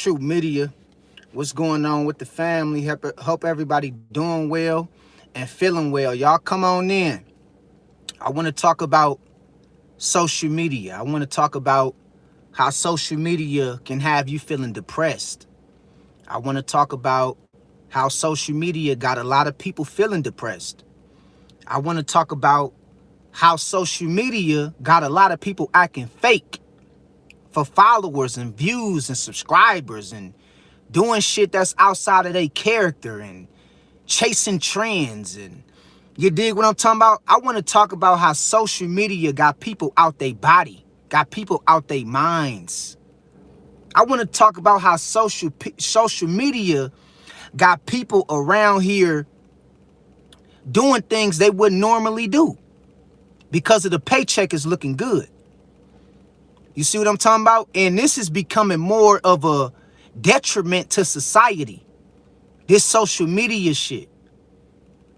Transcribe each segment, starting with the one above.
True Media. What's going on with the family? Hope everybody doing well and feeling well. Y'all come on in. I want to talk about social media. I want to talk about how social media can have you feeling depressed. I want to talk about how social media got a lot of people feeling depressed. I want to talk about how social media got a lot of people acting fake for followers and views and subscribers and doing shit that's outside of their character and chasing trends. And you dig what I'm talking about? I want to talk about how social media got people out their body, got people out their minds. I want to talk about how social media got people around here doing things they wouldn't normally do because of the paycheck is looking good. You see what I'm talking about? And this is becoming more of a detriment to society. This social media shit.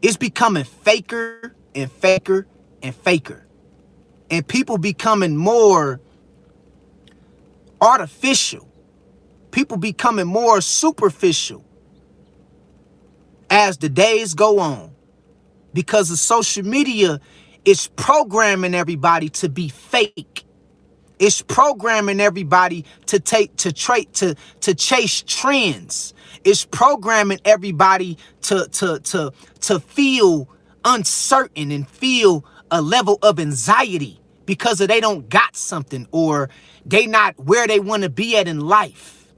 It's becoming faker and faker and faker. And people becoming more artificial. People becoming more superficial as the days go on. Because the social media is programming everybody to be fake. It's programming everybody to chase trends. It's programming everybody to feel uncertain and feel a level of anxiety because they don't got something or they not where they want to be at in life.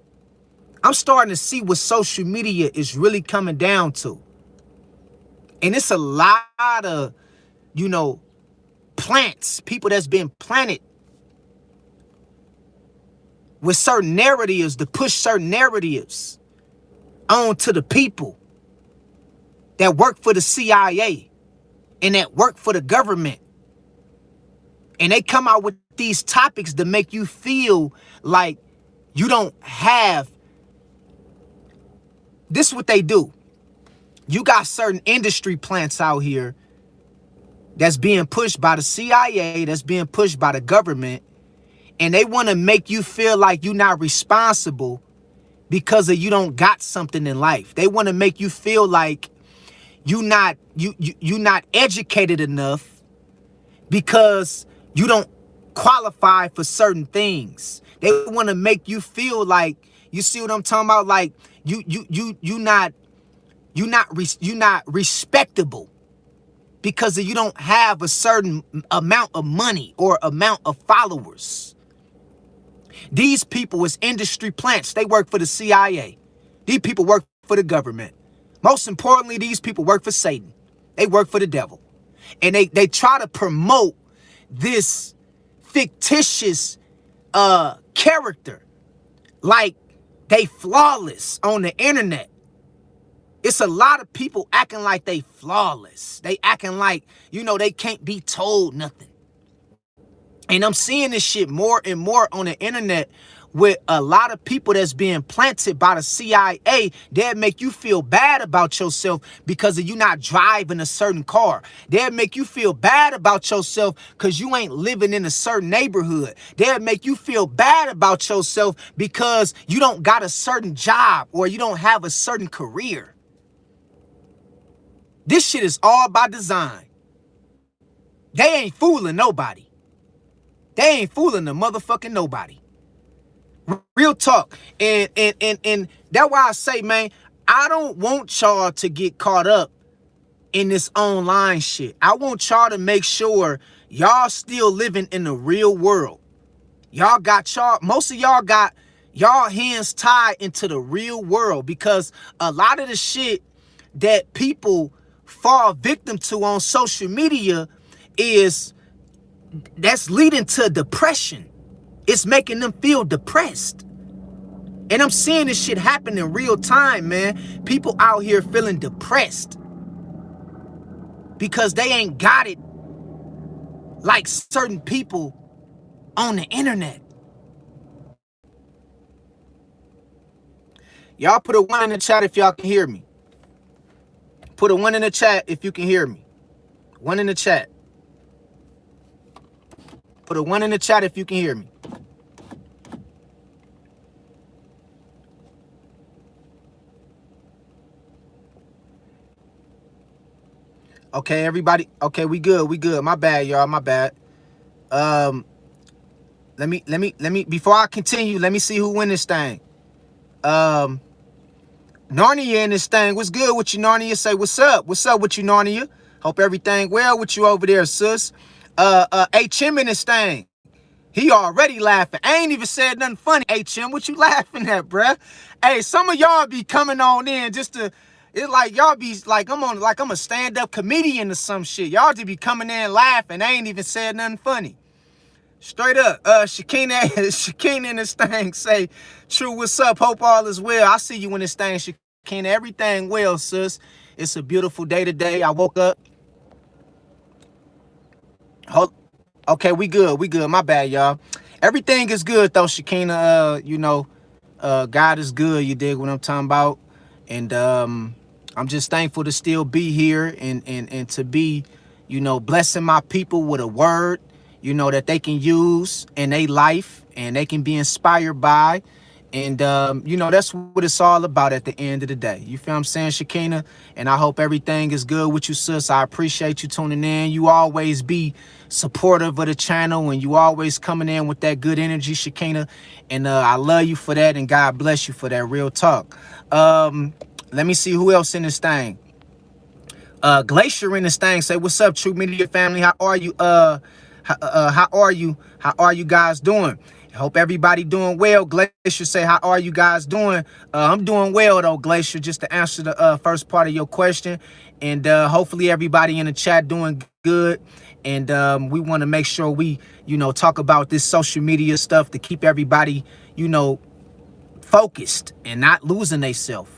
I'm starting to see what social media is really coming down to. And it's a lot of, plants, people that's been planted with certain narratives to push certain narratives onto the people that work for the CIA and that work for the government. And they come out with these topics to make you feel like you don't have. This is what they do. You got certain industry plants out here that's being pushed by the CIA, that's being pushed by the government. And they want to make you feel like you're not responsible because of you don't got something in life. They want to make you feel like you're not educated enough because you don't qualify for certain things. They want to make you feel like, you see what I'm talking about? Like you're not respectable because you don't have a certain amount of money or amount of followers. These people is industry plants. They work for the CIA. These people work for the government. Most importantly, these people work for Satan. They work for the devil. And they try to promote this fictitious character like they flawless on the internet. It's a lot of people acting like they flawless. They acting like, they can't be told nothing. And I'm seeing this shit more and more on the internet with a lot of people that's being planted by the CIA. They'll make you feel bad about yourself because of you not driving a certain car. They'll make you feel bad about yourself because you ain't living in a certain neighborhood. They'll make you feel bad about yourself because you don't got a certain job or you don't have a certain career. This shit is all by design. They ain't fooling nobody. They ain't fooling the motherfucking nobody. Real talk. And that's why I say, man, I don't want y'all to get caught up in this online shit. I want y'all to make sure y'all still living in the real world. Most of y'all got y'all hands tied into the real world because a lot of the shit that people fall victim to on social media that's leading to depression. It's making them feel depressed. And I'm seeing this shit happen in real time, man. People out here feeling depressed because they ain't got it like certain people on the internet. Y'all put a 1 in the chat if y'all can hear me. Put a 1 in the chat if you can hear me. 1 in the chat. Put a 1 in the chat if you can hear me. Okay, everybody. Okay, we good. We good. My bad, y'all. My bad. Um, let me. Before I continue, let me see who win this thing. Um, Narnia in this thing. What's good with you, Narnia? Say what's up. What's up with you, Narnia? Hope everything well with you over there, sis. HM in this thing. He already laughing. I ain't even said nothing funny. HM, what you laughing at, bruh? Hey, some of y'all be coming on in just to, it's like y'all be like, I'm a stand-up comedian or some shit. Y'all just be coming in laughing. I ain't even said nothing funny. Straight up. Shakina, Shakina in this thing say, true, what's up? Hope all is well. I see you in this thing, Shakina. Everything well, sis. It's a beautiful day today. I woke up. Okay, we good. We good. My bad, y'all. Everything is good though, Shakina. God is good. You dig what I'm talking about? And I'm just thankful to still be here and to be, blessing my people with a word, that they can use in their life and they can be inspired by. And, that's what it's all about at the end of the day. You feel what I'm saying, Shakina? And I hope everything is good with you, sis. I appreciate you tuning in. You always be supportive of the channel and you always coming in with that good energy, Shakina. And I love you for that and God bless you for that. Real talk. Let me see who else in this thing. Glacier in this thing say, what's up, True Media family? How are you? How are you? How are you guys doing? Hope everybody doing well. Glacier say, how are you guys doing? I'm doing well though, Glacier, just to answer the first part of your question. And hopefully everybody in the chat doing good. And we want to make sure we, talk about this social media stuff to keep everybody, focused and not losing themselves.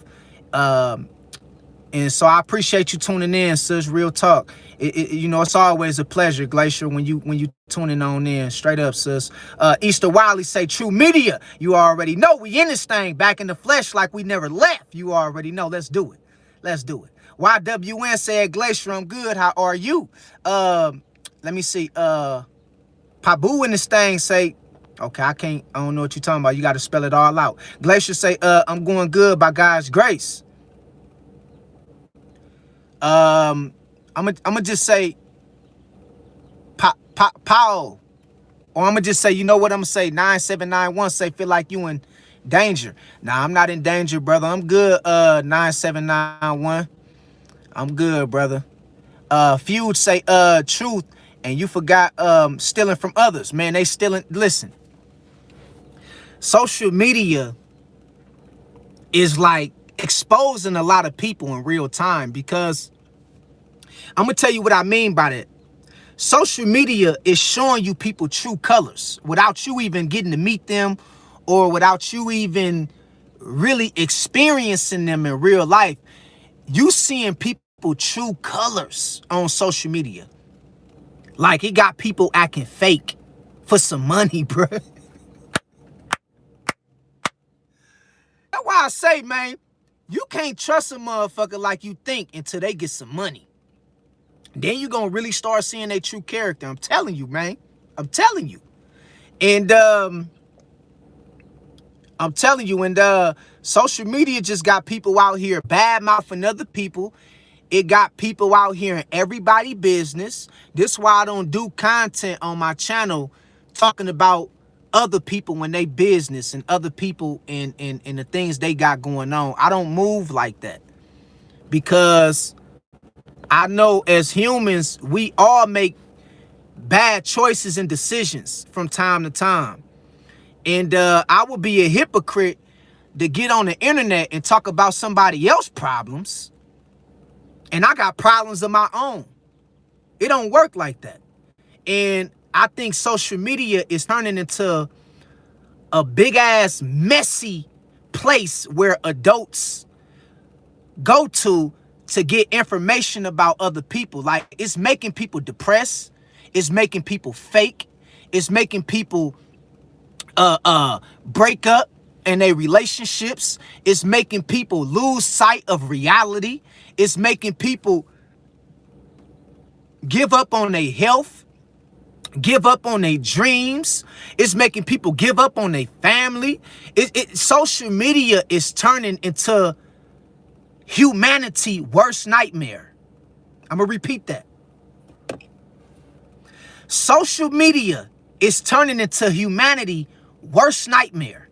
And so I appreciate you tuning in, sis. Real talk. It's always a pleasure, Glacier, when you tuning on in. Straight up, sis. Easter Wiley say, True Media. You already know we in this thing, back in the flesh like we never left. You already know. Let's do it. Let's do it. YWN said, Glacier, I'm good. How are you? Let me see. Pabu in this thing say, okay, I don't know what you're talking about. You got to spell it all out. Glacier say, I'm going good by God's grace. I'm gonna just say Paul, or I'm gonna just say, you know what I'm gonna say, 9791 say, feel like you in danger. Nah, I'm not in danger, brother. I'm good. 9791, I'm good, brother. Feud say truth, and you forgot stealing from others. Man, they stealing. Listen, social media is like exposing a lot of people in real time, because I'm gonna tell you what I mean by that. Social media is showing you people true colors without you even getting to meet them, or without you even really experiencing them in real life. You seeing people true colors on social media. Like, it got people acting fake for some money, bro. That's why I say, man, you can't trust a motherfucker like you think until they get some money. Then you gonna really start seeing their true character. I'm telling you, man. I'm telling you. And I'm telling you, and social media just got people out here bad mouthing other people. It got people out here in everybody's business. This is why I don't do content on my channel talking about other people when they business and other people and the things they got going on. I don't move like that, because I know as humans, we all make bad choices and decisions from time to time. And I would be a hypocrite to get on the internet and talk about somebody else's problems, and I got problems of my own. It don't work like that. And I think social media is turning into a big ass messy place where adults go to get information about other people. Like, it's making people depressed. It's making people fake. It's making people break up in their relationships. It's making people lose sight of reality. It's making people give up on their health, give up on their dreams. It's making people give up on their family. Social media is turning into humanity's worst nightmare. I'm going to repeat that. Social media is turning into humanity's worst nightmare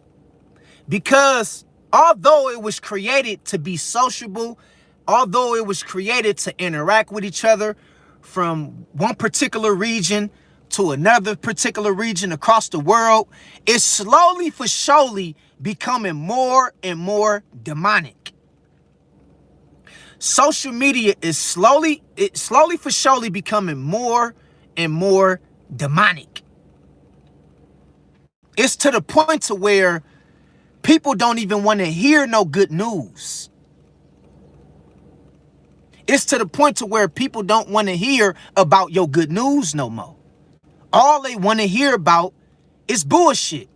because although it was created to be sociable, although it was created to interact with each other from one particular region to another particular region across the world, it's slowly for surely becoming more and more demonic. Social media is slowly for surely becoming more and more demonic. It's to the point to where people don't even want to hear no good news. It's to the point to where people don't want to hear about your good news no more. All they want to hear about is bullshit.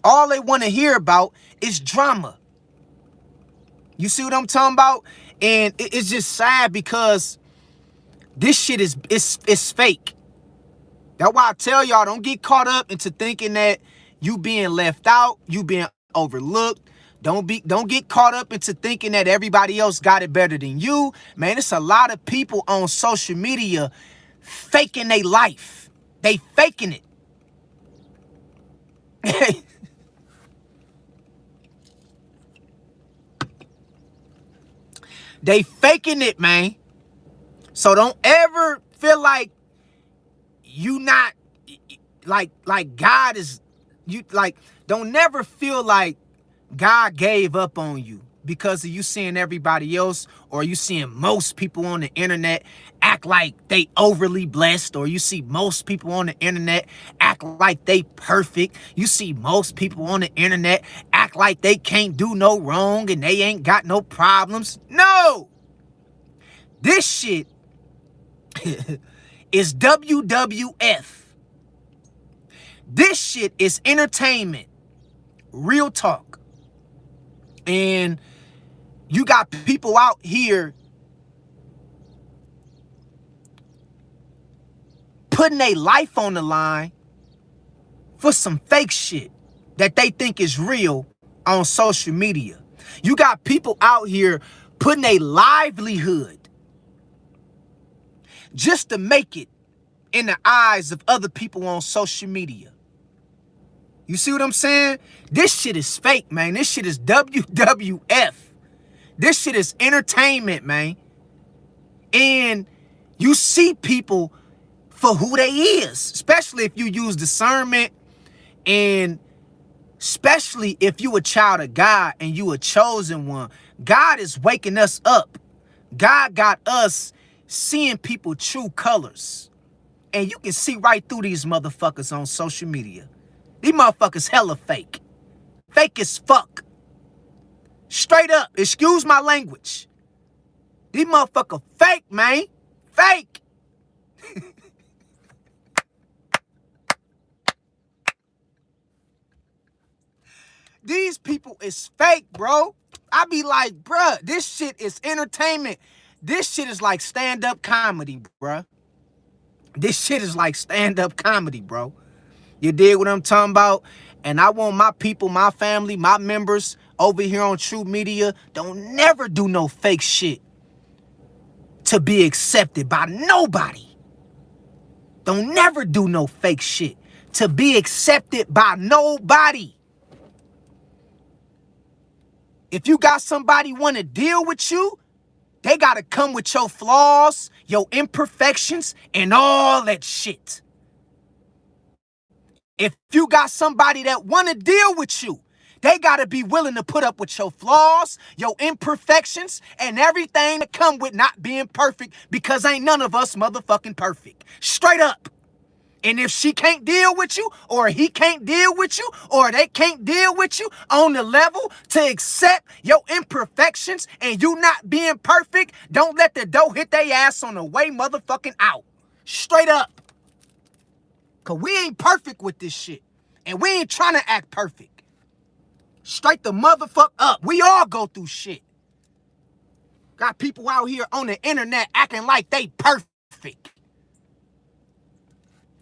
All they want to hear about is drama. You see what I'm talking about? And it's just sad because this shit is fake. That's why I tell y'all, don't get caught up into thinking that you being left out, you being overlooked. Don't get caught up into thinking that everybody else got it better than you. Man, it's a lot of people on social media faking their life. They faking it. They faking it, man. So don't ever feel like you not like God is you like don't never feel like God gave up on you because of you seeing everybody else, or you seeing most people on the internet act like they overly blessed, or you see most people on the internet act like they perfect. You see most people on the internet act like they can't do no wrong and they ain't got no problems. No! This shit is WWF. This shit is entertainment. Real talk. And you got people out here putting their life on the line for some fake shit that they think is real on social media. You got people out here putting a livelihood just to make it in the eyes of other people on social media. You see what I'm saying? This shit is fake, man. This shit is WWF. This shit is entertainment, man. And you see people for who they is, especially if you use discernment, and especially if you a child of God and you a chosen one. God is waking us up. God got us seeing people true colors. And you can see right through these motherfuckers on social media. These motherfuckers hella fake. Fake as fuck. Straight up. Excuse my language. These motherfuckers fake, man. Fake. These people is fake, bro. I be like, bruh, this shit is entertainment. This shit is like stand-up comedy, bruh. This shit is like stand-up comedy, bro. You dig what I'm talking about? And I want my people, my family, my members over here on True Media, don't never do no fake shit to be accepted by nobody. Don't never do no fake shit to be accepted by nobody. If you got somebody want to deal with you, they got to come with your flaws, your imperfections, and all that shit. If you got somebody that want to deal with you, they got to be willing to put up with your flaws, your imperfections, and everything that come with not being perfect, because ain't none of us motherfucking perfect. Straight up. And if she can't deal with you, or he can't deal with you, or they can't deal with you on the level to accept your imperfections and you not being perfect, don't let the dough hit their ass on the way motherfucking out. Straight up. Because we ain't perfect with this shit. And we ain't trying to act perfect. Straight the motherfuck up. We all go through shit. Got people out here on the internet acting like they perfect.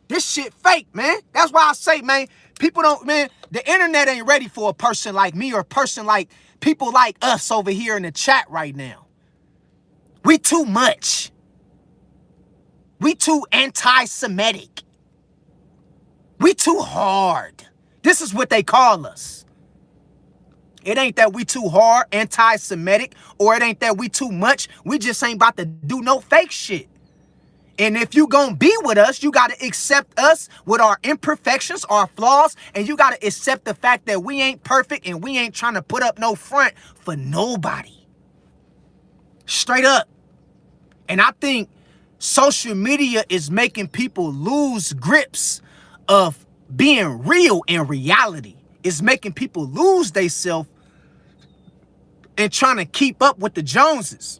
This shit fake, man. That's why I say, man, people don't, man, the internet ain't ready for a person like me or a person like people like us over here in the chat right now. We too much. We too anti-Semitic. We too hard. This is what they call us. It ain't that we too hard, anti-Semitic, or it ain't that we too much. We just ain't about to do no fake shit. And if you gonna be with us, you gotta accept us with our imperfections, our flaws, and you gotta accept the fact that we ain't perfect and we ain't trying to put up no front for nobody. Straight up. And I think social media is making people lose grips of being real in reality. It's making people lose themselves and trying to keep up with the Joneses.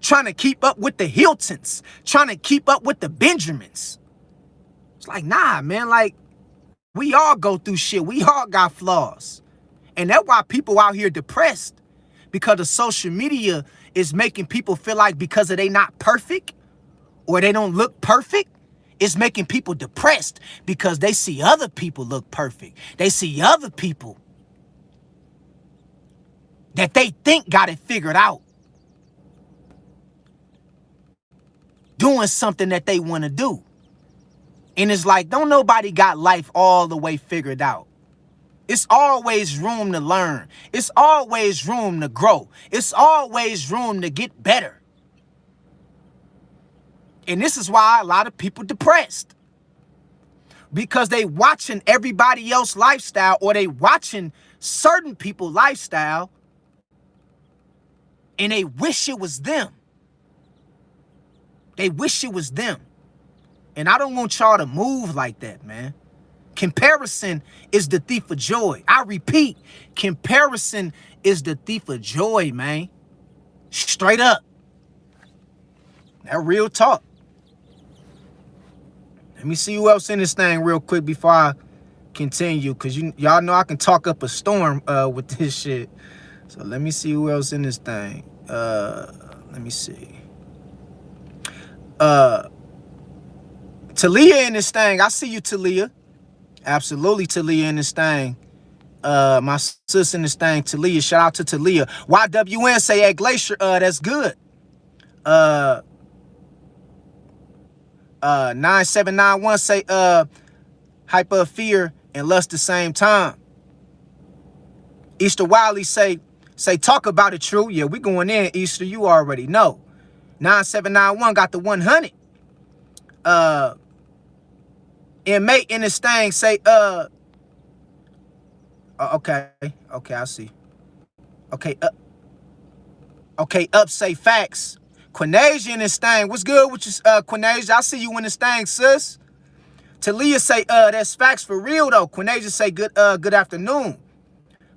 Trying to keep up with the Hiltons, trying to keep up with the Benjamins. It's like, nah, man, like, we all go through shit. We all got flaws. And that's why people out here depressed, because the social media is making people feel like because they not perfect or they don't look perfect, it's making people depressed because they see other people look perfect. They see other people that they think got it figured out, doing something that they want to do. And it's like, don't nobody got life all the way figured out. It's always room to learn. It's always room to grow. It's always room to get better. And this is why a lot of people depressed. Because they watching everybody else lifestyle, or they watching certain people lifestyle, and they wish it was them. They wish it was them. And I don't want y'all to move like that, man. Comparison is the thief of joy. I repeat, comparison is the thief of joy, man. Straight up. That real talk. Let me see who else in this thing real quick before I continue, because y'all know I can talk up a storm with this shit. So let me see who else in this thing. Let me see. Talia in this thing. I see you, Talia. Absolutely, Talia in this thing. My sis in this thing, Talia. Shout out to Talia. YWN say, hey, Glacier, that's good. 9791 say, hyper fear and lust the same time. Easter Wiley say, talk about it, true. Yeah, we going in, Easter. You already know. 9791 got the 100. And mate in this thing say, okay, I see. Okay, up say facts. Quinasia in this thing. What's good with you, Quinasia? I see you in this thing, sis. Talia say, that's facts for real though. Quinasia say, good afternoon.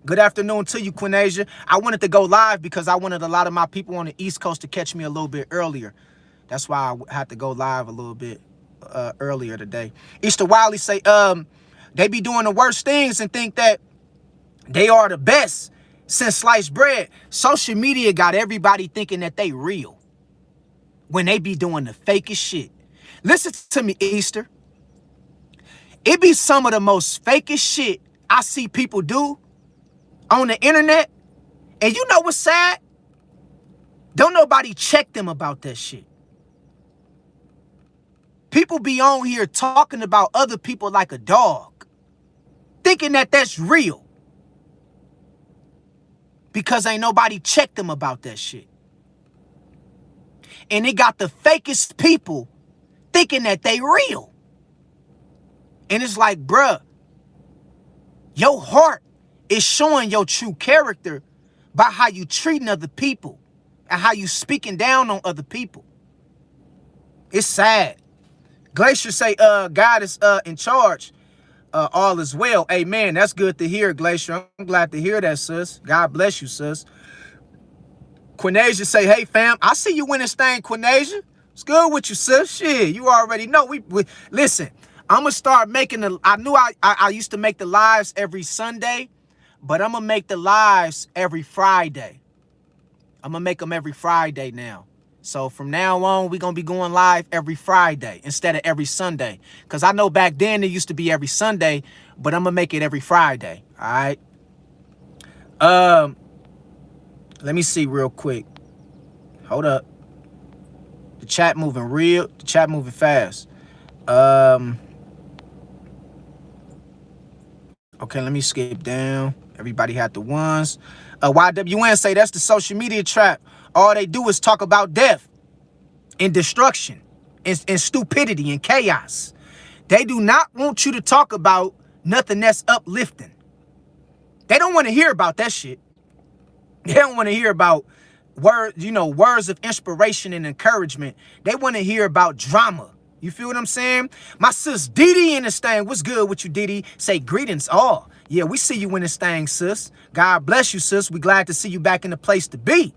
Good afternoon to you, Quinasia. I wanted to go live because I wanted a lot of my people on the East Coast to catch me a little bit earlier. That's why I had to go live a little bit earlier today. Easter Wiley say, they be doing the worst things and think that they are the best since sliced bread. Social media got everybody thinking that they real when they be doing the fakest shit. Listen to me, Easter. It be some of the most fakest shit I see people do on the internet. And you know what's sad? Don't nobody check them about that shit. People be on here talking about other people like a dog, thinking that that's real, because ain't nobody checked them about that shit. And it got the fakest people thinking that they real. And it's like, bruh, your heart is showing your true character by how you treating other people and how you speaking down on other people. It's sad. Glacier say, God is in charge. All is well. Amen. That's good to hear, Glacier. I'm glad to hear that, sis. God bless you, sis. Quinasia say, hey, fam, I see you in this thing, Quinasia. It's good with you, sis. Shit, you already know. We listen, I'm going to start making the, I knew I used to make the lives every Sunday, but I'm going to make the lives every Friday. I'm going to make them every Friday now. So from now on, we're going to be going live every Friday instead of every Sunday. Because I know back then it used to be every Sunday, but I'm going to make it every Friday. All right. Let me see real quick. Hold up. The chat moving fast. Um, okay, let me skip down. Everybody had the ones. YWN say that's the social media trap. All they do is talk about death and destruction and stupidity and chaos. They do not want you to talk about nothing that's uplifting. They don't want to hear about that shit. They don't want to hear about words of inspiration and encouragement. They want to hear about drama. You feel what I'm saying? My sis Didi in this thing. What's good with you, Didi? Say greetings all. Yeah, we see you in this thing, sis. God bless you, sis. We glad to see you back in the place to be.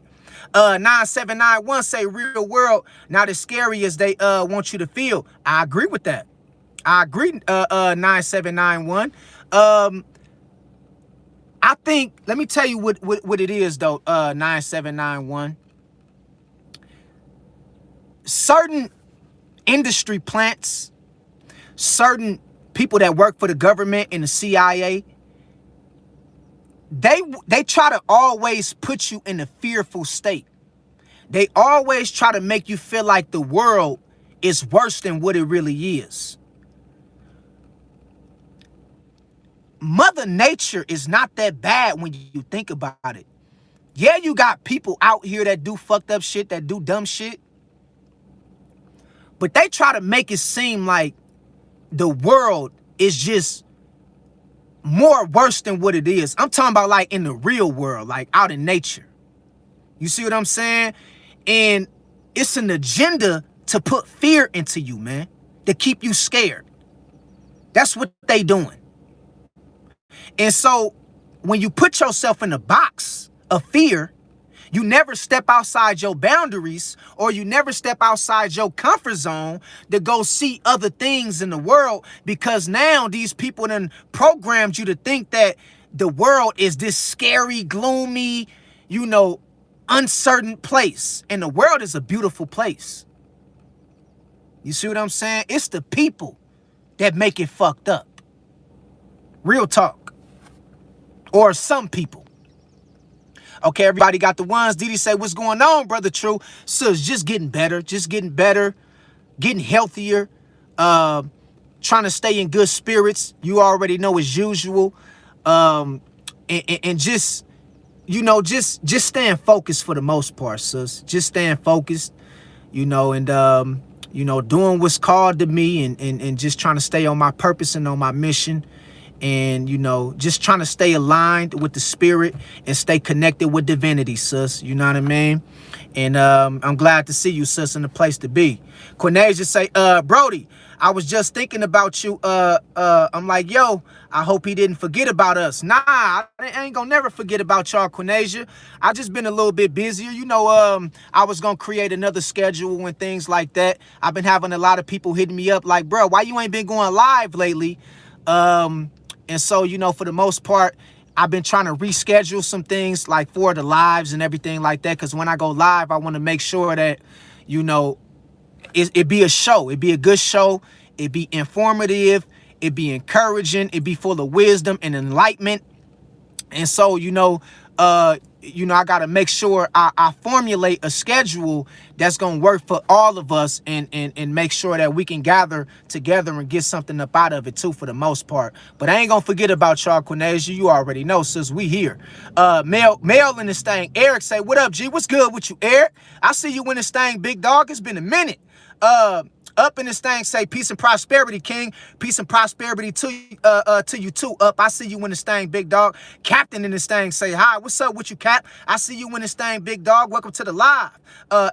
9791 say real world not as scary as they want you to feel. I agree with that. I agree, 9791. I think, let me tell you what it is, though, 9791. Certain industry plants, certain people that work for the government and the CIA, they try to always put you in a fearful state. They always try to make you feel like the world is worse than what it really is. Mother Nature is not that bad when you think about it. Yeah, you got people out here that do fucked up shit, that do dumb shit. But they try to make it seem like the world is just more worse than what it is. I'm talking about like in the real world, like out in nature. You see what I'm saying? And it's an agenda to put fear into you, man, to keep you scared. That's what they doing. And so when you put yourself in a box of fear, you never step outside your boundaries, or you never step outside your comfort zone to go see other things in the world, because now these people done programmed you to think that the world is this scary, gloomy, uncertain place. And the world is a beautiful place. You see what I'm saying? It's the people that make it fucked up. Real talk. Or some people. Okay, everybody got the ones. Didi say, what's going on, brother True? So it's just getting better, getting healthier, trying to stay in good spirits. You already know as usual. And just, just staying focused for the most part, sis. Just staying focused, and doing what's called to me, and just trying to stay on my purpose and on my mission. And, just trying to stay aligned with the spirit and stay connected with divinity, sis. You know what I mean? And I'm glad to see you, sis, in the place to be. Cornelia say, Brody, I was just thinking about you. I'm like, yo, I hope he didn't forget about us. Nah, I ain't gonna never forget about y'all, Cornelia. I just been a little bit busier. I was gonna create another schedule and things like that. I've been having a lot of people hitting me up like, bro, why you ain't been going live lately? And so, for the most part, I've been trying to reschedule some things like for the lives and everything like that. Because when I go live, I want to make sure that, it be a show. It be a good show. It be informative. It be encouraging. It be full of wisdom and enlightenment. And so, I got to make sure I formulate a schedule that's going to work for all of us, and make sure that we can gather together and get something up out of it too, for the most part. But I ain't going to forget about y'all, Quinasia. You already know, sis, we here. Mail in this thing. Eric say, what up, G? What's good with you, Eric? I see you in this thing, big dog. It's been a minute. Up in this thing say peace and prosperity, King. Peace and prosperity to you too. Up, I see you in this thing, big dog. Captain in this thing say hi. What's up with you, Cap? I see you in this thing, big dog. Welcome to the live.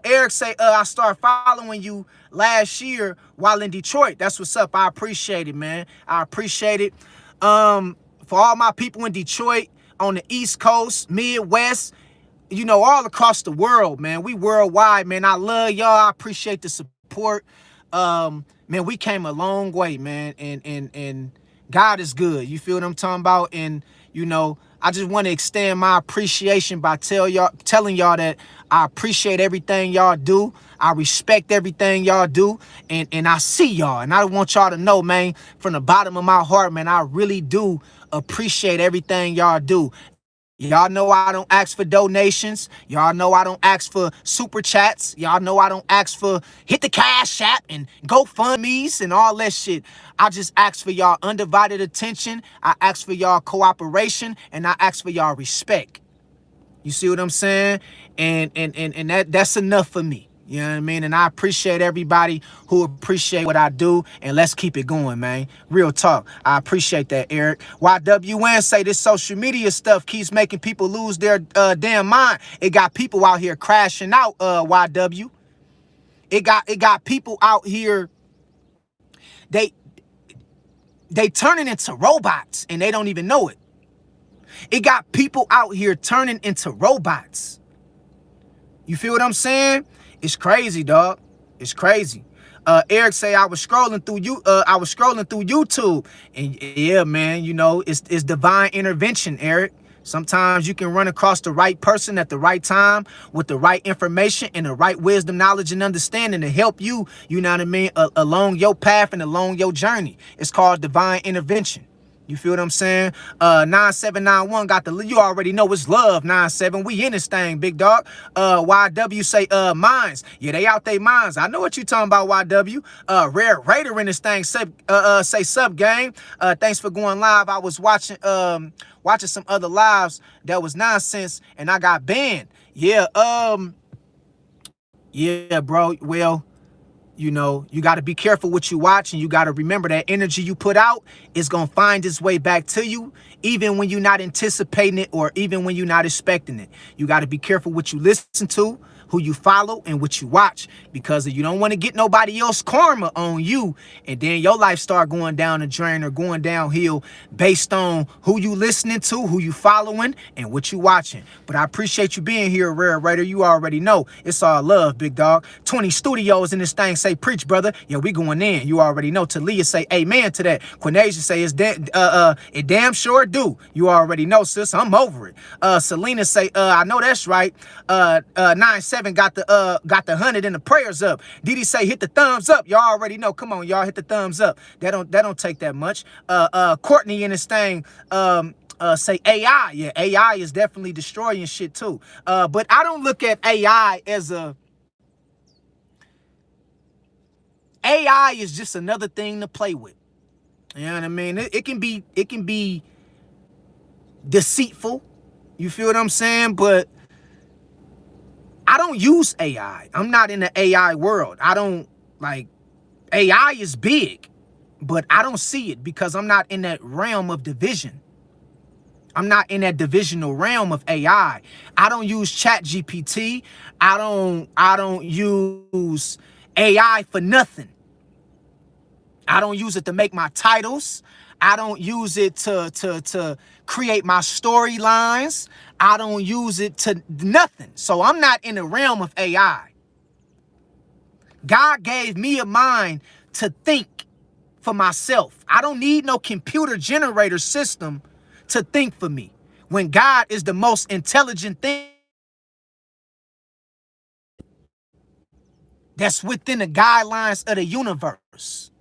Eric say I started following you last year while in Detroit. That's what's up. I appreciate it, man. I appreciate it. For all my people in Detroit, on the East Coast, Midwest, all across the world, man. We worldwide, man. I love y'all. I appreciate the support. Man, we came a long way, man, and God is good. You feel what I'm talking about? And I just want to extend my appreciation by telling y'all that I appreciate everything y'all do. I respect everything y'all do, and I see y'all, and I want y'all to know, man, from the bottom of my heart, man, I really do appreciate everything y'all do. Y'all know I don't ask for donations. Y'all know I don't ask for super chats. Y'all know I don't ask for hit the cash app and GoFundMe's and all that shit. I just ask for y'all undivided attention. I ask for y'all cooperation, and I ask for y'all respect. You see what I'm saying? And that's enough for me. You know what I mean? And I appreciate everybody who appreciate what I do. And let's keep it going, man. Real talk. I appreciate that, Eric. YWN say this social media stuff keeps making people lose their damn mind. It got people out here crashing out, YW. It got people out here, they they turning into robots and they don't even know it. It got people out here turning into robots. You feel what I'm saying? It's crazy, dog. It's crazy. Eric say I was scrolling through YouTube, and yeah, man, you know, it's divine intervention, Eric. Sometimes you can run across the right person at the right time with the right information and the right wisdom, knowledge, and understanding to help you, you know what I mean, along your path and along your journey. It's called divine intervention. You feel what I'm saying? 9791 got the, you already know it's love, 97. We in this thing, big dog. YW say, mines. Yeah, they out they minds. I know what you talking about, YW. Rare Raider in this thing, say sub gang. Thanks for going live. I was watching some other lives that was nonsense and I got banned. Yeah, yeah, bro. Well, you know, you got to be careful what you watch, and you got to remember that energy you put out is going to find its way back to you, even when you're not anticipating it or even when you're not expecting it. You got to be careful what you listen to, who you follow, and what you watch, because you don't want to get nobody else karma on you, and then your life start going down the drain or going downhill based on who you listening to, who you following, and what you watching. But I appreciate you being here, Rare Raider. You already know it's all love, big dog. 20 studios in this thing say preach, brother. Yeah, we going in. You already know. Talia say amen to that. Quinasia say it damn sure do. You already know, sis. I'm over it. Selena say I know that's right. 97 got the 100 and the prayers up. Didi say hit the thumbs up. Y'all already know. Come on, y'all, hit the thumbs up. That don't take that much. Courtney in this thing say AI. Yeah, AI is definitely destroying shit too. But I don't look at AI as AI is just another thing to play with. You know what I mean? It can be deceitful. You feel what I'm saying? But I don't use AI. I'm not in the AI world. I don't like, AI is big, but I don't see it because I'm not in that realm of division. I'm not in that divisional realm of AI. I don't use Chat GPT. I don't use AI for nothing. I don't use it to make my titles. I don't use it to create my storylines. I don't use it to nothing. So I'm not in the realm of AI. God gave me a mind to think for myself. I don't need no computer generator system to think for me, when God is the most intelligent thing that's within the guidelines of the universe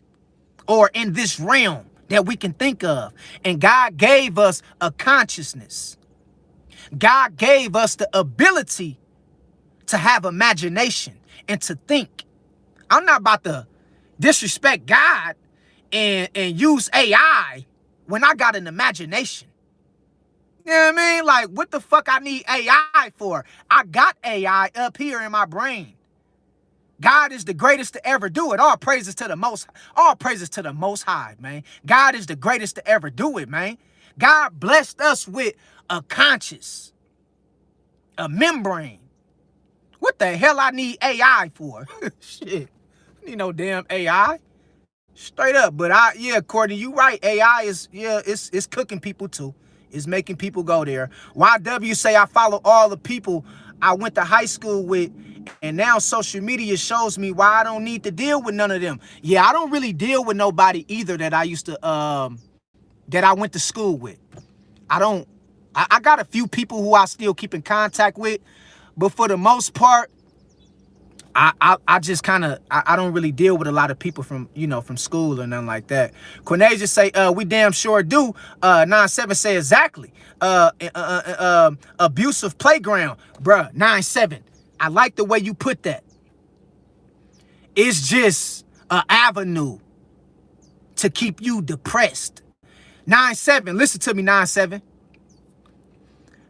or in this realm that we can think of. And God gave us a consciousness. God gave us the ability to have imagination and to think. I'm not about to disrespect God and use AI when I got an imagination. You know what I mean? Like, what the fuck I need AI for? I got AI up here in my brain. God is the greatest to ever do it. All praises to the most high, man. God is the greatest to ever do it, man. God blessed us with a conscious, a membrane. What the hell I need AI for? Shit. Need no damn AI. Straight up. But yeah, Courtney, you right. AI is, yeah, it's cooking people too. It's making people go there. YW say I follow all the people I went to high school with, and now social media shows me why I don't need to deal with none of them. Yeah, I don't really deal with nobody either that I used to that I went to school with. I got a few people who I still keep in contact with, but for the most part, I just kind of I don't really deal with a lot of people from from school or nothing like that. Cornelia say we damn sure do. 9-7 say exactly. Abusive playground, bruh. 9-7. I like the way you put that. It's just an avenue to keep you depressed. 9-7. Listen to me, 9-7.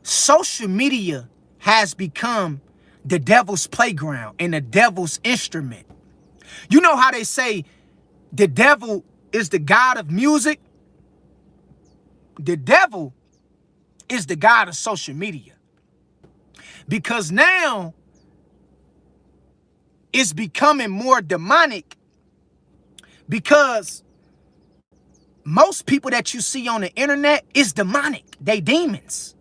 Social media has become the devil's playground and the devil's instrument. You know how they say the devil is the god of music? The devil is the god of social media. Because now it's becoming more demonic, because most people that you see on the internet is demonic. They demons.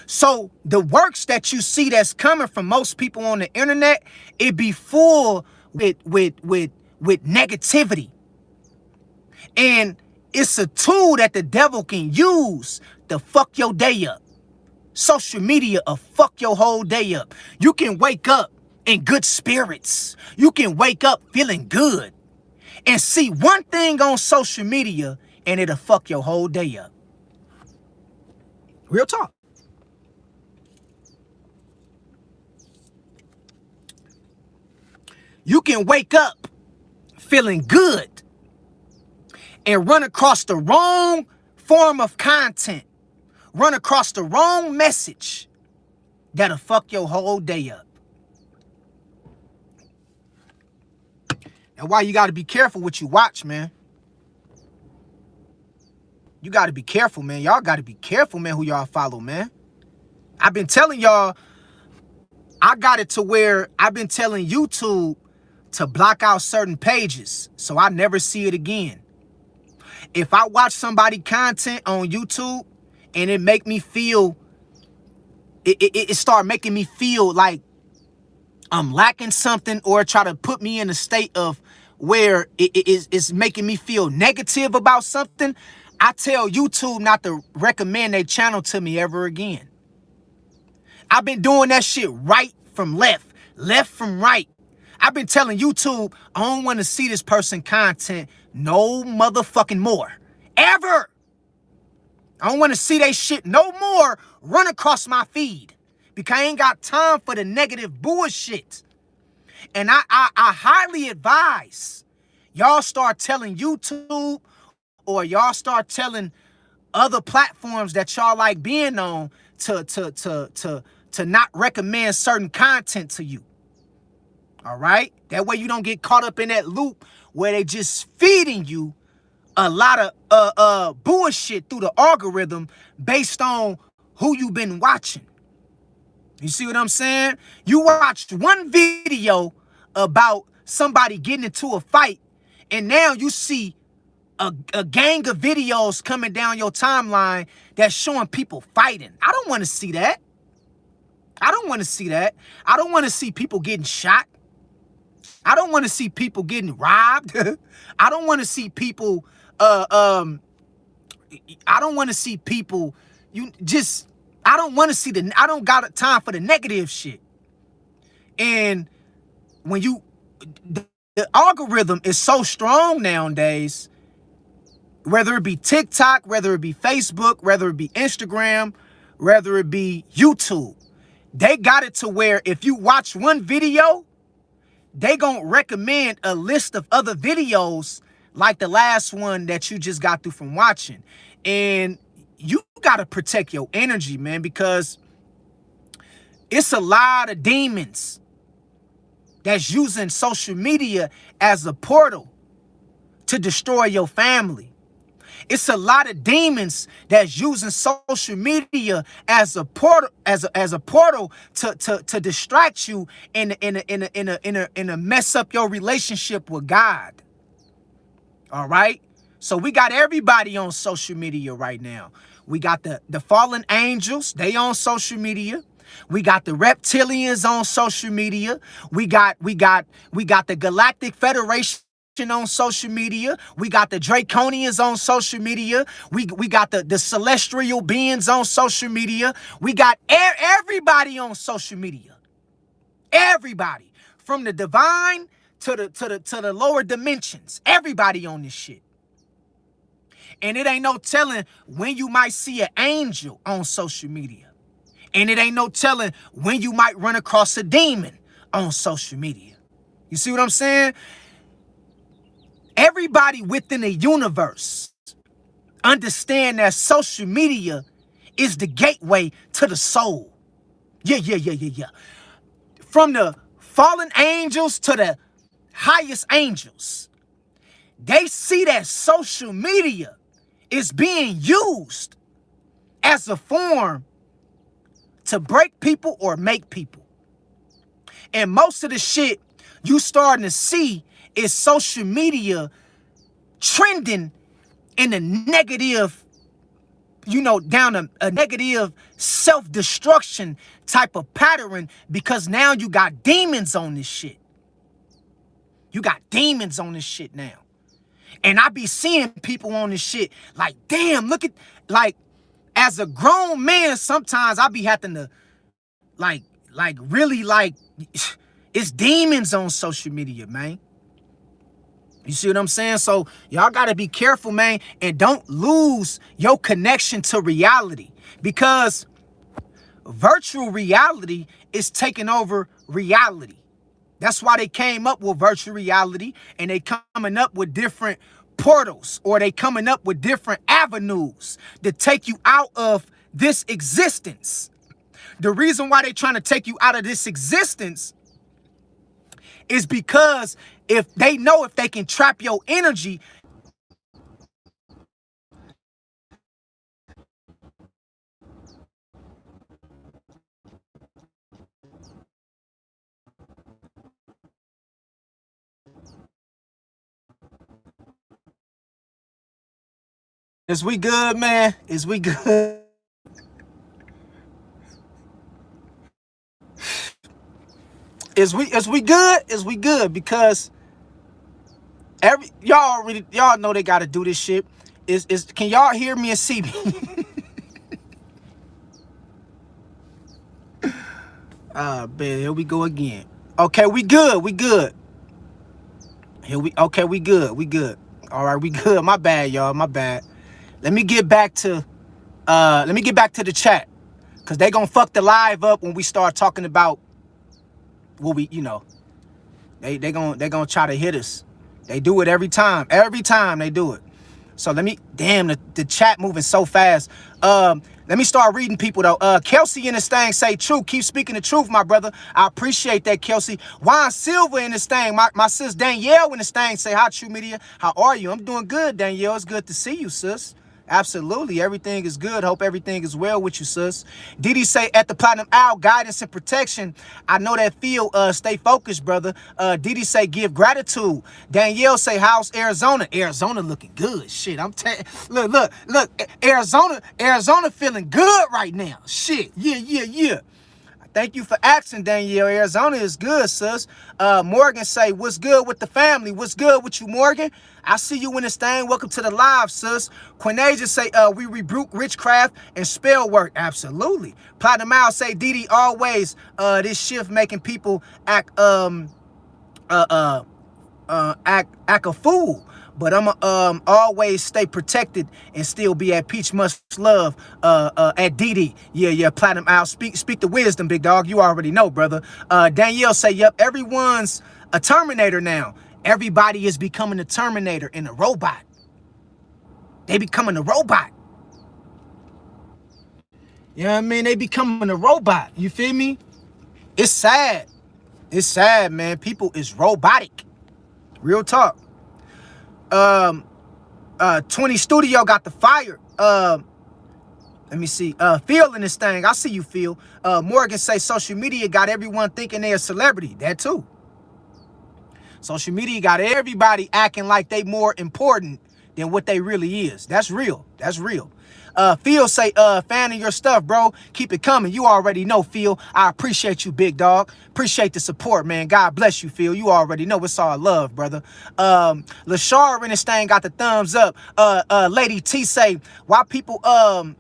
So the works that you see that's coming from most people on the internet, it be full with negativity. And it's a tool that the devil can use to fuck your day up. Social media will fuck your whole day up. You can wake up in good spirits. You can wake up feeling good and see one thing on social media and it'll fuck your whole day up. Real talk. You can wake up feeling good and run across the wrong form of content, run across the wrong message that'll fuck your whole day up. And why you got to be careful what you watch, man. You got to be careful, man. Y'all got to be careful, man, who y'all follow, man. I've been telling y'all, I got it to where I've been telling YouTube to block out certain pages so I never see it again. If I watch somebody content on YouTube and it make me feel, it start making me feel like I'm lacking something, or try to put me in a state of where it's making me feel negative about something, I tell YouTube not to recommend their channel to me ever again. I've been doing that shit right from left, left from right. I've been telling YouTube, I don't want to see this person content no motherfucking more. Ever. I don't want to see they shit no more run across my feed, because I ain't got time for the negative bullshit. And I highly advise y'all start telling YouTube, or y'all start telling other platforms that y'all like being on to not recommend certain content to you. All right? That way you don't get caught up in that loop where they just feeding you a lot of bullshit through the algorithm based on who you've been watching. You see what I'm saying? You watched one video about somebody getting into a fight, and now you see a gang of videos coming down your timeline that's showing people fighting. I don't want to see that. I don't want to see that. I don't want to see people getting shot. I don't want to see people getting robbed. I don't want to see people, I don't want to see people, I don't want to see I don't got time for the negative shit. And when the algorithm is so strong nowadays, whether it be TikTok, whether it be Facebook, whether it be Instagram, whether it be YouTube, they got it to where if you watch one video, they gonna recommend a list of other videos like the last one that you just got through from watching. And you gotta protect your energy, man, because it's a lot of demons that's using social media as a portal to destroy your family. It's a lot of demons that's using social media as a portal, as a portal to distract you and mess up your relationship with God. All right. So we got everybody on social media right now. We got the fallen angels, they on social media. We got the reptilians on social media. We got the Galactic Federation on social media. We got the Draconians on social media. We got the celestial beings on social media. We got everybody on social media. Everybody. from the divine to the lower dimensions. Everybody on this shit. And it ain't no telling when you might see an angel on social media. And it ain't no telling when you might run across a demon on social media. You see what I'm saying? Everybody within the universe understand that social media is the gateway to the soul. Yeah. From the fallen angels to the highest angels, they see that social media is being used as a form to break people or make people. And most of the shit you starting to see is social media trending in a negative, down a negative self-destruction type of pattern, because now you got demons on this shit. You got demons on this shit now. And I be seeing people on this shit like, damn, look at, like, as a grown man, sometimes I be having to, really, it's demons on social media, man. You see what I'm saying? So y'all got to be careful, man, and don't lose your connection to reality, because virtual reality is taking over reality. That's why they came up with virtual reality, and they coming up with different portals, or they coming up with different avenues to take you out of this existence. The reason why they trying to take you out of this existence is because if they know if they can trap your energy, is we good, man? Is we good? Is we good? Is we good? Because y'all know they gotta do this shit. Can y'all hear me and see me? Man, here we go again. Okay, we good. We good. Okay, we good. We good. All right, we good. My bad, y'all. My bad. Let me get back to the chat, cause they gonna fuck the live up when we start talking about what we, they gonna try to hit us. They do it every time. Every time they do it. So damn, the chat moving so fast. Let me start reading people though. Kelsey in this thing say true. Keep speaking the truth, my brother. I appreciate that, Kelsey. Juan Silva in this thing. My sis Danielle in this thing say, hi, True Media. How are you? I'm doing good, Danielle. It's good to see you, sis. Absolutely. Everything is good. Hope everything is well with you, sis. Didi say, at the Platinum Owl, guidance and protection. I know that feel. Stay focused, brother. Didi say, give gratitude. Danielle say, how's Arizona? Arizona looking good. Shit, look. Arizona feeling good right now. Shit. Yeah. Thank you for asking, Danielle. Arizona is good, sis. Morgan say, what's good with the family? What's good with you, Morgan? I see you in this thing. Welcome to the live, sis. Quinasia say, we rebuke witchcraft and spell work. Absolutely. Platinum Owl say, Didi, always this shift making people act a fool. But I'ma always stay protected and still be at peach. Much love at Didi. Yeah, Platinum Owl. Speak the wisdom, big dog. You already know, brother. Danielle say, yep, everyone's a Terminator now. Everybody is becoming a Terminator and a robot. They becoming a robot. You know what I mean? They becoming a robot. You feel me? It's sad. It's sad, man. People is robotic. Real talk. 20 Studio got the fire. Let me see. Phil in this thing. I see you, Phil. Morgan say social media got everyone thinking they're a celebrity. That too. Social media got everybody acting like they more important than what they really is. That's real. That's real. Phil say, fan of your stuff, bro. Keep it coming. You already know, Phil. I appreciate you, big dog. Appreciate the support, man. God bless you, Phil. You already know it's all love, brother. Lashar in this thing got the thumbs up. Lady T say, why people, let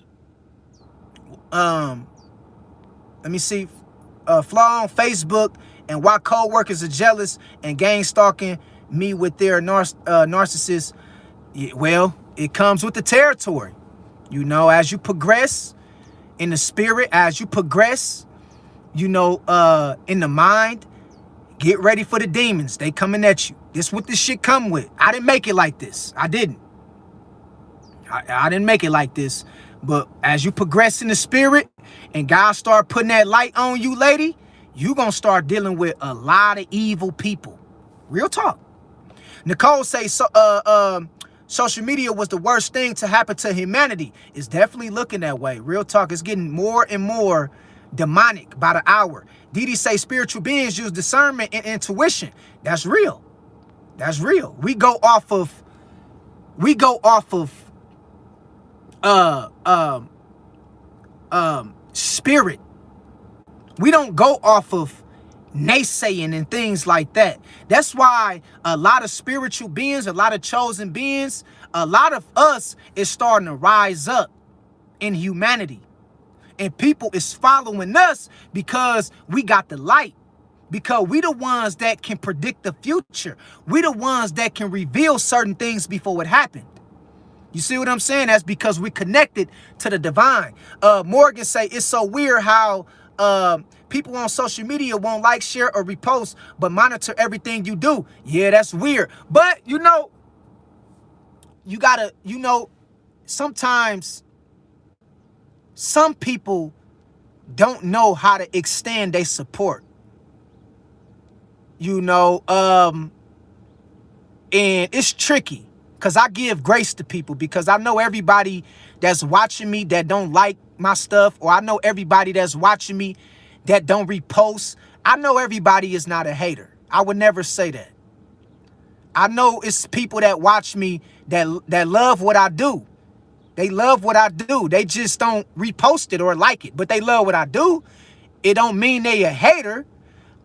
me see, flaw on Facebook And why co-workers are jealous and gang stalking me with their narcissists, well, it comes with the territory. You know, as you progress in the spirit, as you progress, you know, in the mind, get ready for the demons. They coming at you. This what this shit come with. I didn't make it like this. I didn't. I didn't make it like this. But as you progress in the spirit and God start putting that light on you, lady, you gonna start dealing with a lot of evil people. Real talk. Nicole say social media was the worst thing to happen to humanity. It's definitely looking that way. Real talk. It's getting more and more demonic by the hour. Didi say spiritual beings use discernment and intuition. That's real. That's real. We go off of spirit. We don't go off of naysaying and things like that. That's why a lot of spiritual beings, a lot of chosen beings, a lot of us is starting to rise up in humanity. And people is following us because we got the light. Because we the ones that can predict the future. We the ones that can reveal certain things before it happened. You see what I'm saying? That's because we connected to the divine. Morgan say it's so weird how people on social media won't like, share, or repost, but monitor everything you do. Yeah, that's weird. But, you know, you gotta, you know, sometimes some people don't know how to extend their support. You know, and it's tricky because I give grace to people because I know everybody that's watching me that don't like my stuff, or I know everybody that's watching me that don't repost. I know everybody is not a hater. I would never say that. I know it's people that watch me that love what I do. They love what I do. They just don't repost it or like it, but they love what I do. It don't mean they a hater.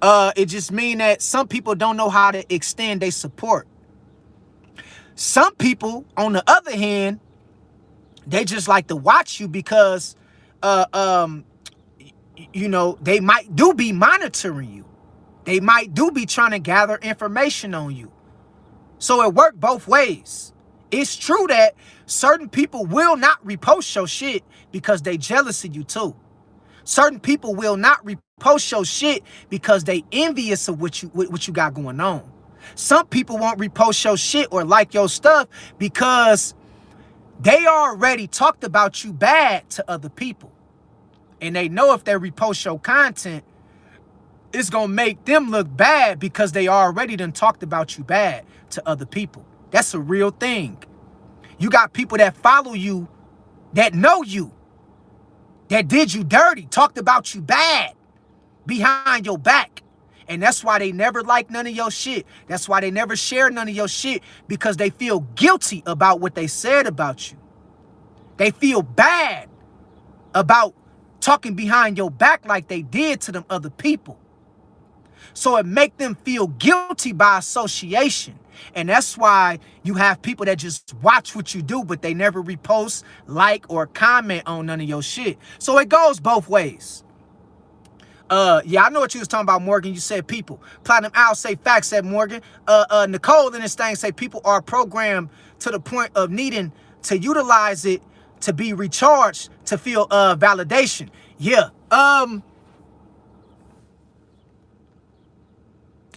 It just mean that some people don't know how to extend their support. Some people, on the other hand, they just like to watch you because, you know, they might do be monitoring you. They might do be trying to gather information on you. So it worked both ways. It's true that certain people will not repost your shit because they jealous of you too. Certain people will not repost your shit because they envious of what you got going on. Some people won't repost your shit or like your stuff because they already talked about you bad to other people. And they know if they repost your content, it's going to make them look bad because they already done talked about you bad to other people. That's a real thing. You got people that follow you, that know you, that did you dirty, talked about you bad behind your back. And that's why they never like none of your shit. That's why they never share none of your shit, because they feel guilty about what they said about you. They feel bad about talking behind your back like they did to them other people. So it make them feel guilty by association. And that's why you have people that just watch what you do, but they never repost, like, or comment on none of your shit. So it goes both ways. Yeah, I know what you was talking about, Morgan. You said people. Platinum Owl say facts, said Morgan. Nicole in this thing say people are programmed to the point of needing to utilize it to be recharged to feel validation. Yeah.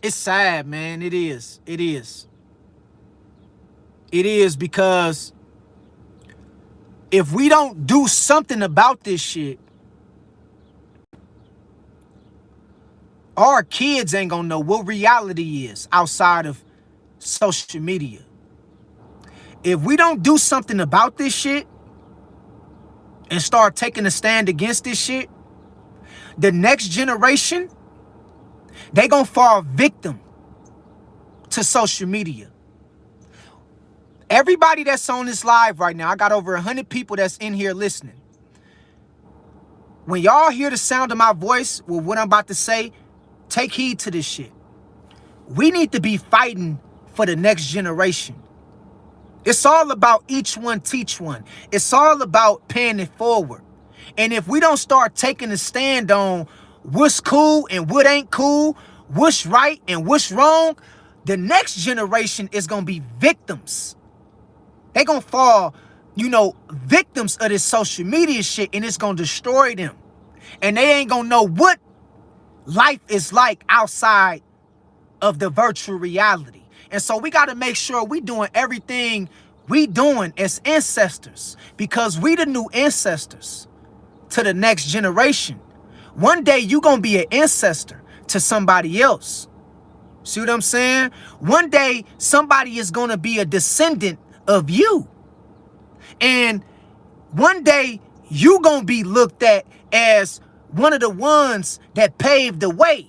It's sad, man. It is. It is. It is, because if we don't do something about this shit, our kids ain't gonna know what reality is outside of social media. If we don't do something about this shit and start taking a stand against this shit, the next generation, they gonna fall victim to social media. Everybody that's on this live right now, I got over 100 people that's in here listening. When y'all hear the sound of my voice with what I'm about to say, take heed to this shit. We need to be fighting for the next generation. It's all about each one teach one. It's all about paying it forward. And if we don't start taking a stand on what's cool and what ain't cool, what's right and what's wrong, the next generation is gonna be victims. They gonna fall, victims of this social media shit, and it's gonna destroy them. And they ain't gonna know what life is like outside of the virtual reality. And so we gotta make sure we doing everything we doing as ancestors, because we the new ancestors to the next generation. One day you gonna be an ancestor to somebody else. See what I'm saying? One day somebody is gonna be a descendant of you. And one day you gonna be looked at as one of the ones that paved the way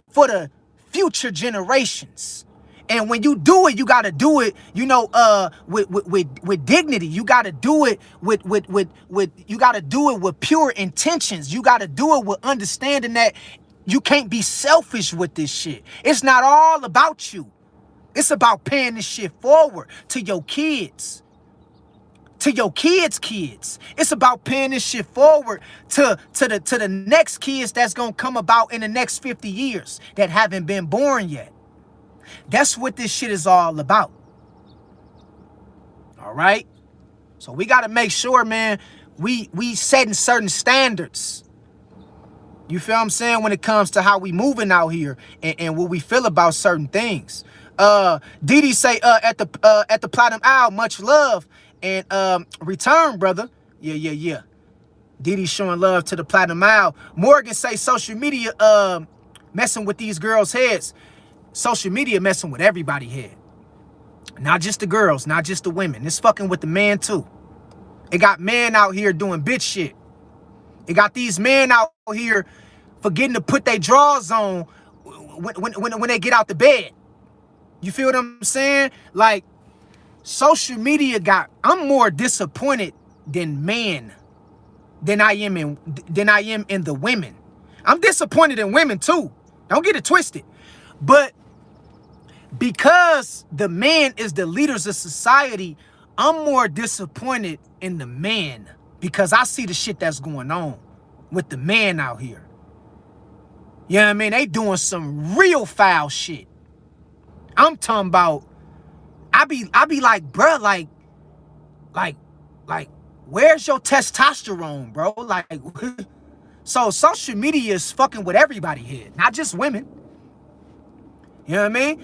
for the future generations. And when you do it, you gotta do it, with dignity. You gotta do it you gotta do it with pure intentions. You gotta do it with understanding that you can't be selfish with this shit. It's not all about you. It's about paying this shit forward to your kids. To your kids' kids. It's about paying this shit forward to the next kids that's gonna come about in the next 50 years that haven't been born yet. That's what this shit is all about. All right? So we gotta make sure, man, we setting certain standards. You feel what I'm saying? When it comes to how we moving out here and what we feel about certain things. Didi say at the Platinum Owl, much love and return, brother. Yeah. Didi showing love to the Platinum Owl. Morgan say social media messing with these girls' heads. Social media messing with everybody's head. Not just the girls, not just the women. It's fucking with the man too. It got men out here doing bitch shit. It got these men out here forgetting to put their drawers on when they get out the bed. You feel what I'm saying? Like, social media I'm more disappointed than men than I am in the women. I'm disappointed in women too. Don't get it twisted. But because the man is the leaders of society, I'm more disappointed in the man because I see the shit that's going on with the man out here. You know what I mean? They doing some real foul shit. I'm talking about, I be like, bruh, like, where's your testosterone, bro? Like, so social media is fucking with everybody here, not just women. You know what I mean?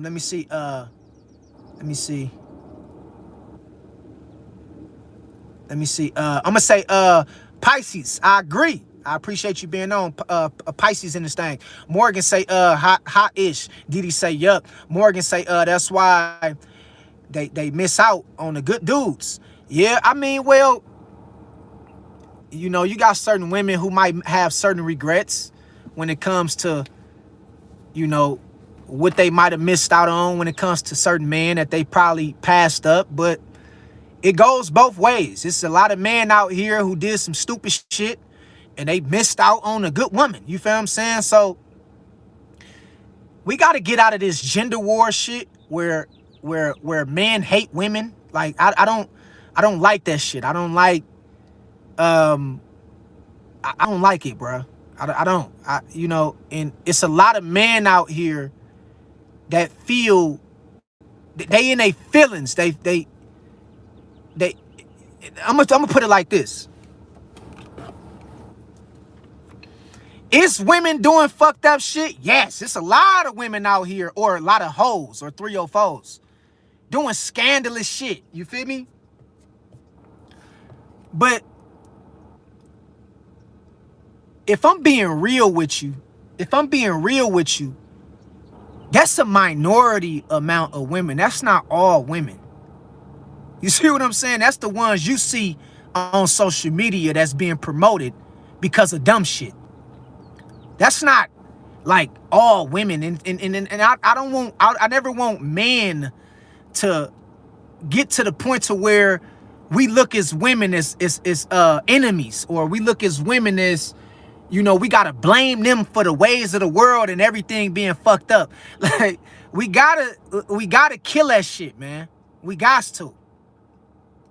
Let me see. I'm gonna say Pisces. I agree. I appreciate you being on Pisces in this thing. Morgan say hot-ish. Didi say yup. Morgan say that's why they miss out on the good dudes. Yeah, I mean, well, you got certain women who might have certain regrets when it comes to, what they might have missed out on when it comes to certain men that they probably passed up. But it goes both ways. It's a lot of men out here who did some stupid shit and they missed out on a good woman. You feel what I'm saying? So we got to get out of this gender war shit where men hate women. Like, I don't like that shit. I don't like it, bro. I don't. And it's a lot of men out here that feel they in their feelings. I'm gonna put it like this. Is women doing fucked up shit? Yes, it's a lot of women out here, or a lot of hoes or 304s doing scandalous shit. You feel me? But if I'm being real with you, that's a minority amount of women. That's not all women. You see what I'm saying? That's the ones you see on social media that's being promoted because of dumb shit. That's not like all women. And I never want men to get to the point to where we look as women as enemies, or we look as women as, we gotta blame them for the ways of the world and everything being fucked up. Like, we gotta kill that shit, man. We got to.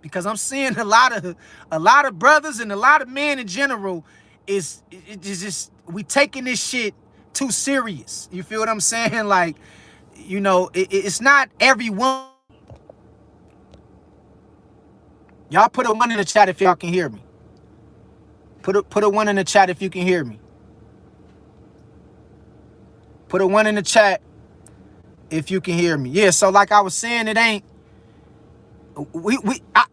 because I'm seeing a lot of brothers and a lot of men in general is just we taking this shit too serious. You feel what I'm saying? Like, you know, it's not everyone. Y'all put a one in the chat if y'all can hear me. Put a one in the chat if you can hear me. Put a one in the chat if you can hear me. Yeah, so like I was saying, it ain't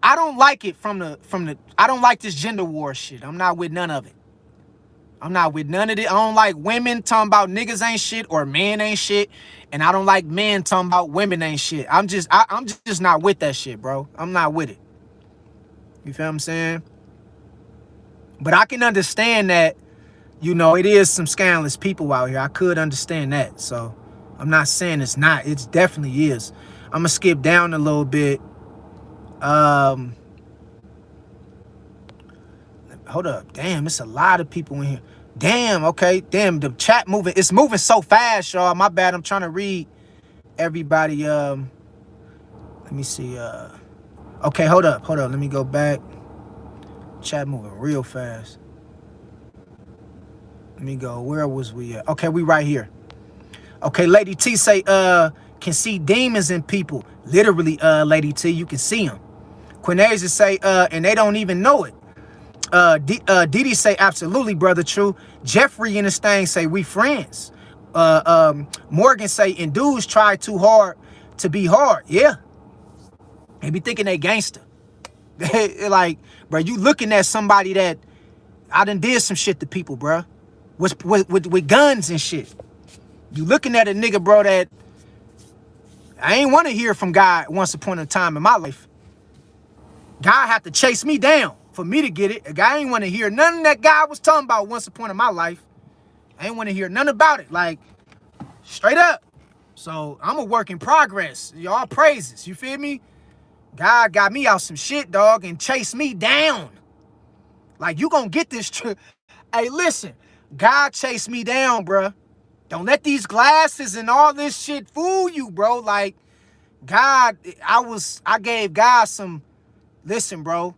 I don't like it from the I don't like this gender war shit. I'm not with none of it. I'm not with none of it. I don't like women talking about niggas ain't shit or men ain't shit. And I don't like men talking about women ain't shit. I'm just not with that shit, bro. I'm not with it. You feel what I'm saying? But I can understand that, you know, it is some scandalous people out here. I could understand that. So I'm not saying it's not. It definitely is. I'm gonna skip down a little bit. Hold up. Damn, it's a lot of people in here. Damn, okay. Damn, the chat moving. It's moving so fast, y'all. My bad. I'm trying to read everybody. Let me see. Okay, hold up. Let me go back. Chat moving real fast. Let me go. Where was we at? Okay, we right here. Okay, Lady T say, can see demons in people. Literally, Lady T, you can see them. Quinasia say, and they don't even know it. Didi say, absolutely, brother, true. Jeffrey in this thing say, we friends. Morgan say, and dudes try too hard to be hard. Yeah. They be thinking they gangster. Like, bro, you looking at somebody that I done did some shit to people, bro. With guns and shit. You looking at a nigga, bro, that I ain't want to hear from God once upon a time in my life. God had to chase me down for me to get it. A guy ain't want to hear nothing that God was talking about once upon in my life. I ain't want to hear nothing about it. Like, straight up. So I'm a work in progress. Y'all praises. You feel me? God got me out some shit, dog, and chased me down. Like, you gonna get this. Hey, listen. God chased me down, bruh. Don't let these glasses and all this shit fool you, bro. Like, God, I gave God some. Listen, bro.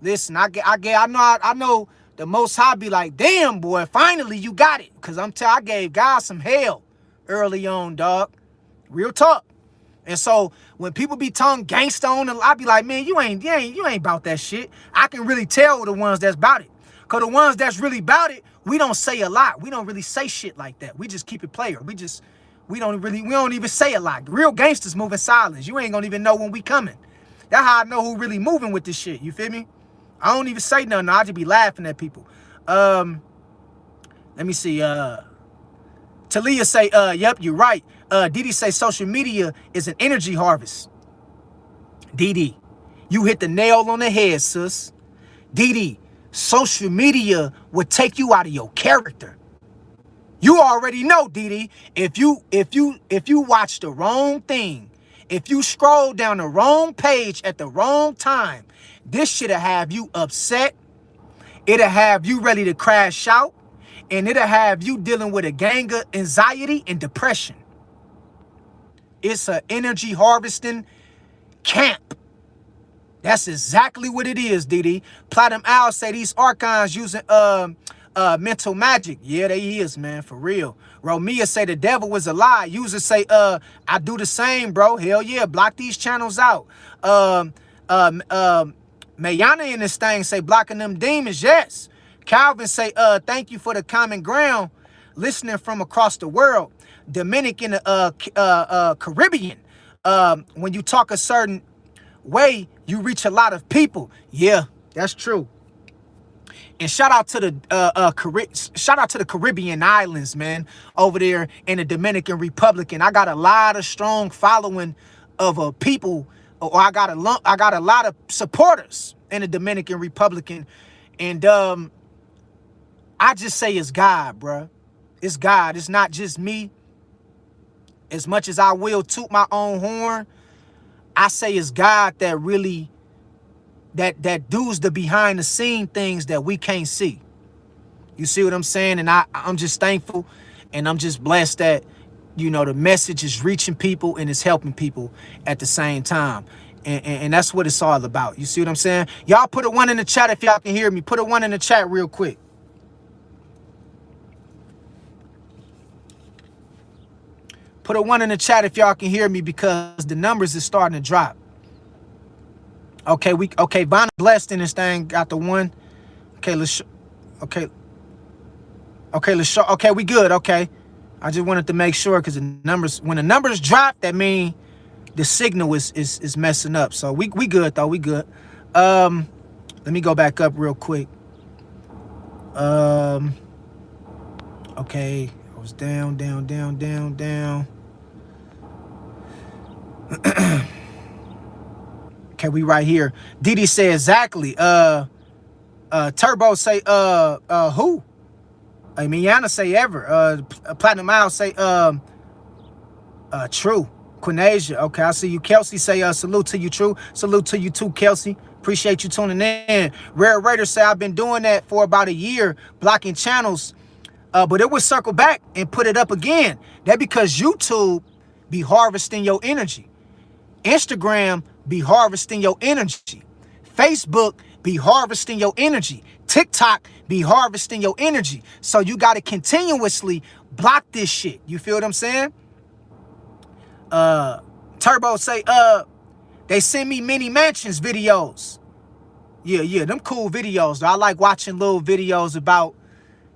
Listen, I know the Most High be like, damn, boy, finally you got it. Cause I gave God some hell early on, dog. Real talk. And so when people be tongue gangsta on, I be like, man, you ain't about that shit. I can really tell the ones that's about it. Cause the ones that's really about it, we don't say a lot. We don't really say shit like that. We just keep it player. We don't even say a lot. Real gangsters move in silence. You ain't gonna even know when we coming. That's how I know who really moving with this shit. You feel me? I don't even say nothing. I just be laughing at people. Let me see. Talia say, yep, you're right. Didi say social media is an energy harvest. Didi, you hit the nail on the head, sis. Didi, social media would take you out of your character. You already know, Didi. If you watch the wrong thing, if you scroll down the wrong page at the wrong time, this shit'll have you upset. It'll have you ready to crash out. And it'll have you dealing with a gang of anxiety and depression. It's an energy harvesting camp. That's exactly what it is, Didi. Platinum Owl say these archons using mental magic. Yeah, they is, man, for real. Romia say the devil was a lie. Users say, I do the same, bro. Hell yeah, block these channels out. Mayana in this thing say blocking them demons, yes. Calvin say, thank you for the common ground, listening from across the world. Dominican, Caribbean. When you talk a certain way, you reach a lot of people. Yeah, that's true. And shout out to the Caribbean islands, man, over there in the Dominican Republic. And I got a lot of strong following of people, or I got a lot of supporters in the Dominican Republic. And I just say it's God, bruh. It's God. It's not just me. As much as I will toot my own horn, I say it's God that really, that does the behind the scene things that we can't see. You see what I'm saying? And I'm just thankful, and I'm just blessed that, you know, the message is reaching people and it's helping people at the same time. And that's what it's all about. You see what I'm saying? Y'all put a 1 in the chat if y'all can hear me. Put a 1 in the chat real quick. Put a 1 in the chat if y'all can hear me, because the numbers is starting to drop. Okay, Vanna Blessed in this thing got the 1. Okay, okay, let's show. Okay, we good. Okay, I just wanted to make sure, because the numbers, when the numbers drop, that mean the signal is messing up. So we good though. We good. Let me go back up real quick. Okay, I was down. Okay, we right here. Didi say exactly. Turbo say who? Miana say ever. Platinum Owl say True. Quinasia. Okay, I see you. Kelsey say salute to you, True. Salute to you too, Kelsey. Appreciate you tuning in. Rare Raider say I've been doing that for about a year, blocking channels. But it would circle back and put it up again. That because YouTube be harvesting your energy. Instagram be harvesting your energy. Facebook be harvesting your energy. TikTok be harvesting your energy. So you got to continuously block this shit. You feel what I'm saying? Turbo say, they send me mini mansions videos. Yeah, them cool videos. I like watching little videos about,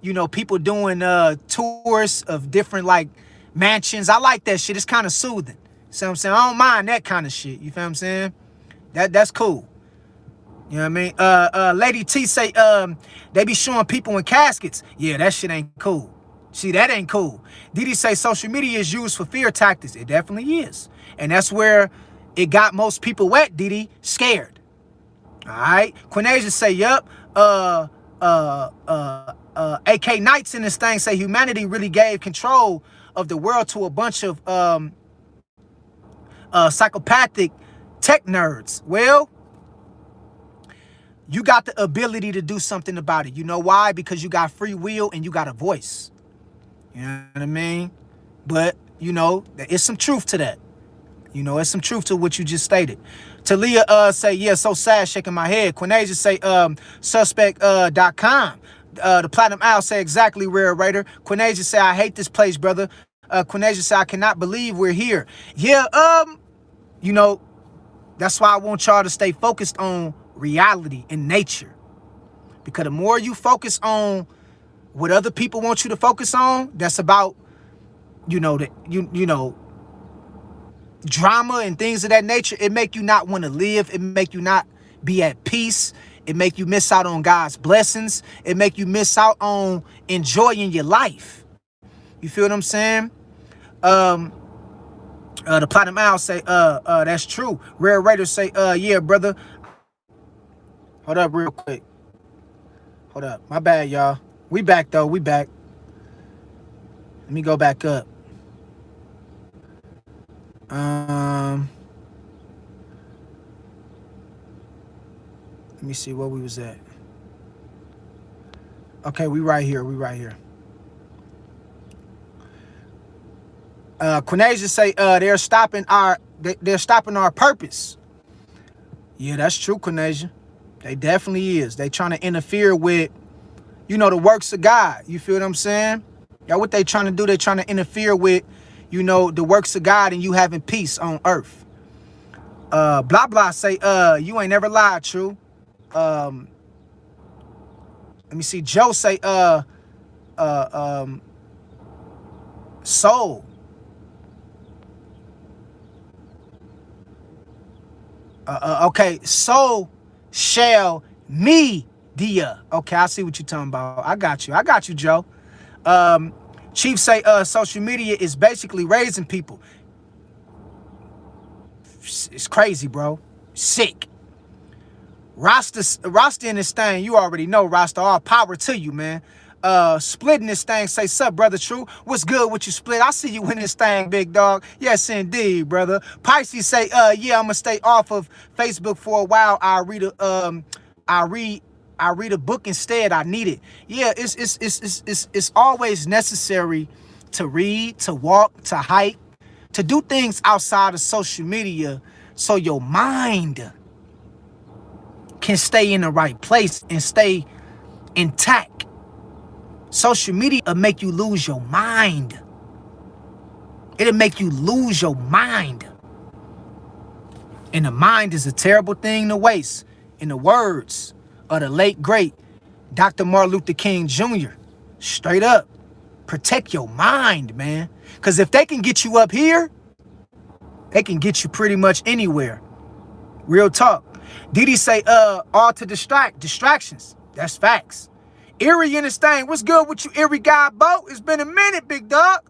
you know, people doing tours of different like mansions. I like that shit. It's kind of soothing. See what I'm saying? I don't mind that kind of shit. You feel what I'm saying? That's cool. You know what I mean? Lady T say they be showing people in caskets. Yeah, that shit ain't cool. See, that ain't cool. Didi say social media is used for fear tactics. It definitely is. And that's where it got most people wet, Didi, scared. All right. Quinasia say, yup. AK Knights in this thing say humanity really gave control of the world to a bunch of psychopathic tech nerds. Well, you got the ability to do something about it. You know why? Because you got free will and you got a voice. You know what I mean? But, you know, there is some truth to that. You know, there's some truth to what you just stated. Talia say, yeah, so sad, shaking my head. Quinasia say, suspect.com. The Platinum Owl say, exactly, Rare Raider. Quinasia say, I hate this place, brother. Quinasia say, I cannot believe we're here. Yeah, you know, that's why I want y'all to stay focused on reality and nature. Because the more you focus on what other people want you to focus on, that's about, you know, that you know, drama and things of that nature, it make you not want to live. It make you not be at peace. It make you miss out on God's blessings. It make you miss out on enjoying your life. You feel what I'm saying? The Platinum Owl say, that's true. Rare Raiders say, yeah, brother. Hold up real quick. Hold up. My bad, y'all. We back, though. We back. Let me go back up. Let me see where we was at. Okay, we right here. We right here. Quinasia say they're stopping our purpose. Yeah, that's true, Quinasia. They definitely is. They trying to interfere with, you know, the works of God. You feel what I'm saying? That's what they trying to do. They trying to interfere with, you know, the works of God and you having peace on earth. Blah blah say, you ain't never lied, True. Let me see. Joe say, soul. Okay, soul shall media. Okay, I see what you're talking about. I got you, Joe. Chief say, social media is basically raising people. It's crazy, bro. Sick. Rasta in this thing, you already know, Rasta, all power to you, man. Splitting this thing, say, sup, brother, True? What's good with you, Split? I see you in this thing, big dog. Yes, indeed, brother. Pisces say, yeah, I'm gonna stay off of Facebook for a while. I read a book instead. I need it. Yeah, it's always necessary to read, to walk, to hike, to do things outside of social media so your mind can stay in the right place and stay intact. Social media will make you lose your mind. It'll make you lose your mind. And the mind is a terrible thing to waste. In the words of the late, great Dr. Martin Luther King Jr., straight up, protect your mind, man. Because if they can get you up here, they can get you pretty much anywhere. Real talk. Didi say, all to distractions. That's facts. Erie in this thing. What's good with you, Erie guy, Bo? It's been a minute, big dog.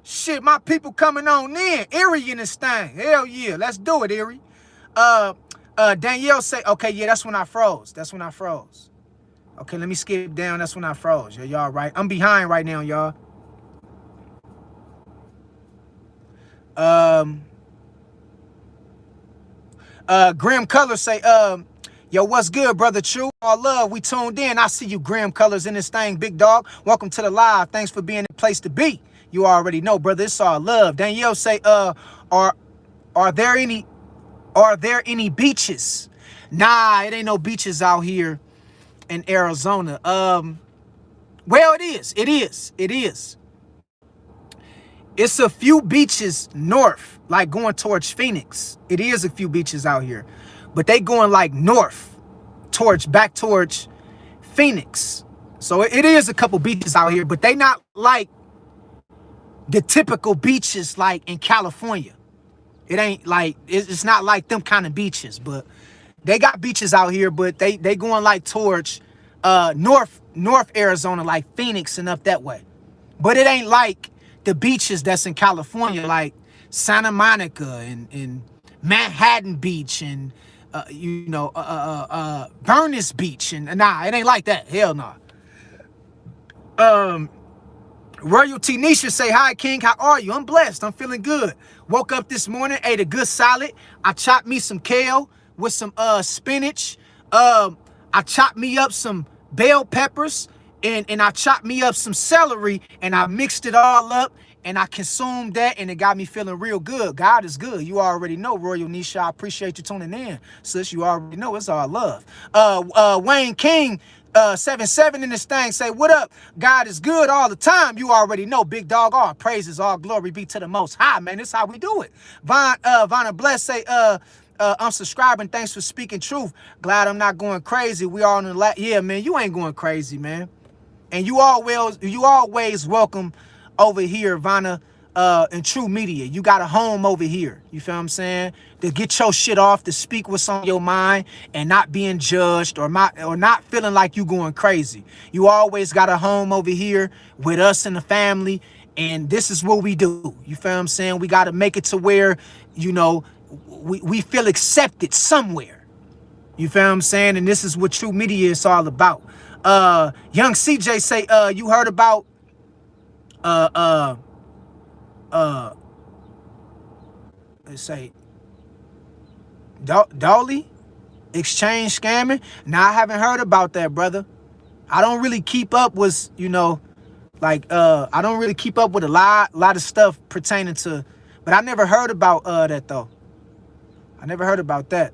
Shit, my people coming on in. Erie in this thing. Hell yeah. Let's do it, Erie. Danielle say, okay, yeah, that's when I froze. That's when I froze. Okay, let me skip down. That's when I froze. Yeah, y'all right. I'm behind right now, y'all. Grim Colors say, yo, what's good, brother? True, all love. We tuned in. I see you, Grim Colors, in this thing, big dog. Welcome to the live. Thanks for being the place to be. You already know, brother. It's all love. Danielle say, are there any beaches? Nah, it ain't no beaches out here in Arizona. Well, it is. It is. It is. It's a few beaches north, like going towards Phoenix. It is a few beaches out here, but they going like north, back towards Phoenix. So it is a couple beaches out here, but they not like the typical beaches like in California. It ain't like, it's not like them kind of beaches, but they got beaches out here, but they going like towards North Arizona, like Phoenix and up that way. But it ain't like the beaches that's in California, like Santa Monica and Manhattan Beach and Venice Beach, and nah, it ain't like that. Hell no. Royalty Nisha say, hi, King. How are you? I'm blessed. I'm feeling good. Woke up this morning, ate a good salad. I chopped me some kale with some spinach. I chopped me up some bell peppers and I chopped me up some celery and I mixed it all up and I consumed that and it got me feeling real good. God is good. You already know, Royal Nisha. I appreciate you tuning in. Sis, you already know it's all love. Wayne King 77 in this thing say, what up? God is good all the time. You already know, big dog. All praises, all glory be to the Most High, man. This is how we do it. Vonna Bless say, I'm subscribing. Thanks for speaking truth. Glad I'm not going crazy. We all in the yeah, man. You ain't going crazy, man. And you always welcome over here, Vanna, in True Media. You got a home over here. You feel what I'm saying? To get your shit off, to speak what's on your mind and not being judged or not feeling like you going crazy. You always got a home over here with us and the family. And this is what we do. You feel what I'm saying? We got to make it to where, you know, we feel accepted somewhere. You feel what I'm saying? And this is what True Media is all about. Young CJ say, you heard about let's say Dolly exchange scamming. Now I haven't heard about that, brother. I don't really keep up with, you know, like I don't really keep up with a lot of stuff pertaining to, but I never heard about that though. I never heard about that.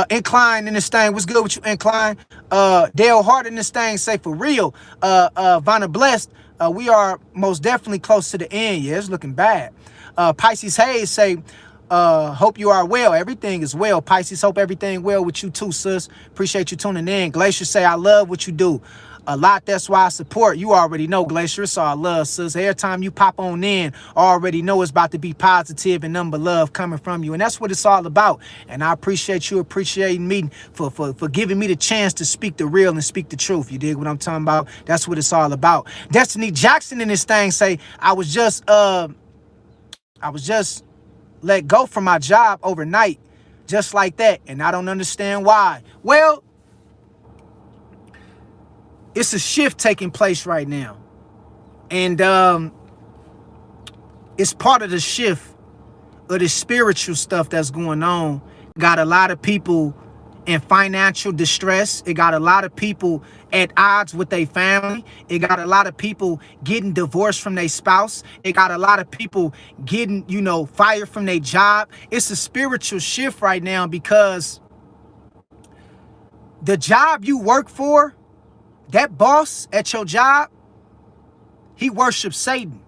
Incline in this thing. What's good with you, Incline? Dale Hart in this thing say, for real. Vanna Blessed, we are most definitely close to the end. Yeah, it's looking bad. Pisces Hayes say, hope you are well. Everything is well. Pisces, hope everything well with you too, sis. Appreciate you tuning in. Glacier say, I love what you do a lot. That's why I support. You already know, Glacier. It's all love, sis. Every time you pop on in, I already know it's about to be positive and number love coming from you. And that's what it's all about. And I appreciate you appreciating me for giving me the chance to speak the real and speak the truth. You dig what I'm talking about? That's what it's all about. Destiny Jackson in this thing say, I was just let go from my job overnight, just like that. And I don't understand why. Well, it's a shift taking place right now. And it's part of the shift of the spiritual stuff that's going on. Got a lot of people in financial distress. It got a lot of people at odds with their family. It got a lot of people getting divorced from their spouse. It got a lot of people getting, fired from their job. It's a spiritual shift right now because the job you work for, that boss at your job, he worships Satan.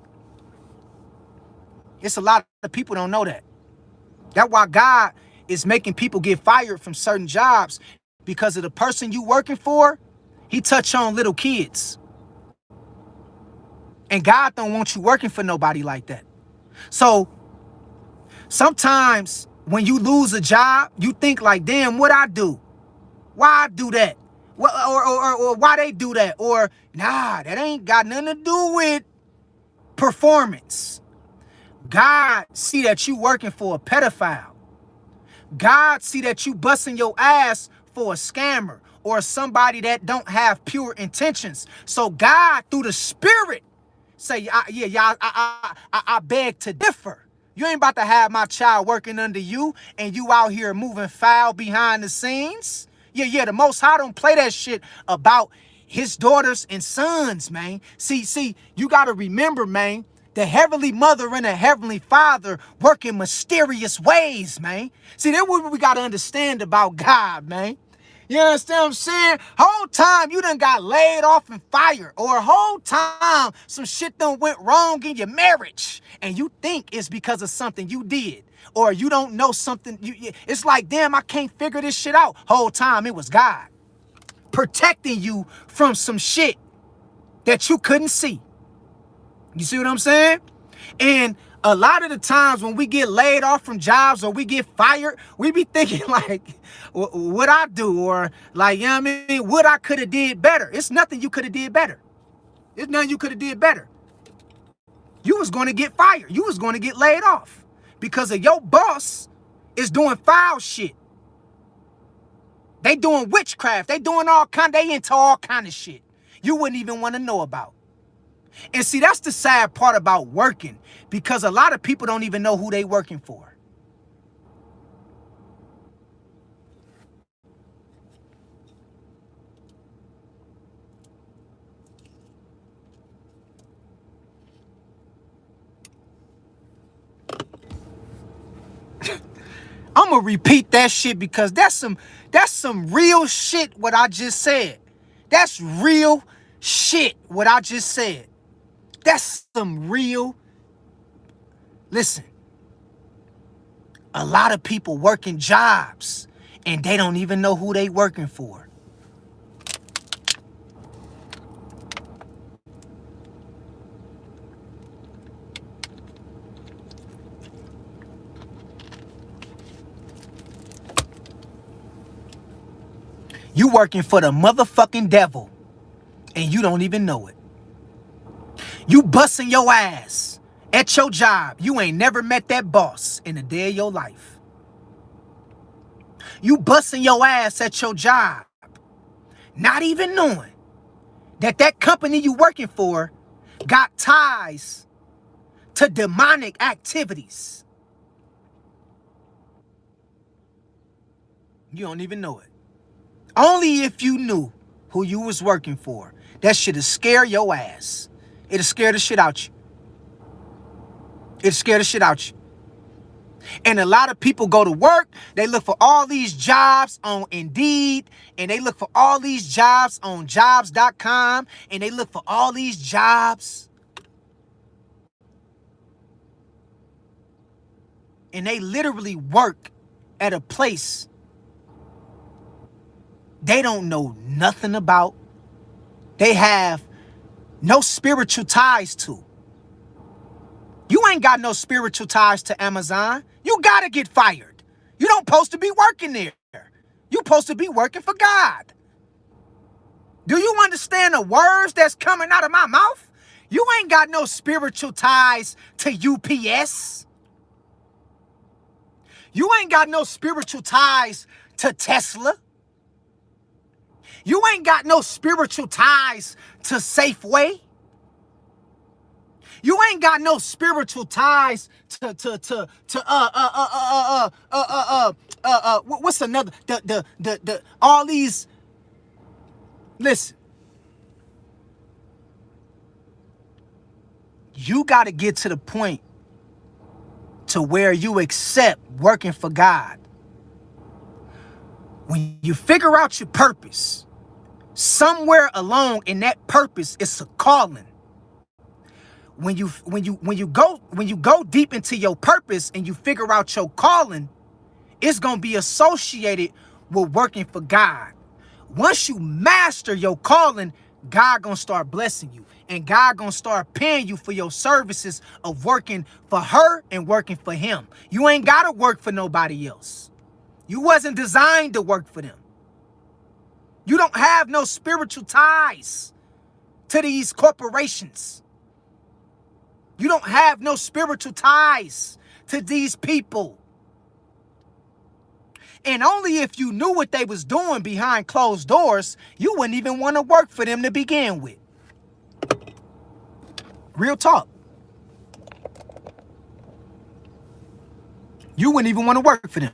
It's a lot of people don't know that. That's why God is making people get fired from certain jobs, because of the person you working for, he touch on little kids. And God don't want you working for nobody like that. So sometimes when you lose a job, you think like, damn, what I do? Why I do that? Or why they do that? Or nah, that ain't got nothing to do with performance. God see that you working for a pedophile. God see that you busting your ass for a scammer or somebody that don't have pure intentions. So God, through the Spirit, say, I beg to differ. You ain't about to have my child working under you and you out here moving foul behind the scenes. Yeah, the Most High don't play that shit about his daughters and sons, man. See, you got to remember, man, the Heavenly Mother and the Heavenly Father work in mysterious ways, man. See, that's what we got to understand about God, man. You understand what I'm saying? Whole time you done got laid off and fired, or whole time some shit done went wrong in your marriage, and you think it's because of something you did, or you don't know something. It's like, damn, I can't figure this shit out. Whole time it was God protecting you from some shit that you couldn't see. You see what I'm saying? And a lot of the times when we get laid off from jobs or we get fired, we be thinking like, what I do? Or like, you know what I mean? What I could have did better. It's nothing you could have did better. It's nothing you could have did better. You was going to get fired. You was going to get laid off because of your boss is doing foul shit. They doing witchcraft. They doing they into all kind of shit you wouldn't even want to know about. And see, that's the sad part about working, because a lot of people don't even know who they working for. I'm gonna repeat that shit because that's some real shit what I just said. That's real shit what I just said. That's some real. Listen, a lot of people working jobs and they don't even know who they working for. You working for the motherfucking devil and you don't even know it. You busting your ass at your job. You ain't never met that boss in a day of your life. You busting your ass at your job, not even knowing that company you working for got ties to demonic activities. You don't even know it. Only if you knew who you was working for. That shit'll scare your ass. It'll scare the shit out you. It'll scare the shit out you. And a lot of people go to work, they look for all these jobs on Indeed, and they look for all these jobs on jobs.com, and they look for all these jobs. And they literally work at a place they don't know nothing about. They have no spiritual ties to. You ain't got no spiritual ties to Amazon. You gotta get fired. You don't supposed to be working there. You supposed to be working for God. Do you understand the words that's coming out of my mouth? You ain't got no spiritual ties to UPS. You ain't got no spiritual ties to Tesla. You ain't got no spiritual ties to Safeway. You ain't got no spiritual ties to what's another the all these. Listen, you got to get to the point to where you accept working for God. When you figure out your purpose, somewhere along in that purpose is a calling. When you go deep into your purpose and you figure out your calling, it's gonna be associated with working for God. Once you master your calling, God gonna start blessing you, and God gonna start paying you for your services of working for her and working for him. You ain't gotta work for nobody else. You wasn't designed to work for them. You don't have no spiritual ties to these corporations. You don't have no spiritual ties to these people. And only if you knew what they was doing behind closed doors, you wouldn't even want to work for them to begin with. Real talk. You wouldn't even want to work for them.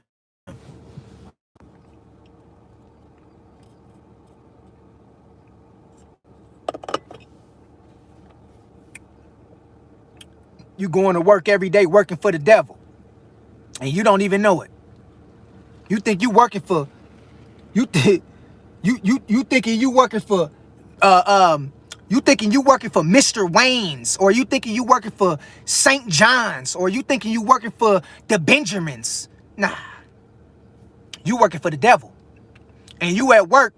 You going to work every day working for the devil, and you don't even know it. You think you working for you thinking you working for you thinking you working for Mr. Wayne's, or you thinking you working for St. John's, or you thinking you working for the Benjamins. Nah. You working for the devil. And you at work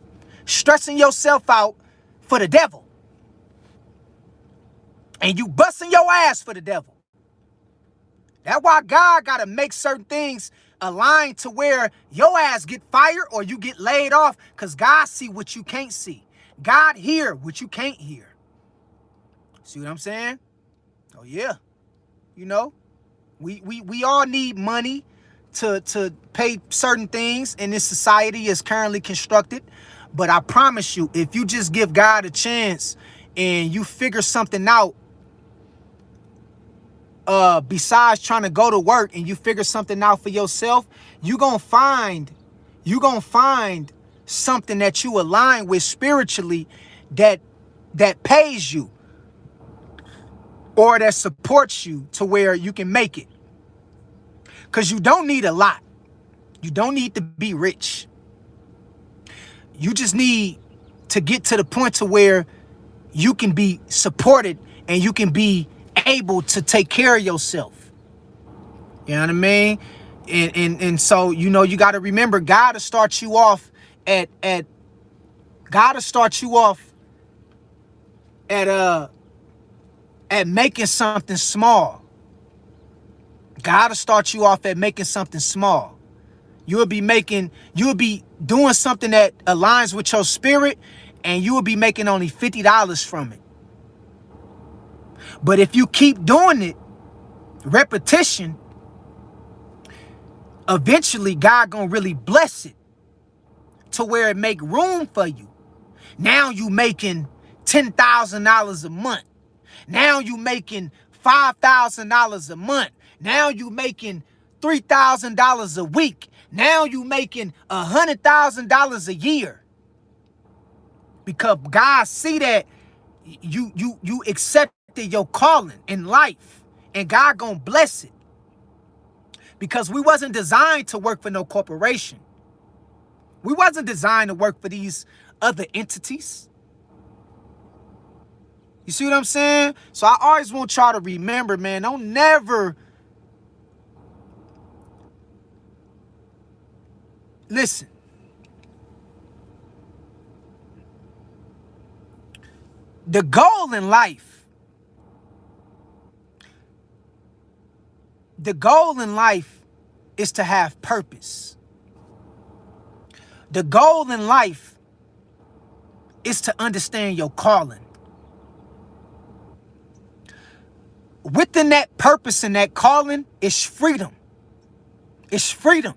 stressing yourself out for the devil. And you busting your ass for the devil. That's why God got to make certain things align to where your ass get fired or you get laid off, because God see what you can't see. God hear what you can't hear. See what I'm saying? Oh, yeah. You know, we all need money to pay certain things in this society as currently constructed. But I promise you, if you just give God a chance and you figure something out, besides trying to go to work, and you figure something out for yourself, you gonna find something that you align with spiritually that pays you or that supports you to where you can make it. Because you don't need a lot. You don't need to be rich. You just need to get to the point to where you can be supported and you can be able to take care of yourself. You know what I mean? And so, you know, you got to remember, God will start you off at making something small. God will start you off at making something small. You'll be doing something that aligns with your spirit, and you will be making only $50 from it. But if you keep doing it, repetition, eventually God gonna really bless it to where it make room for you. Now you making $10,000 a month. Now you making $5,000 a month. Now you making $3,000 a week. Now you making $100,000 a year. Because God see that you accepted your calling in life, and God gonna bless it. Because we wasn't designed to work for no corporation. We wasn't designed to work for these other entities. You see what I'm saying? So I always want y'all to remember, man, don't never listen. The goal in life is to have purpose. The goal in life is to understand your calling. Within that purpose and that calling is freedom. It's freedom.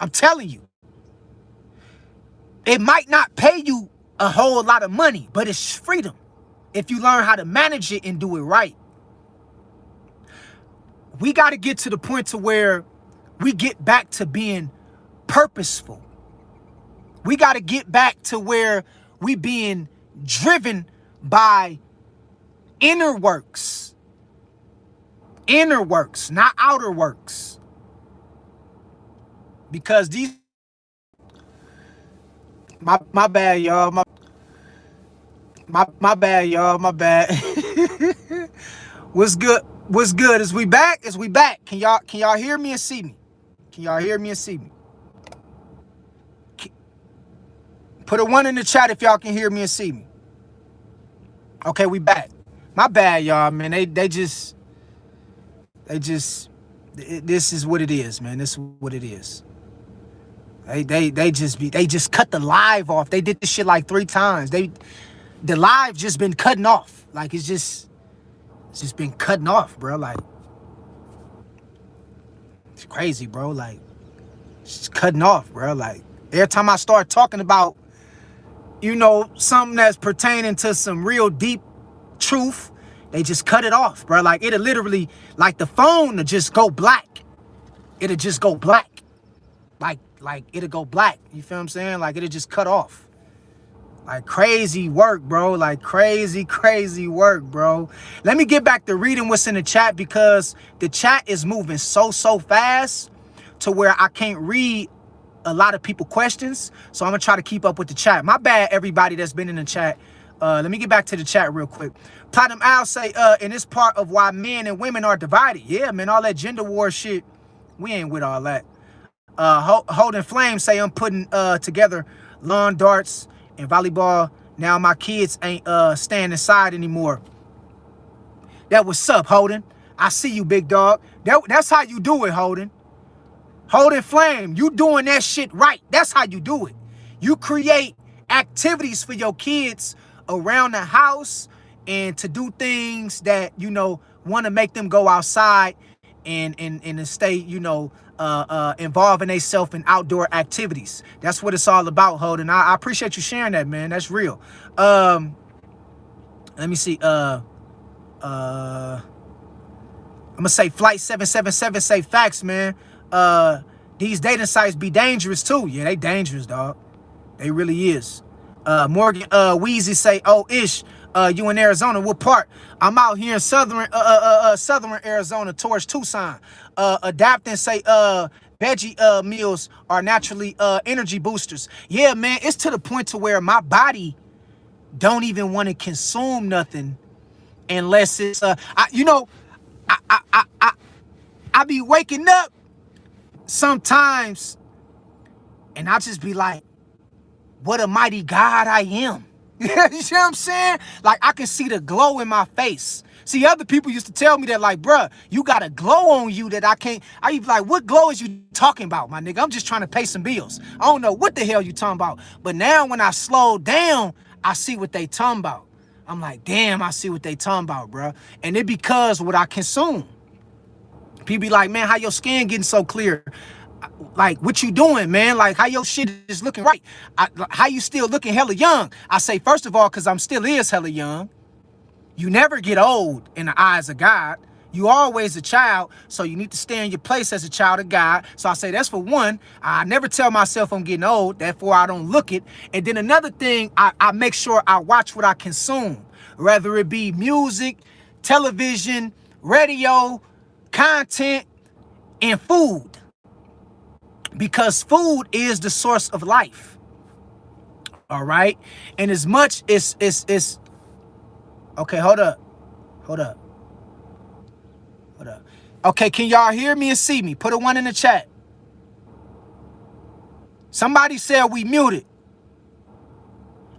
I'm telling you. It might not pay you a whole lot of money, but it's freedom. if you learn how to manage it and do it right. We got to get to the point to where we get back to being purposeful. We got to get back to where we being driven by inner works. Inner works, not outer works. Because these, my bad, y'all. My bad, y'all. My bad. What's good? What's good? Is we back? Is we back? Can y'all hear me and see me? Can y'all hear me and see me? Put a 1 in the chat if y'all can hear me and see me. Okay, we back. My bad, y'all, man. They just this is what it is, man. This is what it is. They just cut the live off. They did this shit like 3 times. The live just been cutting off. Like it's just been cutting off, bro. Like it's crazy, bro. Like it's just cutting off, bro. Like every time I start talking about, something that's pertaining to some real deep truth, they just cut it off, bro. Like it'll literally, like the phone will just go black. It'll just go black. Like it'll go black. You feel what I'm saying? Like it'll just cut off. Like crazy work, bro. Like crazy work, bro. Let me get back to reading what's in the chat, because the chat is moving so fast to where I can't read a lot of people questions. So I'm gonna try to keep up with the chat. My bad, everybody that's been in the chat. Let me get back to the chat real quick. Platinum Al say, and it's part of why men and women are divided. Yeah, man, all that gender war shit, we ain't with all that. Holding Flame say, I'm putting together lawn darts and volleyball. Now my kids ain't staying inside anymore. That what's up, Holden. I see you, big dog. That's how you do it, Holden. Holding Flame, you doing that shit right. That's how you do it. You create activities for your kids around the house and to do things that, want to make them go outside and stay, involving themselves in outdoor activities. That's what it's all about, Holden. I appreciate you sharing that, man. That's real. Let me see. I'm gonna say Flight 777 say facts, man. These dating sites be dangerous too. Yeah, they dangerous, dog. They really is. Morgan Wheezy say, oh, Ish, you in Arizona, what part? I'm out here in southern Arizona towards Tucson. Adapting say veggie meals are naturally energy boosters. Yeah, man, it's to the point to where my body don't even want to consume nothing unless it's I be waking up sometimes and I just be like, what a mighty God I am. You know what I'm saying? Like I can see the glow in my face. See, other people used to tell me that, like, bruh, you got a glow on you that I can't. I be like, what glow is you talking about, my nigga? I'm just trying to pay some bills. I don't know what the hell you talking about. But now when I slow down, I see what they talking about. I'm like, damn, I see what they talking about, bruh. And it because what I consume. People be like, man, how your skin getting so clear? Like, what you doing, man? Like, how your shit is looking right? How you still looking hella young? I say, first of all, because I'm still is hella young. You never get old in the eyes of God. You always a child, so you need to stay in your place as a child of God. So I say that's for one. I never tell myself I'm getting old, therefore I don't look it. And then another thing, I make sure I watch what I consume, whether it be music, television, radio, content, and food. Because food is the source of life. All right? And as much as it's okay, hold up. Okay, can y'all hear me and see me? Put a 1 in the chat. Somebody said we muted.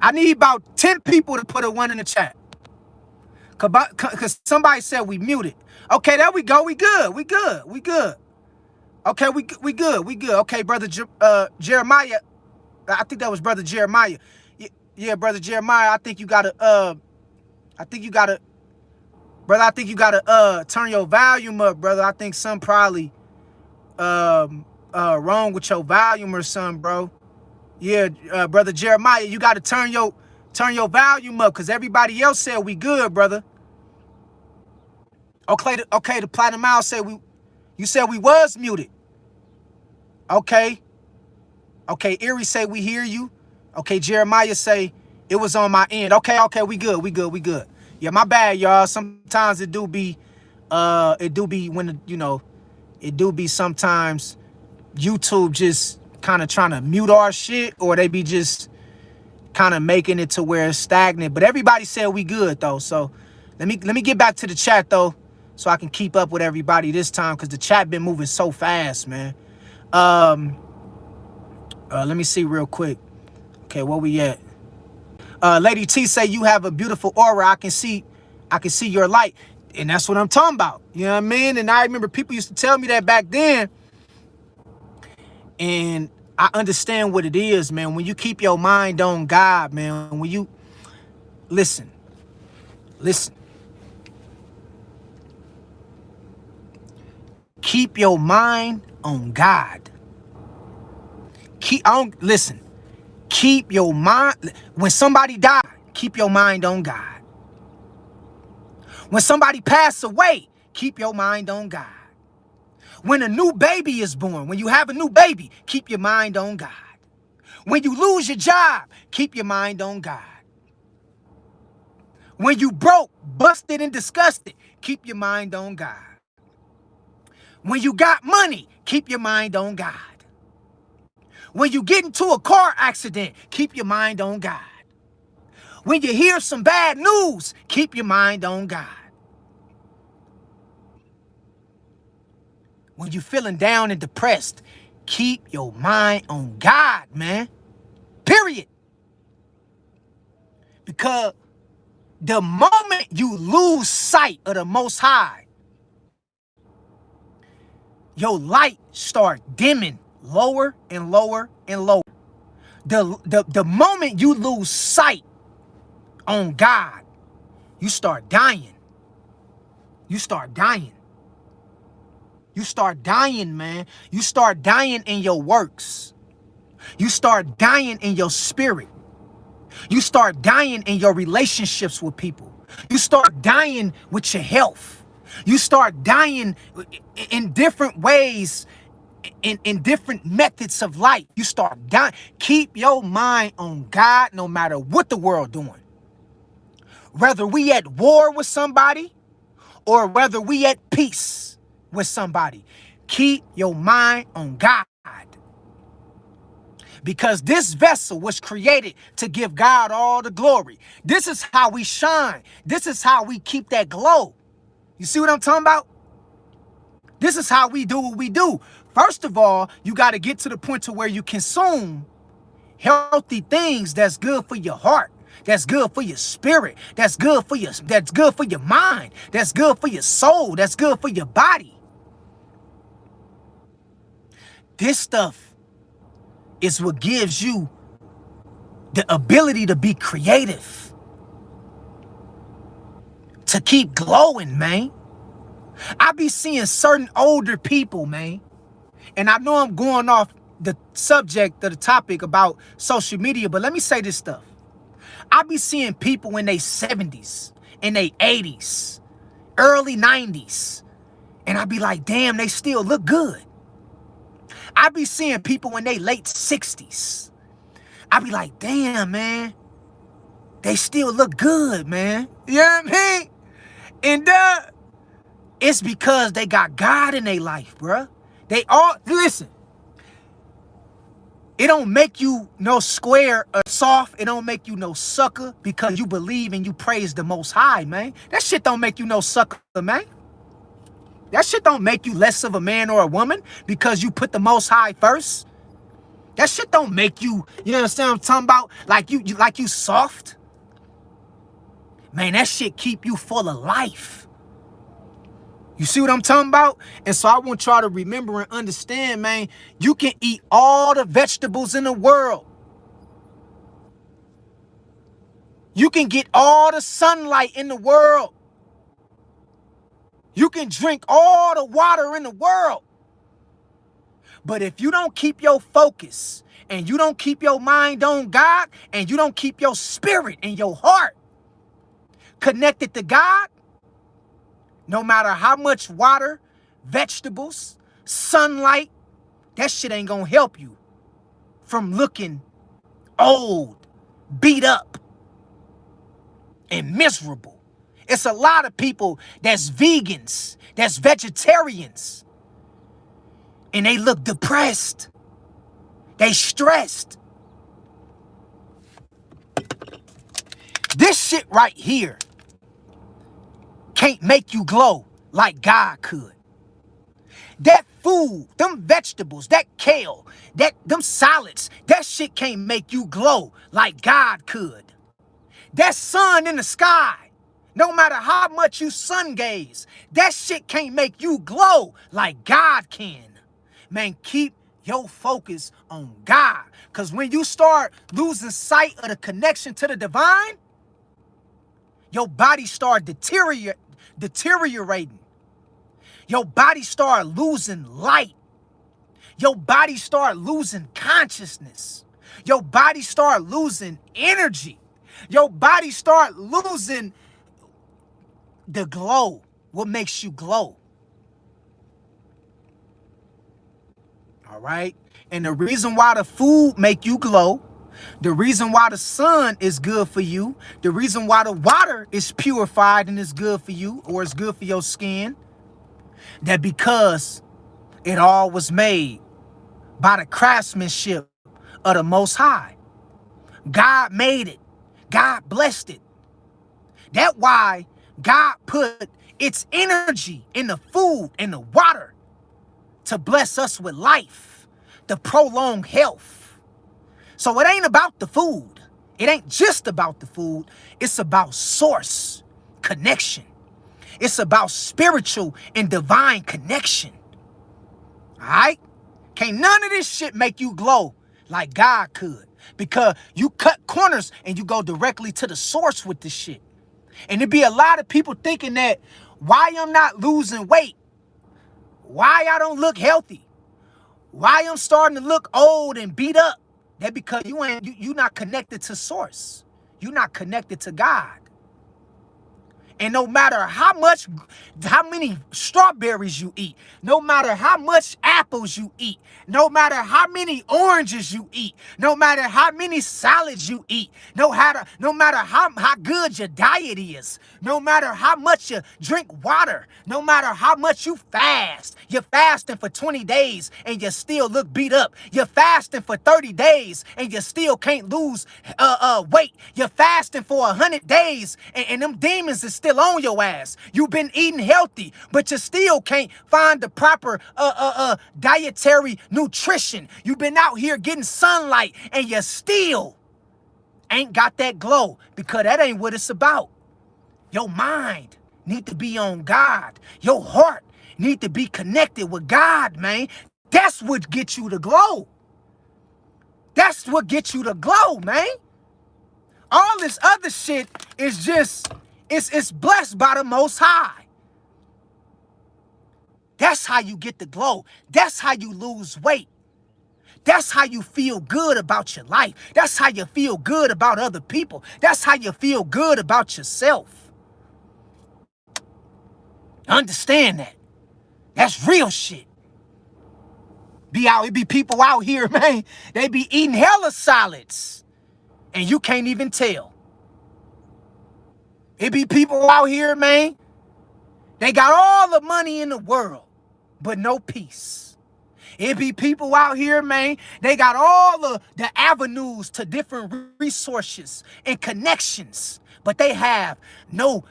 I need about 10 people to put a 1 in the chat. Cause somebody said we muted. Okay, there we go. We good. Okay, we good. Okay, brother Jeremiah. I think that was brother Jeremiah. Yeah, brother Jeremiah. I think you gotta turn your volume up, brother. I think some probably wrong with your volume or something, bro. Yeah, brother Jeremiah, you gotta turn your Turn your volume up, because everybody else said we good, brother. Okay, the Platinum Mile said you said we was muted. Okay. Okay, Erie say we hear you. Okay, Jeremiah say it was on my end. Okay, we good. Yeah, my bad, y'all. Sometimes it do be when, it do be sometimes YouTube just kind of trying to mute our shit, or they be just kind of making it to where it's stagnant. But everybody said we good though. So let me get back to the chat though, so I can keep up with everybody this time, because the chat been moving so fast, man. Let me see real quick. Okay, where we at? Lady T say you have a beautiful aura. I can see your light. And that's what I'm talking about. You know what I mean? And I remember people used to tell me that back then. And I understand what it is, man. When you keep your mind on God, man, when you listen. Keep your mind on God. Keep your mind. When somebody died, keep your mind on God. When somebody passed away, keep your mind on God. When a new baby is born, when you have a new baby, keep your mind on God. When you lose your job, keep your mind on God. When you broke, busted, and disgusted, keep your mind on God. When you got money, keep your mind on God. When you get into a car accident, keep your mind on God. When you hear some bad news, keep your mind on God. When you're feeling down and depressed, keep your mind on God, man. Period. Because the moment you lose sight of the Most High, your light start dimming lower and lower and lower. The moment you lose sight on God, you start dying. You start dying. You start dying, man. You start dying in your works. You start dying in your spirit. You start dying in your relationships with people. You start dying with your health. You start dying in different ways, in different methods of life. You start dying. Keep your mind on God no matter what the world doing. Whether we at war with somebody or whether we at peace with somebody, keep your mind on God. Because this vessel was created to give God all the glory. This is how we shine. This is how we keep that glow. You see what I'm talking about? This is how we do what we do. First of all, you got to get to the point to where you consume healthy things that's good for your heart, that's good for your spirit, that's good for your mind, that's good for your soul, that's good for your body. This stuff is what gives you the ability to be creative, to keep glowing, man. I be seeing certain older people, man, and I know I'm going off the subject of the topic about social media, but let me say this stuff. I be seeing people in their 70s, in their 80s, early 90s, and I be like, damn, they still look good. I be seeing people in their late 60s. I be like, damn, man, they still look good, man. You know what I mean? And it's because they got God in their life, bruh. They all, listen, it don't make you no square or soft. It don't make you no sucker because you believe and you praise the Most High, man. That shit don't make you no sucker, man. That shit don't make you less of a man or a woman because you put the Most High first. That shit don't make you, you understand what I'm talking about? Like you soft. Man, that shit keep you full of life. You see what I'm talking about? And so I want y'all to remember and understand, man, you can eat all the vegetables in the world. You can get all the sunlight in the world. You can drink all the water in the world. But if you don't keep your focus and you don't keep your mind on God and you don't keep your spirit and your heart connected to God, no matter how much water, vegetables, sunlight, that shit ain't gonna help you from looking old, beat up, and miserable. It's a lot of people that's vegans, that's vegetarians, and they look depressed. They stressed. This shit right here can't make you glow like God could. That food, them vegetables, that kale, them salads, that shit can't make you glow like God could. That sun in the sky, no matter how much you sun gaze, that shit can't make you glow like God can. Man, keep your focus on God. Because when you start losing sight of the connection to the divine, your body start deteriorating. Your body start losing light. Your body start losing consciousness. Your body start losing energy. Your body start losing the glow. What makes you glow? All right? And the reason why the food make you glow, the reason why the sun is good for you, the reason why the water is purified and is good for you, or is good for your skin, that because it all was made by the craftsmanship of the Most High. God made it. God blessed it. That's why God put its energy in the food and the water to bless us with life, to prolong health. So it ain't about the food. It ain't just about the food. It's about source, connection. It's about spiritual and divine connection. All right? Can't none of this shit make you glow like God could, because you cut corners and you go directly to the source with this shit. And there be a lot of people thinking that why I'm not losing weight, why I don't look healthy, why I'm starting to look old and beat up. That because you not connected to source. You're not connected to God. And no matter how many strawberries you eat, no matter how much apples you eat, no matter how many oranges you eat, no matter how many salads you eat, no matter how good your diet is, no matter how much you drink water, no matter how much you fast, you're fasting for 20 days and you still look beat up. You're fasting for 30 days and you still can't lose weight. You're fasting for 100 days and them demons is still on your ass. You've been eating healthy, but you still can't find the proper dietary nutrition. You've been out here getting sunlight and you still ain't got that glow, because that ain't what it's about. Your mind need to be on God. Your heart need to be connected with God, man. That's what gets you to glow. That's what gets you to glow, man. All this other shit is just, it's blessed by the Most High. That's how you get the glow. That's how you lose weight. That's how you feel good about your life. That's how you feel good about other people. That's how you feel good about yourself. Understand that. That's real shit. It be people out here, man. They be eating hella salads and you can't even tell. It be people out here, man. They got all the money in the world, but no peace. It be people out here, man. They got all the avenues to different resources and connections, but they have no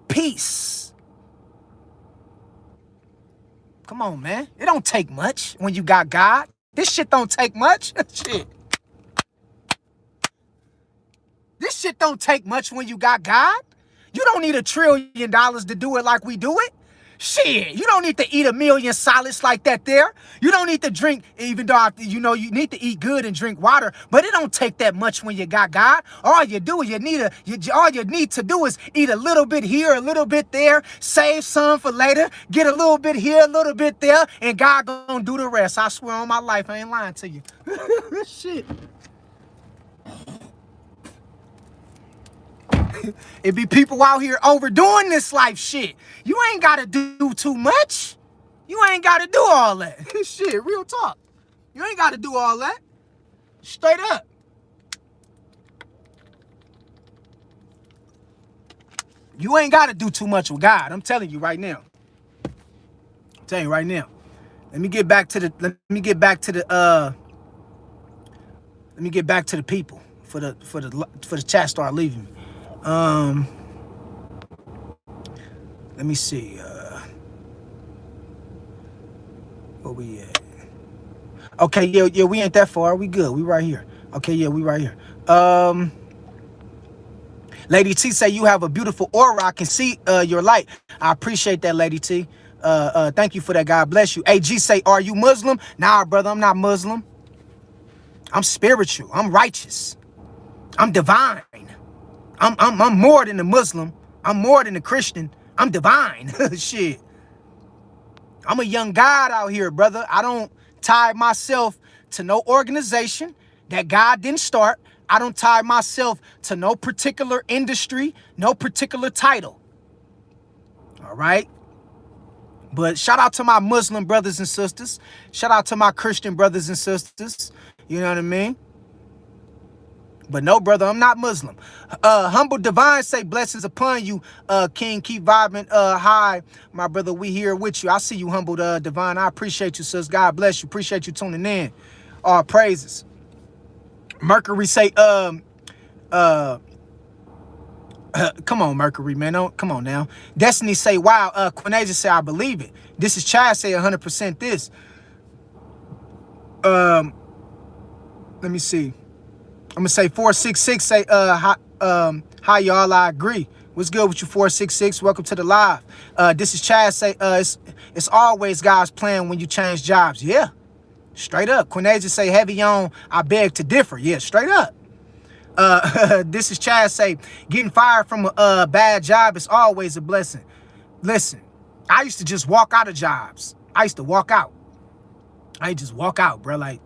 peace. Come on, man. It don't take much when you got God. This shit don't take much. Shit. This shit don't take much when you got God. You don't need $1 trillion to do it like we do it. Shit, you don't need to eat a million solids like that there. You don't need to drink, even though, you know, you need to eat good and drink water, but it don't take that much when you got God. All you do is all you need to do is eat a little bit here, a little bit there, save some for later, get a little bit here, a little bit there, and God gonna do the rest. I swear on my life, I ain't lying to you. Shit. It be people out here overdoing this life shit. You ain't gotta do too much. You ain't gotta do all that. Shit, real talk. You ain't gotta do all that. Straight up. You ain't gotta do too much with God. I'm telling you right now. I'm telling you right now. Let me get back to the people for the chat start leaving me. Let me see. Where we at? Okay, yeah, we ain't that far. We good. We right here. Okay, yeah, we right here. Lady T say you have a beautiful aura. I can see your light. I appreciate that, Lady T. Thank you for that. God bless you. AG say, are you Muslim? Nah, brother, I'm not Muslim. I'm spiritual. I'm righteous. I'm divine. I'm more than a Muslim. I'm more than a Christian. I'm divine. Shit. I'm a young God out here, brother. I don't tie myself to no organization that God didn't start. I don't tie myself to no particular industry, no particular title. All right? But shout out to my Muslim brothers and sisters. Shout out to my Christian brothers and sisters. You know what I mean? But no, brother, I'm not Muslim. Humble Divine say blessings upon you, King. Keep vibing high, my brother. We here with you. I see you, Humble Divine. I appreciate you, sis. God bless you. Appreciate you tuning in. All praises. Mercury say, come on, Mercury, man. Don't, come on now. Destiny say, wow. Quinasia say, I believe it. This is Chad say 100% this. Let me see. I'm gonna say 466 say hi y'all, I agree. What's good with you, 466? Welcome to the live. This is Chad say it's always God's plan when you change jobs. Yeah, straight up. Quinasia say heavy on, I beg to differ. Yeah, straight up. This is Chad say getting fired from a bad job is always a blessing. Listen, I used to just walk out of jobs. I used to walk out. I just walk out, bro. Like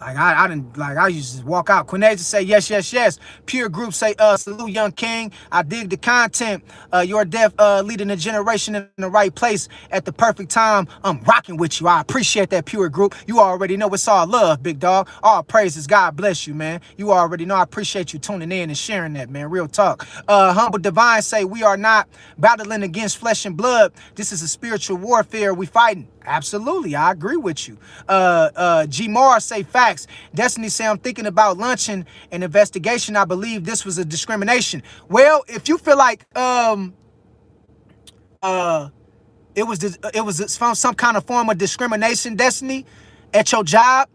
I didn't, like, I used to just walk out. Quinasia say, yes, yes, yes. Pure Group say, salute, young king. I dig the content. Your death leading a generation in the right place at the perfect time. I'm rocking with you. I appreciate that, Pure Group. You already know it's all love, big dog. All praises. God bless you, man. You already know I appreciate you tuning in and sharing that, man. Real talk. Humble Divine say, we are not battling against flesh and blood. This is a spiritual warfare we fighting. Absolutely, I agree with you. G Mars say facts. Destiny say I'm thinking about launching an investigation. I believe this was a discrimination. Well, if you feel like it was from some kind of form of discrimination, Destiny, at your job,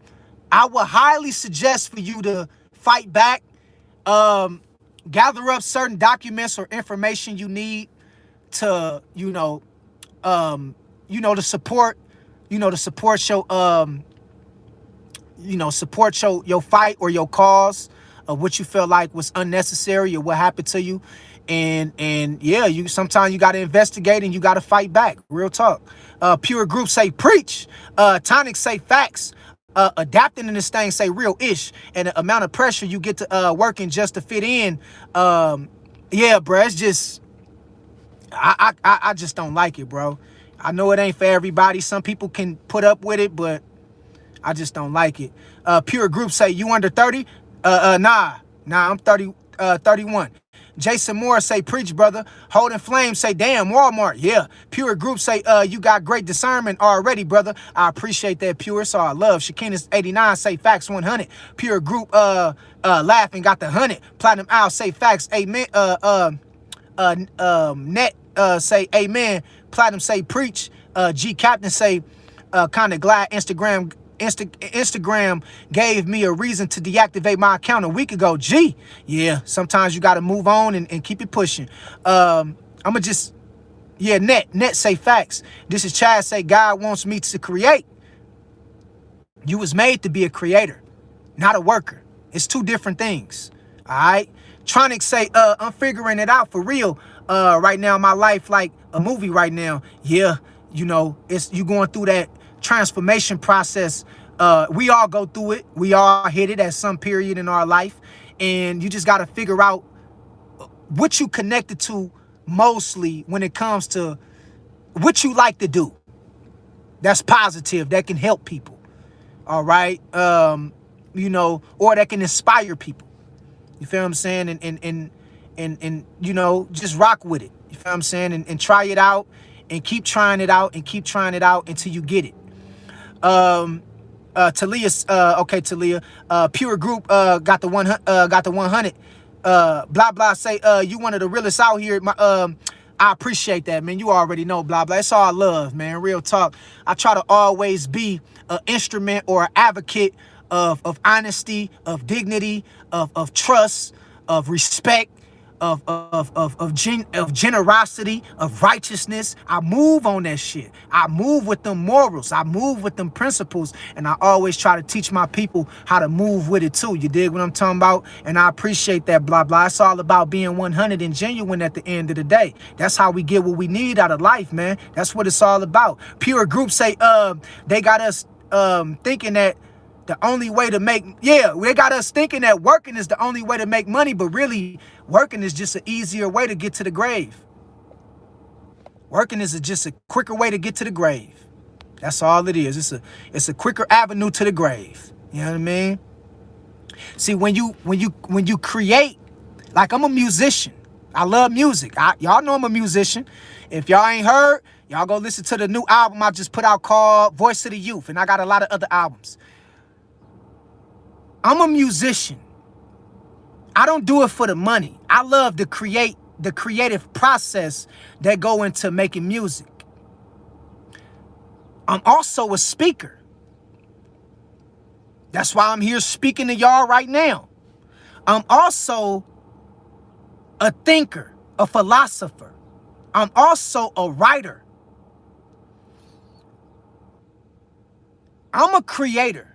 I would highly suggest for you to fight back. Gather up certain documents or information you need to, to support, support your fight or your cause of what you feel like was unnecessary or what happened to you. And yeah, sometimes you got to investigate and you got to fight back. Real talk. Pure Group say preach. Tonic say facts. Adapting in this thing say real ish. And the amount of pressure you get to working just to fit in. Yeah, bro, it's just, I just don't like it, bro. I know it ain't for everybody. Some people can put up with it, but I just don't like it. Pure Group say, you under 30? Nah, I'm 31. Jason Moore say, preach, brother. Holding Flame say, damn, Walmart. Yeah. Pure Group say, you got great discernment already, brother. I appreciate that, Pure. So I love. Shakina's 89 say, facts 100. Pure Group laughing got the 100. Platinum Owl say, facts. Amen. Net say, amen. Platinum say, preach. G Captain say, kind of glad Instagram gave me a reason to deactivate my account a week ago. Yeah, sometimes you got to move on and keep it pushing. I'm gonna just Yeah, net say facts. This is Chad say God wants me to create. You was made to be a creator, not a worker. It's two different things. All right. Tronic say, I'm figuring it out for real. Right now, my life like a movie right now. Yeah, you know, it's you going through that transformation process. We all go through it. We all hit it at some period in our life. And you just got to figure out what you connected to mostly when it comes to what you like to do. That's positive, that can help people. All right. You know, or that can inspire people. You feel what I'm saying? And you know, just rock with it. You feel what I'm saying? And try it out and keep trying it out and keep trying it out until you get it. Talia, okay, Talia, Pure Group, got the 100, blah, blah, say, you one of the realest out here. I appreciate that, man. You already know, blah, blah. It's all I love, man. Real talk. I try to always be an instrument or an advocate of honesty, of dignity, of trust, of respect, of generosity, of righteousness. I move on that shit. I move with them morals. I move with them principles. And I always try to teach my people how to move with it too. You dig what I'm talking about? And I appreciate that, blah, blah. It's all about being 100 and genuine at the end of the day. That's how we get what we need out of life, man. That's what it's all about. Pure Group say, they got us thinking that the only way to make, yeah, they got us thinking that working is the only way to make money, but really working is just an easier way to get to the grave. Working is just a quicker way to get to the grave. That's all it is. It's a quicker avenue to the grave. You know what I mean? See, when you create, like I'm a musician. I love music. Y'all know I'm a musician. If y'all ain't heard, y'all go listen to the new album I just put out called Voice of the Youth, and I got a lot of other albums. I'm a musician. I don't do it for the money. I love to create the creative process that go into making music. I'm also a speaker. That's why I'm here speaking to y'all right now. I'm also a thinker, a philosopher. I'm also a writer. I'm a creator.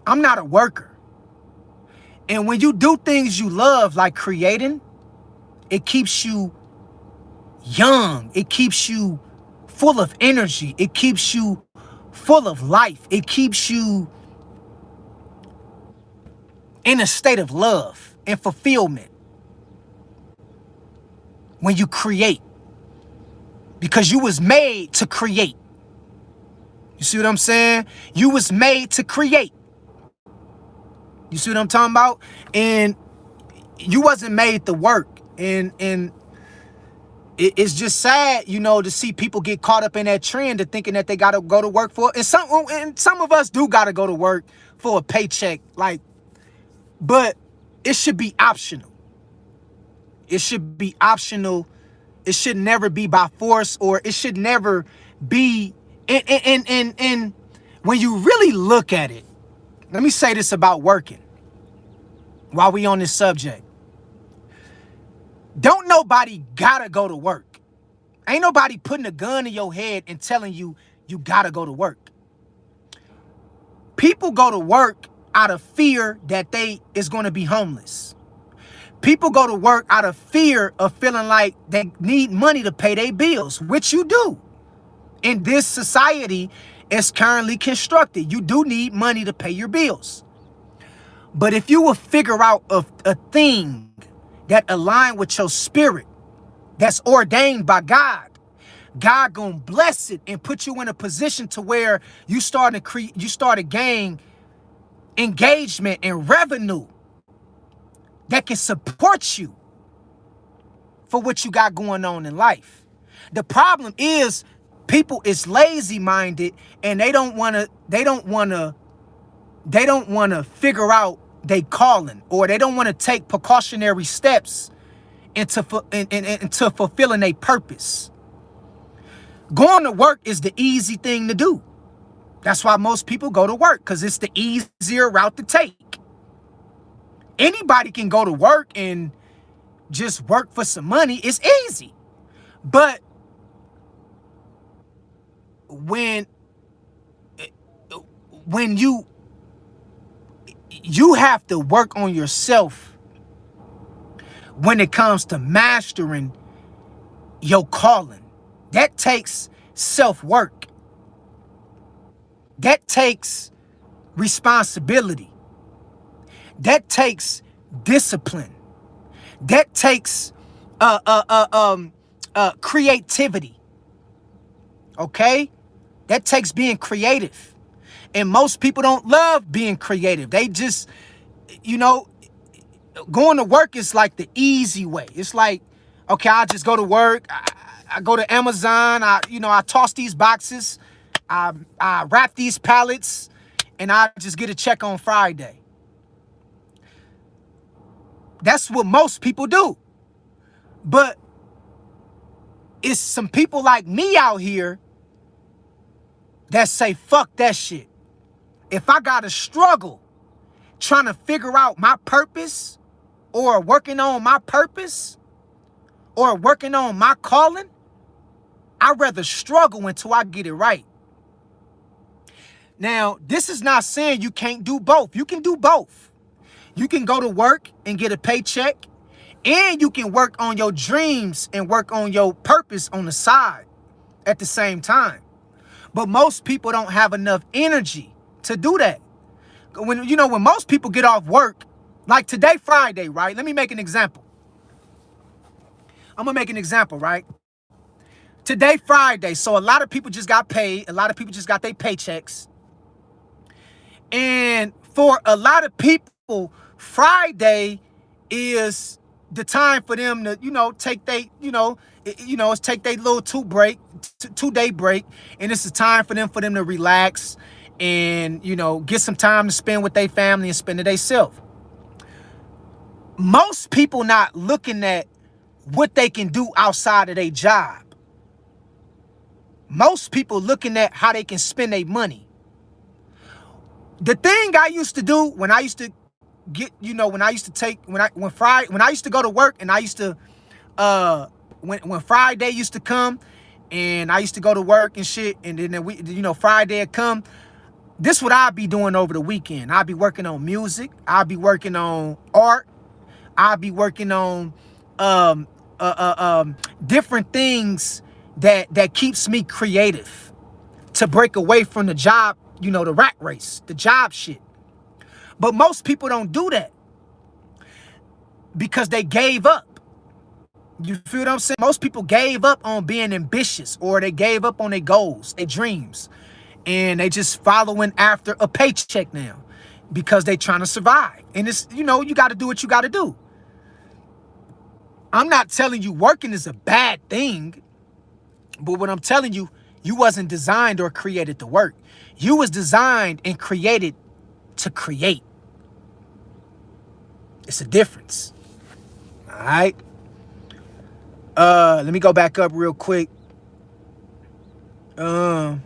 I'm not a worker. And when you do things you love, like creating, it keeps you young. It keeps you full of energy. It keeps you full of life. It keeps you in a state of love and fulfillment when you create. Because you was made to create. You see what I'm saying? You was made to create. You see what I'm talking about? And you wasn't made to work. And it's just sad, you know, to see people get caught up in that trend of thinking that they got to go to work for. And some of us do got to go to work for a paycheck. Like, but it should be optional. It should be optional. It should never be by force, or it should never be. And when you really look at it, let me say this about working while we on this subject. Don't nobody gotta go to work. Ain't nobody putting a gun in your head and telling you you gotta go to work. People go to work out of fear that they is gonna be homeless. People go to work out of fear of feeling like they need money to pay their bills, which you do. In this society, it's currently constructed. You do need money to pay your bills. But if you will figure out a thing that align with your spirit, that's ordained by God, God gonna bless it and put you in a position to where you start to gain engagement and revenue that can support you for what you got going on in life. The problem is people is lazy-minded and they don't wanna figure out they calling, or they don't want to take precautionary steps into fulfilling a purpose. Going to work is the easy thing to do. That's why most people go to work, because it's the easier route to take. Anybody can go to work and just work for some money. It's easy. But when when you have to work on yourself when it comes to mastering your calling. That takes self-work. That takes responsibility. That takes discipline. That takes creativity. Okay? That takes being creative. And most people don't love being creative. They just, you know, going to work is like the easy way. It's like, okay, I'll just go to work. I go to Amazon. I toss these boxes. I wrap these pallets, and I just get a check on Friday. That's what most people do. But it's some people like me out here that say, fuck that shit. If I gotta struggle trying to figure out my purpose or working on my purpose or working on my calling, I'd rather struggle until I get it right. Now, this is not saying you can't do both. You can do both. You can go to work and get a paycheck, and you can work on your dreams and work on your purpose on the side at the same time. But most people don't have enough energy to do that. When most people get off work, like today, Friday, right? Let me make an example. I'm gonna make an example, right? Today, Friday, so a lot of people just got paid. A lot of people just got their paychecks. And for a lot of people, Friday is the time for them to, take they, it's take their little two-day break. And it's a time for them to relax and, get some time to spend with their family and spend it themselves. Most people not looking at what they can do outside of their job. Most people looking at how they can spend their money. The thing I used to do when I used to get, when I used to go to work, and I used to, when Friday used to come and I used to go to work and shit, and then Friday would come, this what I'd be doing over the weekend. I'd be working on music. I'd be working on art. I'd be working on, different things that keeps me creative to break away from the job, the rat race, the job shit. But most people don't do that because they gave up. You feel what I'm saying? Most people gave up on being ambitious, or they gave up on their goals, their dreams, and they just following after a paycheck now because they trying to survive. And it's, you got to do what you got to do. I'm not telling you working is a bad thing, but what I'm telling you, you wasn't designed or created to work. You was designed and created to create. It's a difference. All right. Let me go back up real quick. Let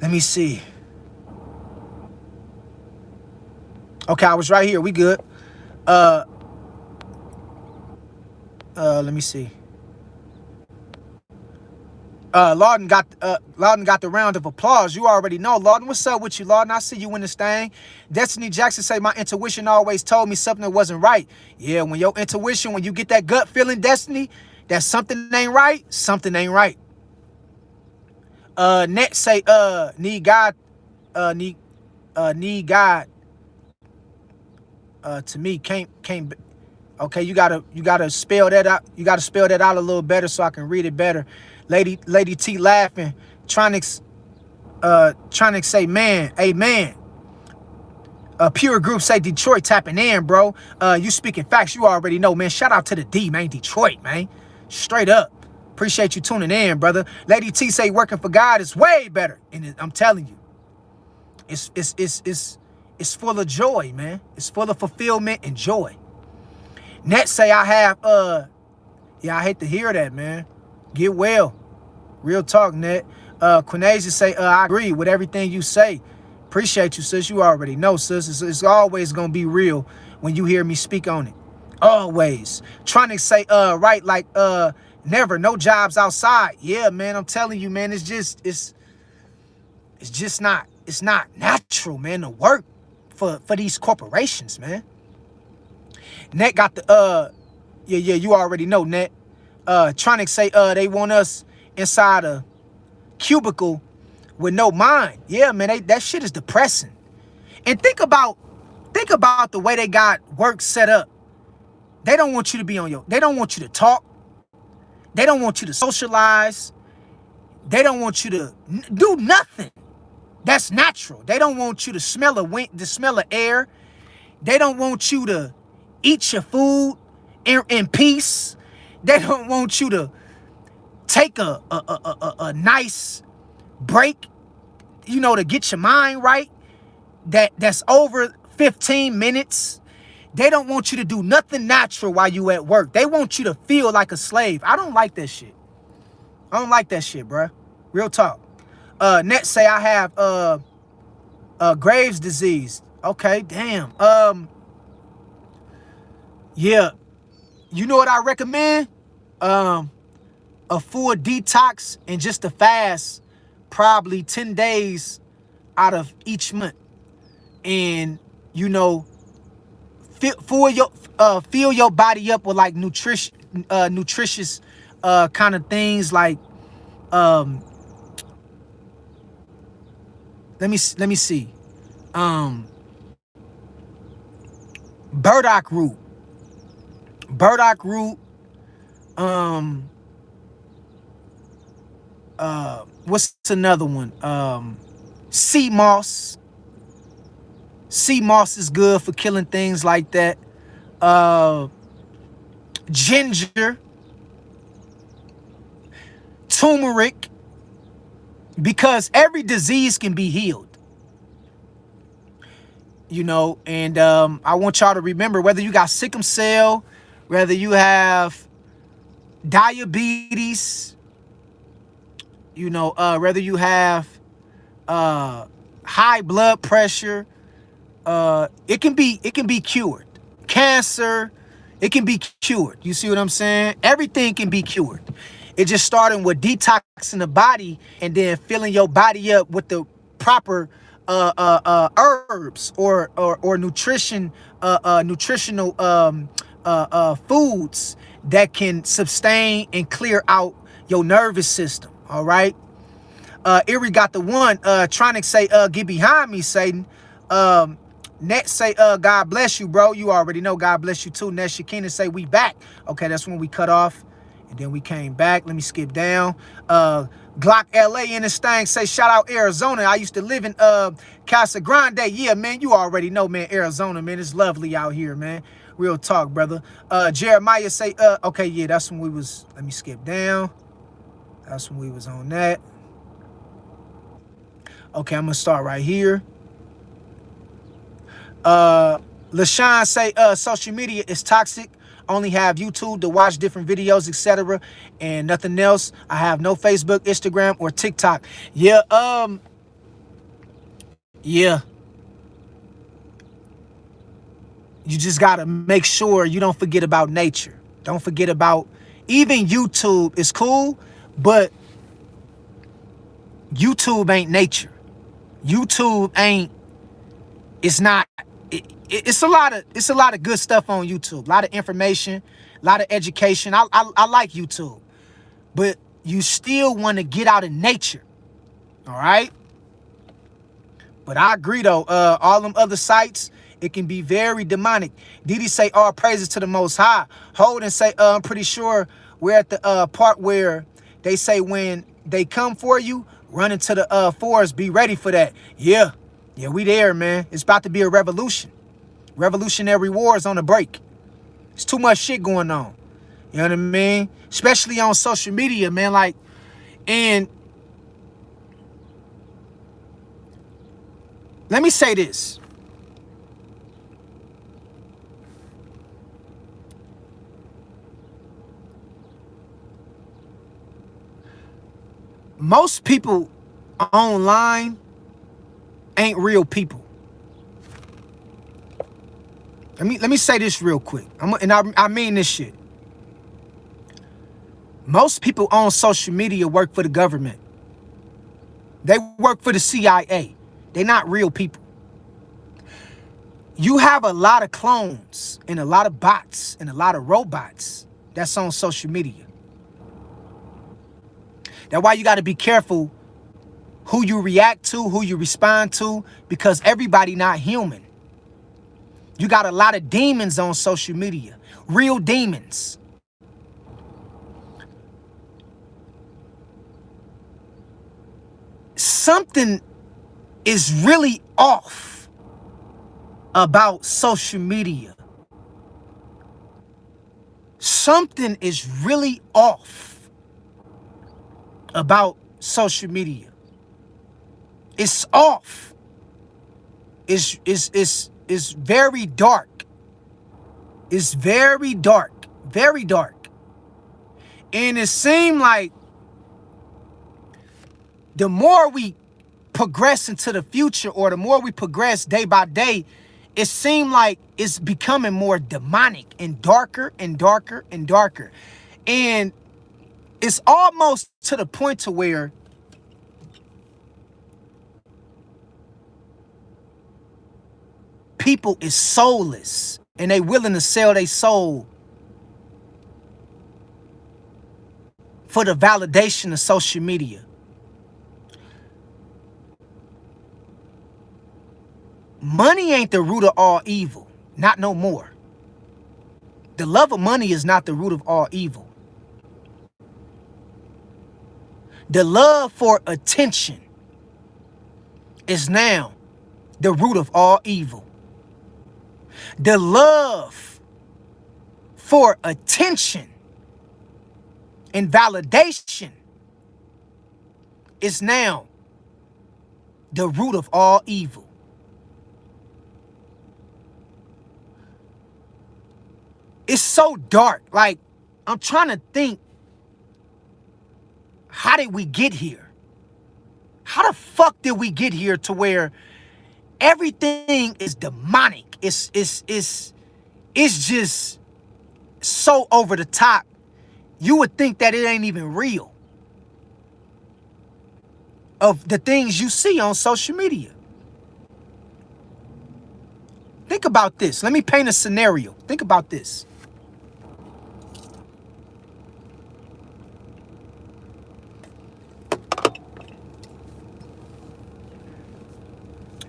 me see. Okay, I was right here. We good. Let me see. Lawden got the round of applause. You already know, Lawden. What's up with you, Lawden? I see you in this thing. Destiny Jackson say, my intuition always told me something that wasn't right. Yeah, when your intuition, when you get that gut feeling, Destiny, that something ain't right, something ain't right. Net say, need God, need God. To me, can't. Okay, you gotta spell that out. You gotta spell that out a little better so I can read it better. Lady T laughing, trying to say, man, amen. Pure Group say Detroit tapping in, bro. You speaking facts, you already know, man. Shout out to the D, man. Detroit, man. Straight up. Appreciate you tuning in, brother. Lady T say working for God is way better. And I'm telling you, it's full of joy, man. It's full of fulfillment and joy. Net say I have, I hate to hear that, man. Get well. Real talk, Net. Quinasia say, I agree with everything you say. Appreciate you, sis. You already know, sis. It's always going to be real when you hear me speak on it. Always trying to say right, like never, no jobs outside. Yeah, man, I'm telling you, man, it's just not, it's not natural, man, to work for these corporations, man. Net got the yeah, you already know, Net. Trying to say they want us inside a cubicle with no mind. Yeah, man, that shit is depressing. And think about the way they got work set up. They don't want you to be on they don't want you to talk. They don't want you to socialize. They don't want you to do nothing that's natural. They don't want you to smell the smell of air. They don't want you to eat your food in peace. They don't want you to take a nice break, you know, to get your mind right. That's over 15 minutes. They don't want you to do nothing natural while you at work. They want you to feel like a slave. I don't like that shit. I don't like that shit, bruh. Real talk. Net say I have Graves' disease. Okay, damn. Yeah. You know what I recommend? A full detox and just a fast, probably 10 days out of each month. And, you know, fill your body up with like nutritious kind of things like let me see. Burdock root. Burdock root. What's another one? Sea moss. Sea moss is good for killing things like that. Ginger. Turmeric. Because every disease can be healed. You know, and I want y'all to remember, whether you got sickle cell, whether you have diabetes, you know, whether you have high blood pressure, it can be cured. Cancer, it can be cured. You see what I'm saying? Everything can be cured. It just starting with detoxing the body and then filling your body up with the proper herbs or nutritional foods that can sustain and clear out your nervous system. All right. Erie got the one trying to say get behind me, Satan. Net say God bless you, bro. You already know God bless you too. Net Shakina say we back. Okay, that's when we cut off. And then we came back. Let me skip down. Glock LA in this thing say shout out Arizona. I used to live in Casa Grande. Yeah, man, you already know, man. Arizona, man, it's lovely out here, man. Real talk, brother. Jeremiah say okay, yeah, that's when we was. Let me skip down. That's when we was on that. Okay, I'm gonna start right here. LaShawn say social media is toxic. Only have YouTube to watch different videos, etc. and nothing else. I have no Facebook, Instagram, or TikTok. Yeah, yeah. You just gotta make sure you don't forget about nature. Don't forget about, even YouTube is cool, but YouTube ain't nature. YouTube ain't, it's not, it's a lot of good stuff on YouTube. A lot of information, a lot of education. I like YouTube, but you still want to get out in nature. All right. But I agree though. All them other sites, it can be very demonic. Didi say all praises to the Most High. Holden say I'm pretty sure we're at the part where they say when they come for you, run into the forest. Be ready for that. Yeah, we there, man. It's about to be a revolution. Revolutionary wars on the break. It's too much shit going on. You know what I mean? Especially on social media, man. Like, and let me say this. Most people online ain't real people. Let me say this real quick. I mean this shit. Most people on social media work for the government. They work for the CIA. They're not real people. You have a lot of clones and a lot of bots and a lot of robots that's on social media. That's why you got to be careful who you react to, who you respond to, because everybody not human. You got a lot of demons on social media, real demons. Something is really off about social media. Something is really off about social media. It's off. It's very dark. It's very dark. Very dark. And it seemed like the more we progress into the future, or the more we progress day by day, it seemed like it's becoming more demonic and darker and darker and darker. And it's almost to the point to where people is soulless and they willing to sell their soul for the validation of social media. Money ain't the root of all evil. Not no more. The love of money is not the root of all evil. The love for attention is now the root of all evil. The love for attention and validation is now the root of all evil. It's so dark. Like, I'm trying to think, how did we get here? How the fuck did we get here to where everything is demonic? It's just so over the top. You would think that it ain't even real. Of the things you see on social media. Think about this. Let me paint a scenario. Think about this.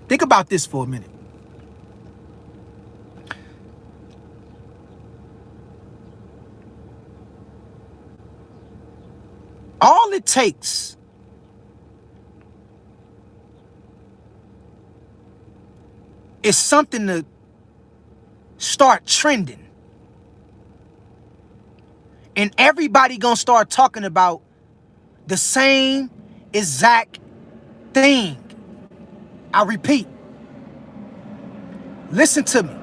Think about this for a minute. All it takes is something to start trending. And everybody gonna start talking about the same exact thing. I repeat. Listen to me.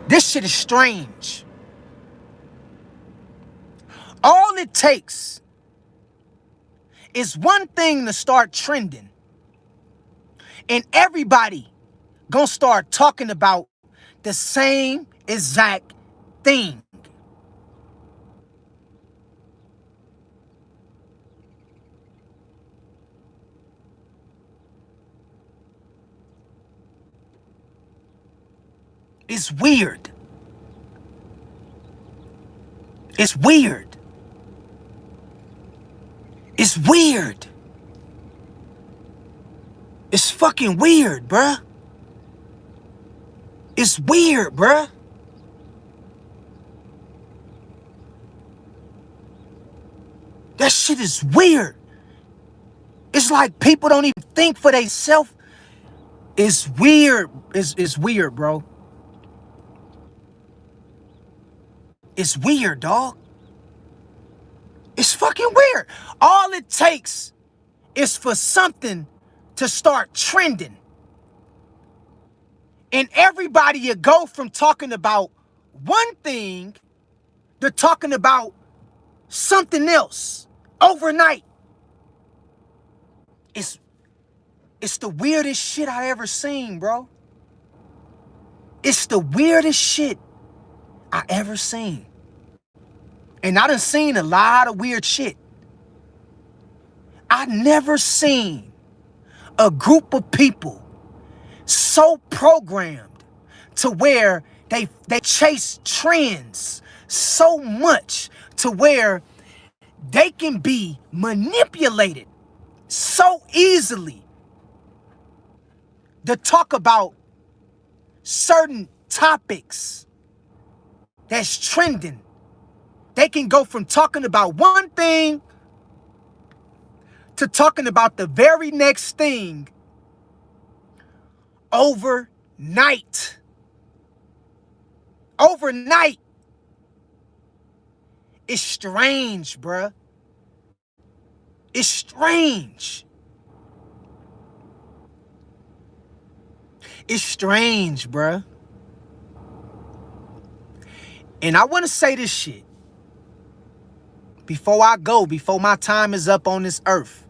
This shit is strange. All it takes is one thing to start trending, and everybody gonna start talking about the same exact thing. It's weird. It's weird. It's weird. It's fucking weird, bruh. It's weird, bruh. That shit is weird. It's like people don't even think for themselves. It's weird. It's weird, bro. It's weird, dog. It's fucking weird. All it takes is for something to start trending. And everybody you go from talking about one thing to talking about something else overnight. It's the weirdest shit I ever seen, bro. It's the weirdest shit I ever seen. And I done seen a lot of weird shit. I never seen a group of people so programmed to where they chase trends so much to where they can be manipulated so easily to talk about certain topics that's trending. They can go from talking about one thing to talking about the very next thing overnight. Overnight. It's strange, bruh. It's strange. It's strange, bruh. And I want to say this shit before I go, before my time is up on this earth.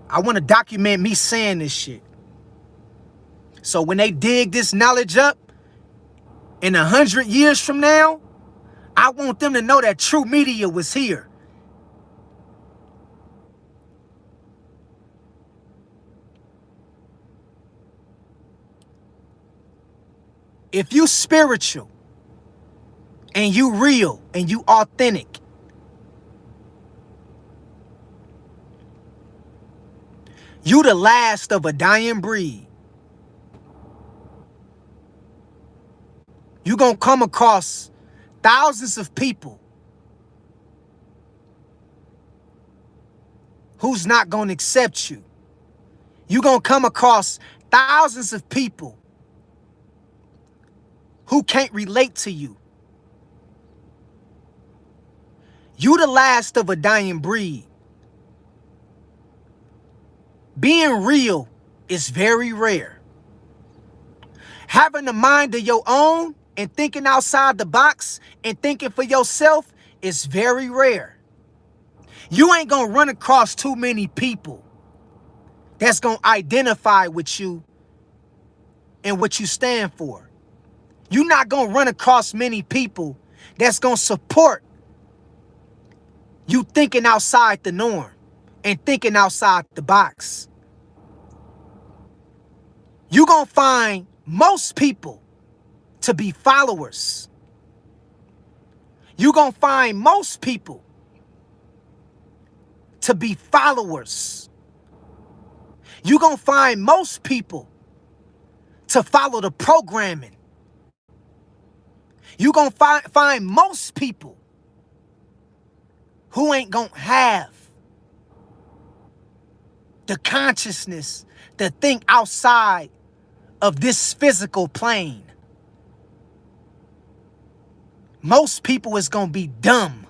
I want to document me saying this shit. So when they dig this knowledge up in 100 years from now, I want them to know that true media was here. If you spiritual and you real and you authentic, you the last of a dying breed. You gonna come across thousands of people who's not gonna accept you. You gonna come across thousands of people who can't relate to you. You the last of a dying breed. Being real is very rare. Having a mind of your own and thinking outside the box and thinking for yourself is very rare. You ain't gonna run across too many people that's gonna identify with you and what you stand for. You're not gonna run across many people that's gonna support you thinking outside the norm and thinking outside the box. You're gonna find most people to be followers. You're gonna find most people to be followers. You're gonna find most people to follow the programming. You're gonna find most people who ain't gonna have the consciousness to think outside of this physical plane. Most people is gonna be dumb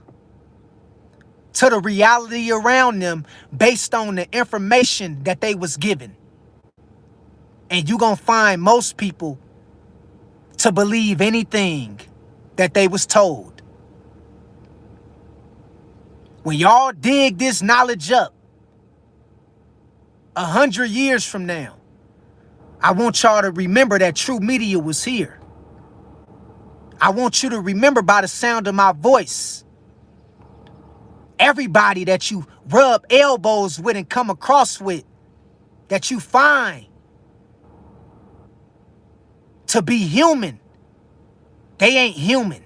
to the reality around them based on the information that they was given. And you gonna find most people to believe anything that they was told. When y'all dig this knowledge up 100 years from now, I want y'all to remember that true media was here. I want you to remember by the sound of my voice, everybody that you rub elbows with and come across with, that you find to be human, they ain't human.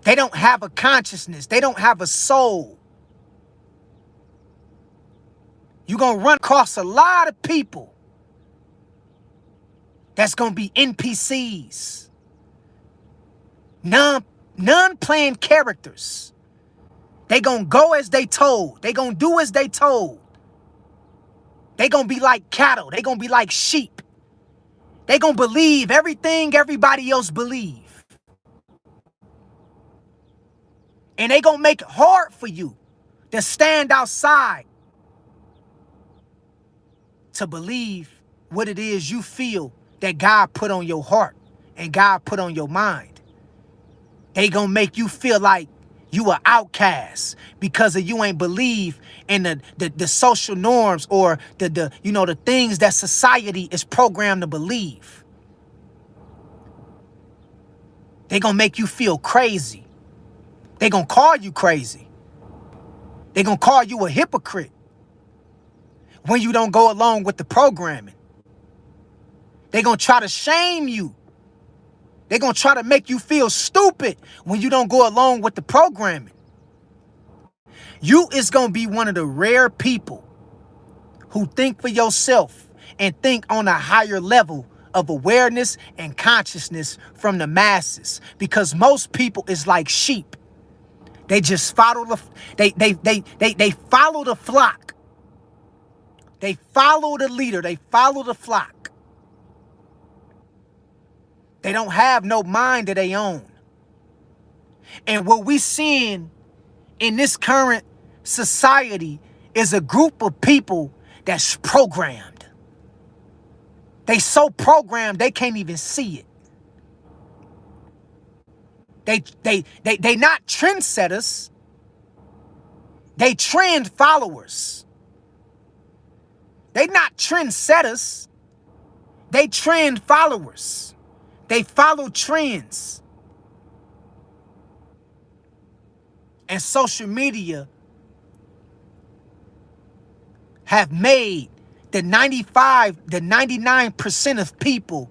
They don't have a consciousness. They don't have a soul. You're going to run across a lot of people that's going to be NPCs. Non-playing characters. They going to go as they told. They going to do as they told. They going to be like cattle. They going to be like sheep. They going to believe everything everybody else believe. And they going to make it hard for you to stand outside to believe what it is you feel that God put on your heart and God put on your mind. They going to make you feel like you are outcast because of you ain't believe in the social norms or the things that society is programmed to believe. They gonna make you feel crazy. They gonna call you crazy. They gonna call you a hypocrite when you don't go along with the programming. They gonna try to shame you. They gonna try to make you feel stupid when you don't go along with the programming. You is gonna be one of the rare people who think for yourself and think on a higher level of awareness and consciousness from the masses, because most people is like sheep. They just follow they follow the flock. They follow the leader. They follow the flock. They don't have no mind of their own. And what we seeing in this current society is a group of people that's programmed. They so programmed they can't even see it. They not trendsetters. They trend followers. They not trendsetters. They trend followers. They follow trends. And social media have made the 99% of people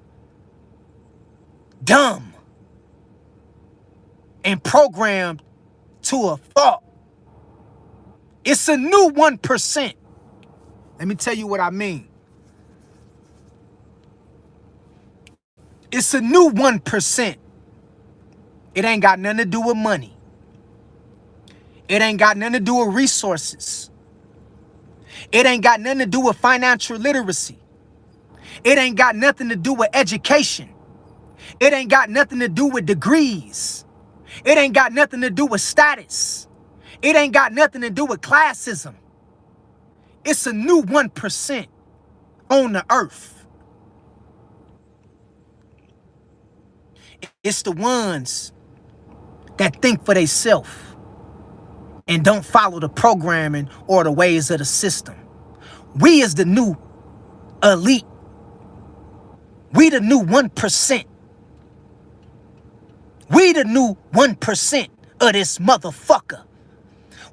dumb and programmed to a fault. It's a new 1%. Let me tell you what I mean. It's a new 1%. It ain't got nothing to do with money. It ain't got nothing to do with resources. It ain't got nothing to do with financial literacy. It ain't got nothing to do with education. It ain't got nothing to do with degrees. It ain't got nothing to do with status. It ain't got nothing to do with classism. It's a new 1% on the earth. It's the ones that think for themselves and don't follow the programming or the ways of the system. We is the new elite. We the new 1%. We the new 1% of this motherfucker.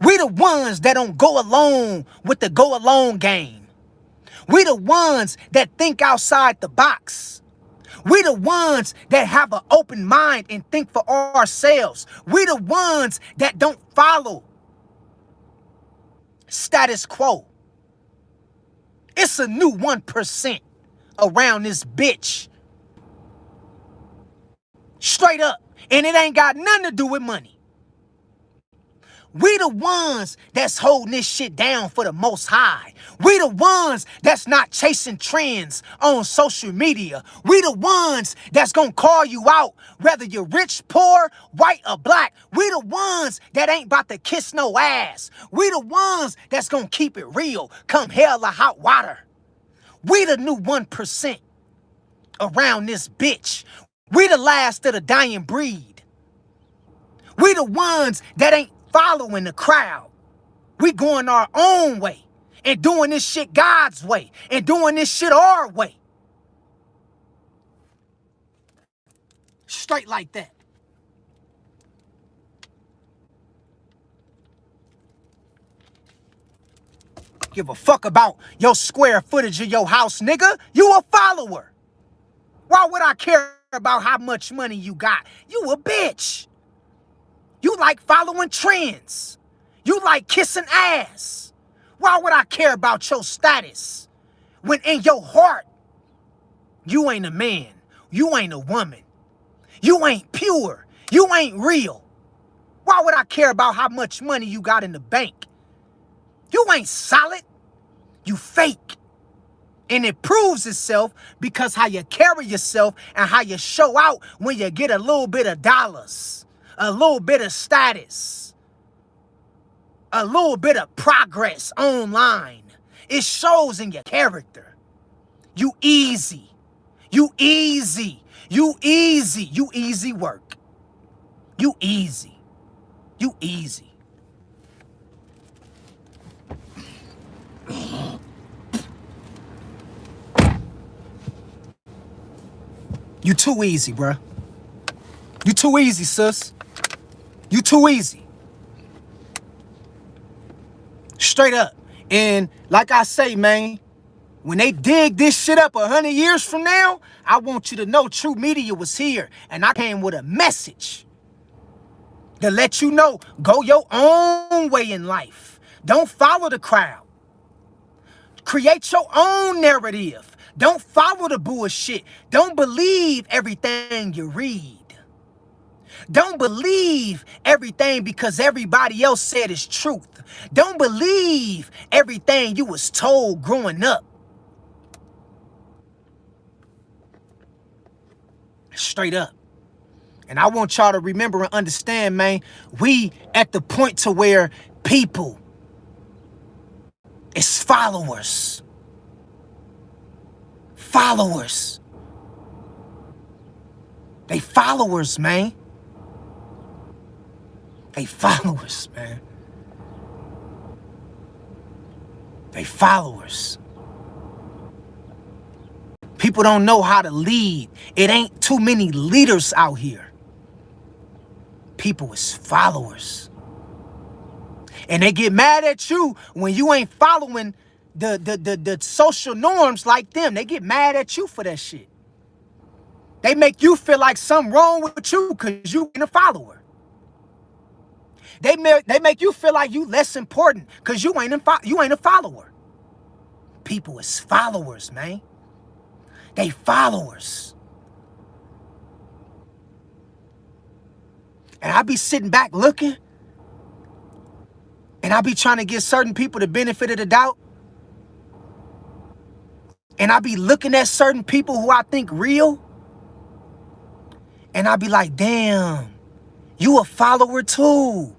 We the ones that don't go along with the go along game. We the ones that think outside the box. We the ones that have an open mind and think for ourselves. We the ones that don't follow status quo. It's a new 1% around this bitch. Straight up. And it ain't got nothing to do with money. We the ones that's holding this shit down for the Most High. We the ones that's not chasing trends on social media. We the ones that's gonna call you out, whether you're rich, poor, white, or black. We the ones that ain't about to kiss no ass. We the ones that's gonna keep it real, come hell or hot water. We the new 1% around this bitch. We the last of the dying breed. We the ones that ain't following the crowd. We going our own way and doing this shit God's way and doing this shit our way. Straight like that. Give a fuck about your square footage of your house, nigga. You a follower. Why would I care about how much money you got? You a bitch. You like following trends. You like kissing ass. Why would I care about your status when in your heart, you ain't a man. You ain't a woman. You ain't pure. You ain't real. Why would I care about how much money you got in the bank? You ain't solid. You fake. And it proves itself because how you carry yourself and how you show out when you get a little bit of dollars, a little bit of status, a little bit of progress online. It shows in your character. You easy. You easy. You easy. You easy work. You easy. You easy. You too easy, bruh. You too easy, sis. You too easy. Straight up. And like I say, man, when they dig this shit up 100 years from now, I want you to know True Media was here. And I came with a message to let you know, go your own way in life. Don't follow the crowd. Create your own narrative. Don't follow the bullshit. Don't believe everything you read. Don't believe everything because everybody else said is truth. Don't believe everything you was told growing up. Straight up. And I want y'all to remember and understand, man, we at the point to where people is followers. Followers. They followers, man. They followers, man. They followers. People don't know how to lead. It ain't too many leaders out here. People is followers. And they get mad at you when you ain't following the social norms like them. They get mad at you for that shit. They make you feel like something wrong with you because you ain't a follower. They make you feel like you less important because you ain't a follower. People is followers, man. They followers. And I be sitting back looking, and I be trying to give certain people the benefit of the doubt. And I be looking at certain people who I think real, and I be like, damn, you a follower too.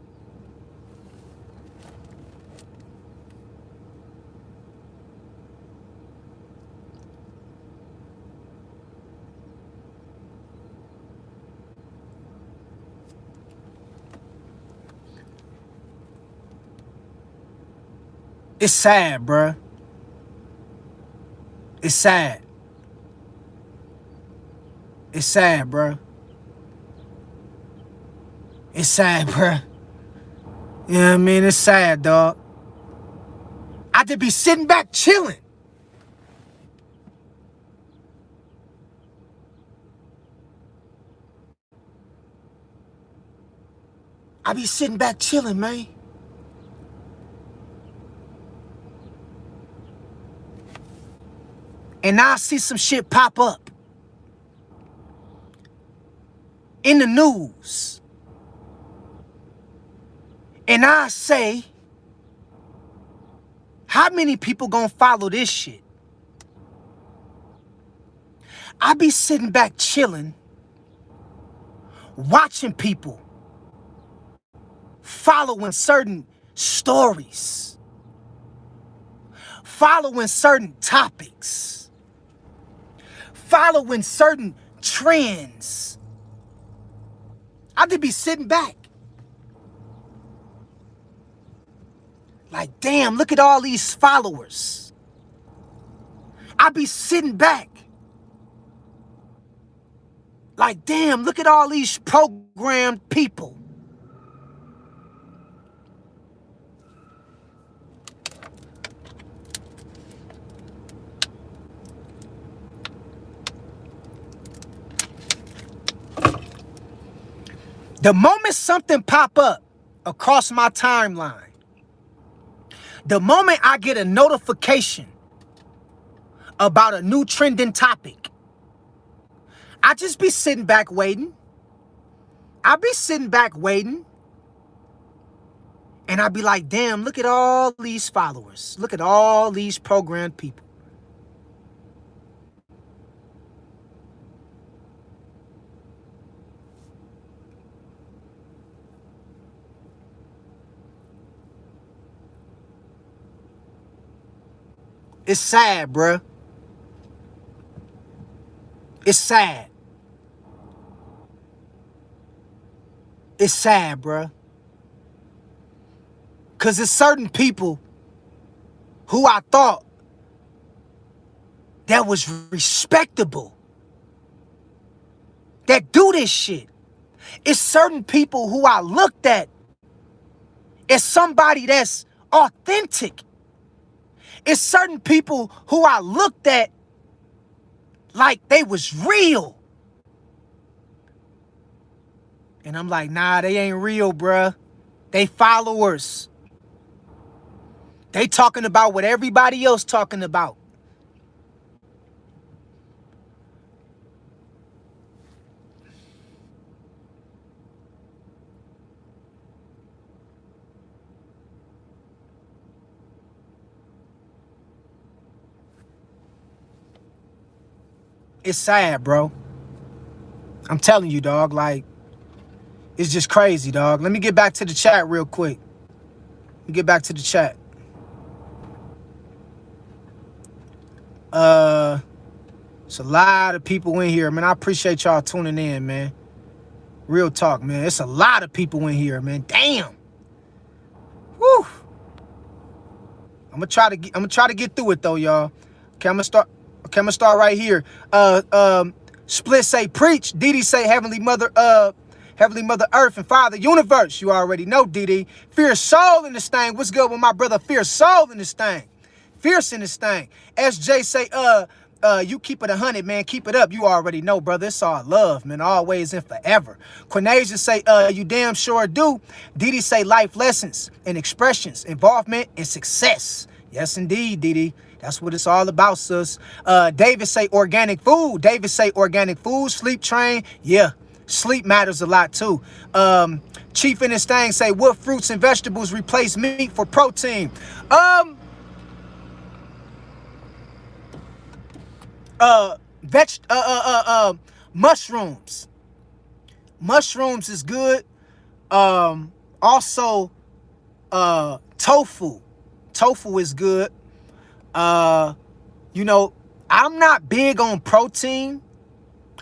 It's sad, bruh. It's sad. It's sad, bruh. It's sad, bruh. You know what I mean? It's sad, dog. I just be sitting back chilling. I be sitting back chilling, man. And now I see some shit pop up in the news. And I say, how many people gonna follow this shit? I be sitting back chilling, watching people following certain stories, following certain topics, following certain trends. I just be sitting back. Like, damn, look at all these followers. I be sitting back. Like, damn, look at all these programmed people. The moment something pop up across my timeline, the moment I get a notification about a new trending topic, I just be sitting back waiting. I be sitting back waiting. And I be like, damn, look at all these followers. Look at all these programmed people. It's sad, bruh. It's sad. It's sad, bruh. Because there's certain people who I thought that was respectable, that do this shit. It's certain people who I looked at as somebody that's authentic. It's certain people who I looked at like they was real. And I'm like, nah, they ain't real, bruh. They followers. They talking about what everybody else talking about. It's sad, bro. I'm telling you, dog. Like, it's just crazy, dog. Let me get back to the chat real quick. Let me get back to the chat. It's a lot of people in here, man. I appreciate y'all tuning in, man. Real talk, man. It's a lot of people in here, man. Damn. Woo. I'm gonna try to get through it though, y'all. Okay, I'm gonna start right here. Split say preach. Didi say Heavenly Mother Earth and Father Universe. You already know, Didi. Fierce soul in this thing. What's good with my brother? Fierce soul in this thing. Fierce in this thing. SJ say, you keep it 100, man. Keep it up. You already know, brother. It's all love, man. Always and forever. Quinasia say, you damn sure do. Didi say life lessons and expressions, involvement and success. Yes, indeed, Didi. That's what it's all about, sis. David say organic food. David say organic food. Sleep train. Yeah, sleep matters a lot too. Chief in this thing say, what fruits and vegetables replace meat for protein? Mushrooms. Mushrooms is good. Also, tofu. Tofu is good. You know, I'm not big on protein.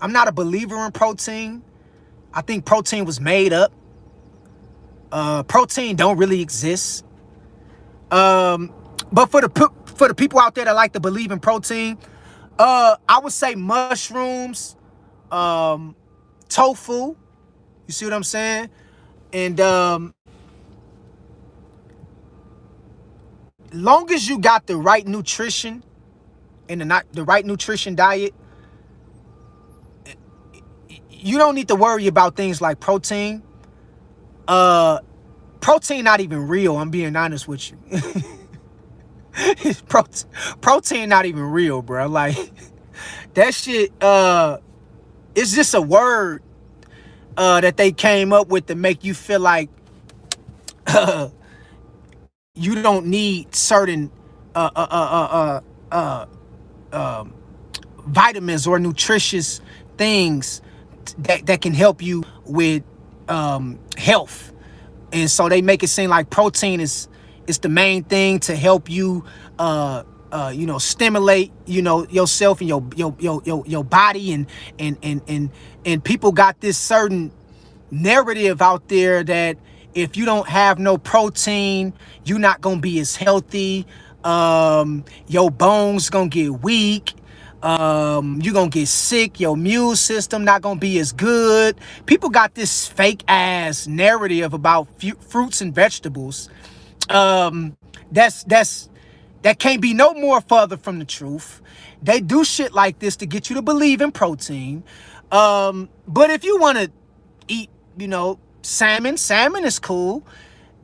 I'm not a believer in protein. I think protein was made up. Protein don't really exist. But for the people out there that like to believe in protein, I would say mushrooms, tofu. You see what I'm saying? And long as you got the right nutrition and the right nutrition diet, you don't need to worry about things like protein. Protein not even real. I'm being honest with you. Protein not even real, bro. Like that shit. It's just a word that they came up with to make you feel like you don't need certain vitamins or nutritious things that can help you with health. And so they make it seem like protein is the main thing to help you you know, stimulate, you know, yourself and your body, and people got this certain narrative out there that if you don't have no protein, you're not gonna be as healthy. Your bones gonna get weak. You're gonna get sick. Your immune system not gonna be as good. People got this fake ass narrative about fruits and vegetables. That can't be no more further from the truth. They do shit like this to get you to believe in protein. But if you want to eat, you know, salmon is cool.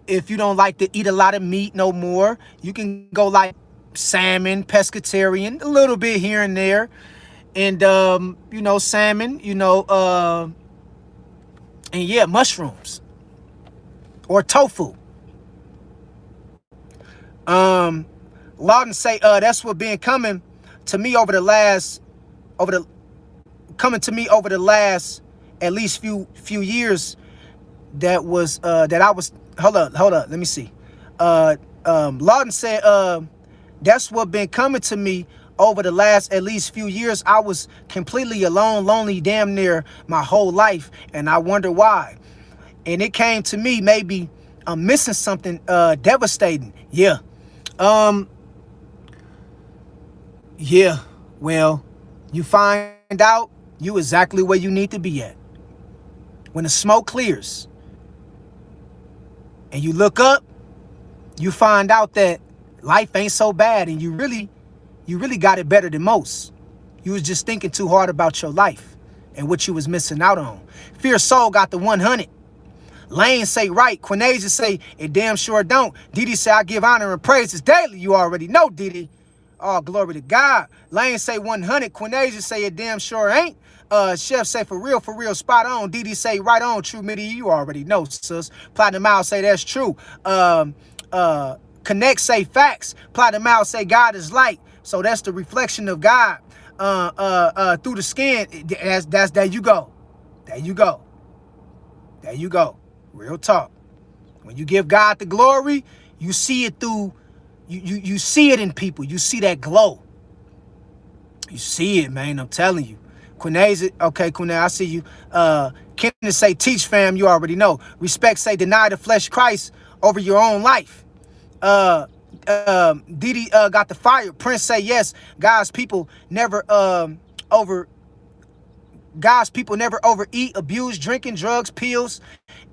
If you don't like to eat a lot of meat no more, you can go like salmon, pescatarian, a little bit here and there. And, you know, salmon, you know, and yeah, mushrooms or tofu. Lawden say, that's what been coming to me over the last at least few years. That was that I was hold up, let me see. Lawden said, that's what been coming to me over the last at least few years. I was completely alone, lonely, damn near my whole life, and I wonder why. And it came to me, maybe I'm missing something devastating. Yeah. Yeah, well, you find out you exactly where you need to be at. When the smoke clears and you look up, you find out that life ain't so bad, and you really got it better than most. You was just thinking too hard about your life and what you was missing out on. Fear Soul got the 100. Lane say right. Quinasia say it damn sure don't. Didi say I give honor and praises daily. You already know, Didi. Oh, glory to God. Lane say 100. Quinasia say it damn sure ain't. Chef say for real, spot on. Didi say right on. True Midi, you already know, sis. Platinum Mouse say that's true. Connect say facts. Platinum Mouse say God is light. So that's the reflection of God through the skin. That's there you go. There you go. There you go. Real talk. When you give God the glory, you see it through, you see it in people. You see that glow. You see it, man. I'm telling you. Quinaze, okay, Quinaze, I see you. Kenneth say, teach fam, you already know. Respect say, deny the flesh Christ over your own life. Didi got the fire. Prince say, yes, God's people never overeat, abuse, drinking, drugs, pills,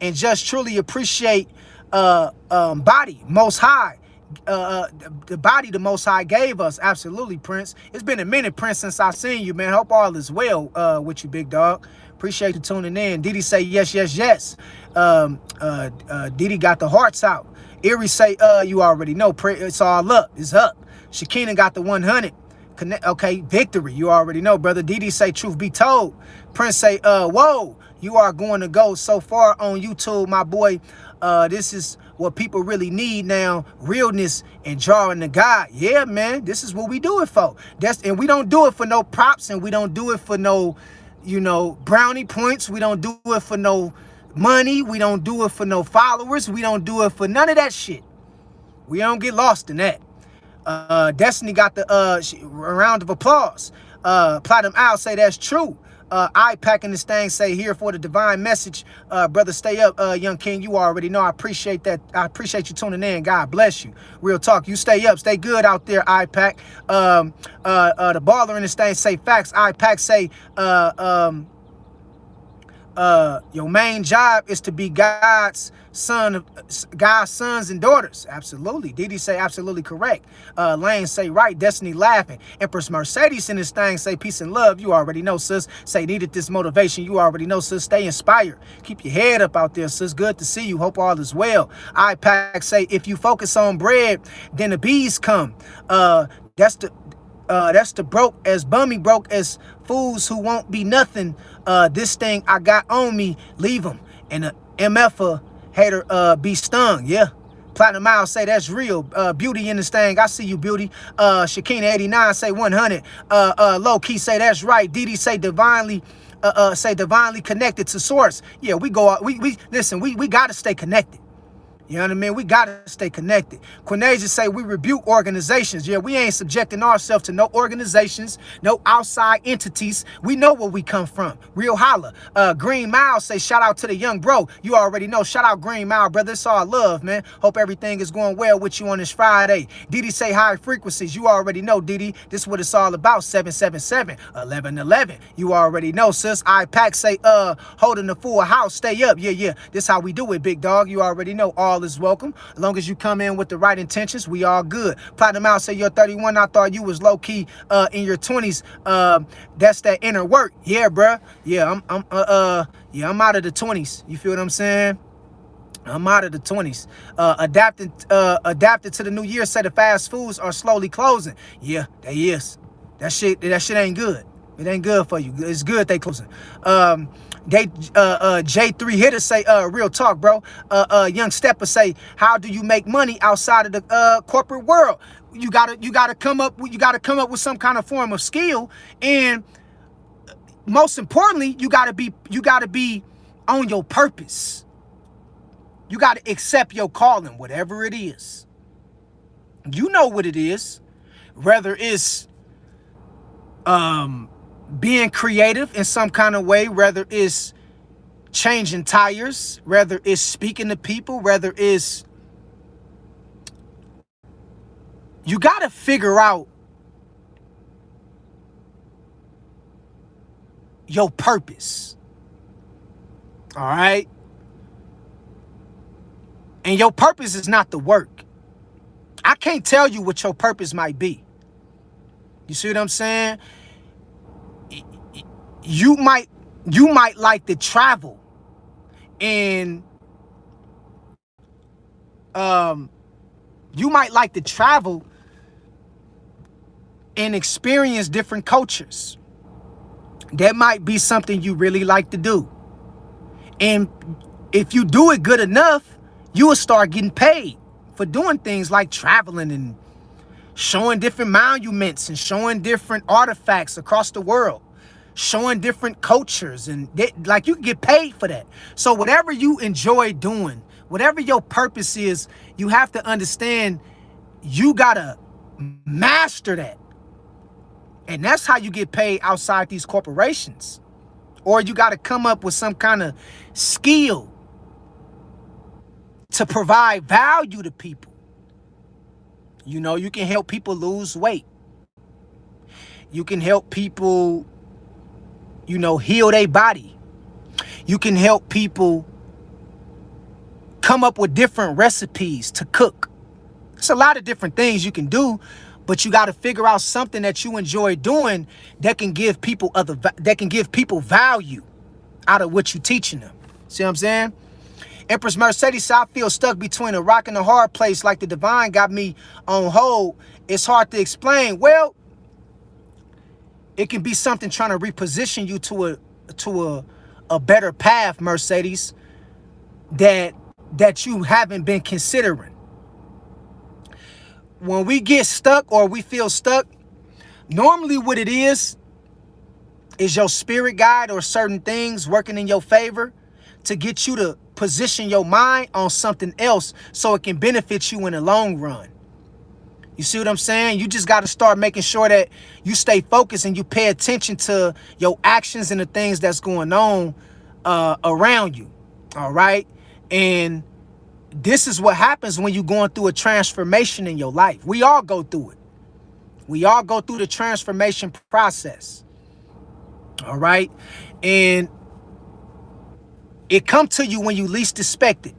and just truly appreciate body, most high. The body the most high gave us. Absolutely, Prince. It's been a minute, Prince, since I seen you, man. Hope all is well with you, big dog. Appreciate you tuning in. Didi say yes. Didi got the hearts out. Erie say you already know, it's all up. It's up. Shakina got the 100. Okay, victory. You already know, brother. Didi say truth be told. Prince say whoa, you are going to go so far on YouTube, my boy. This is what people really need now, realness and drawing to God. Yeah, man, this is what we do it for. And we don't do it for no props, and we don't do it for no, brownie points. We don't do it for no money. We don't do it for no followers. We don't do it for none of that shit. We don't get lost in that. Destiny got the round of applause. Platinum Owl say that's true. I packing this thing say here for the divine message. Brother, stay up, young king. You already know. I appreciate that. I appreciate you tuning in. God bless you. Real talk. You stay up. Stay good out there, IPAC. The baller in this thing say facts. IPAC say your main job is to be God's sons and daughters. Absolutely. Didi say absolutely correct. Lane say right. Destiny laughing. Empress Mercedes in this thing say peace and love. You already know, sis. Say needed this motivation. You already know, sis. Stay inspired. Keep your head up out there, sis. Good to see you. Hope all is well. IPAC say if you focus on bread, then the bees come. That's the broke as bummy broke as fools who won't be nothing. This thing I got on me, leave them. And the MF hater be stung. Yeah. Platinum Miles say that's real. Beauty in this thing. I see you, Beauty. Shakina 89 say 100. Low key say that's right. Didi say divinely connected to source. Yeah, we go out. We listen, we gotta stay connected. You know what I mean? We got to stay connected. Quinasia say we rebuke organizations. Yeah, we ain't subjecting ourselves to no organizations, no outside entities. We know where we come from. Real holla. Green Mile say shout out to the young bro. You already know. Shout out Green Mile, brother. It's all love, man. Hope everything is going well with you on this Friday. Didi say high frequencies. You already know, Didi. This is what it's all about. 777 1111. You already know, sis. IPAC say holding the full house. Stay up. Yeah. This how we do it, big dog. You already know. All is welcome. As long as you come in with the right intentions, we all good. Platinum Out say you're 31. I thought you was low key in your 20s. That's that inner work. Yeah, bruh. Yeah, I'm out of the 20s. You feel what I'm saying? I'm out of the 20s. Adapted to the new year. Say the fast foods are slowly closing. Yeah, they is. That shit ain't good. It ain't good for you. It's good they closing. J3 hitter say real talk, bro. Young Stepper say, how do you make money outside of the corporate world? You gotta come up with some kind of form of skill, and most importantly, you gotta be on your purpose. You gotta accept your calling, whatever it is. You know what it is. Whether it's being creative in some kind of way, whether it's changing tires, whether it's speaking to people, whether it's, you got to figure out your purpose. All right. And your purpose is not the work. I can't tell you what your purpose might be. You see what I'm saying? You might like to travel and um you might like to travel and experience different cultures. That might be something you really like to do. And if you do it good enough, you will start getting paid for doing things like traveling and showing different monuments and showing different artifacts across the world, showing different cultures, and like you can get paid for that. So whatever you enjoy doing, whatever your purpose is, you have to understand you gotta master that. And that's how you get paid outside these corporations. Or you got to come up with some kind of skill to provide value to people. You know, you can help people lose weight. You can help people, you know, heal their body. You can help people come up with different recipes to cook. It's a lot of different things you can do, but you got to figure out something that you enjoy doing that can give people value out of what you're teaching them. See what I'm saying? Empress Mercedes said, I feel stuck between a rock and a hard place, like the divine got me on hold. It's hard to explain. Well, it can be something trying to reposition you to a better path, Mercedes, that you haven't been considering. When we get stuck or we feel stuck, normally what it is your spirit guide or certain things working in your favor to get you to position your mind on something else so it can benefit you in the long run. You see what I'm saying? You just got to start making sure that you stay focused and you pay attention to your actions and the things that's going on around you. All right. And this is what happens when you're going through a transformation in your life. We all go through it. We all go through the transformation process. All right. And it come to you when you least expect it.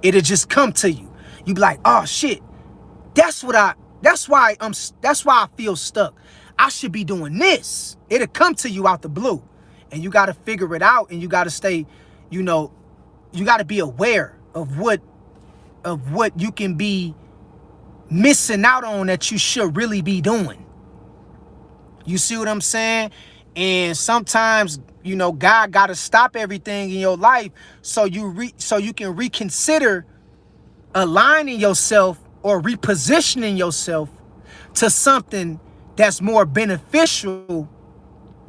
It'll just come to you. You be like, oh shit. That's why I feel stuck. I should be doing this. It'll come to you out the blue. And you got to figure it out, and you got to stay, you know, you got to be aware of what you can be missing out on that you should really be doing. You see what I'm saying? And sometimes, you know, God got to stop everything in your life so you can reconsider aligning yourself or repositioning yourself to something that's more beneficial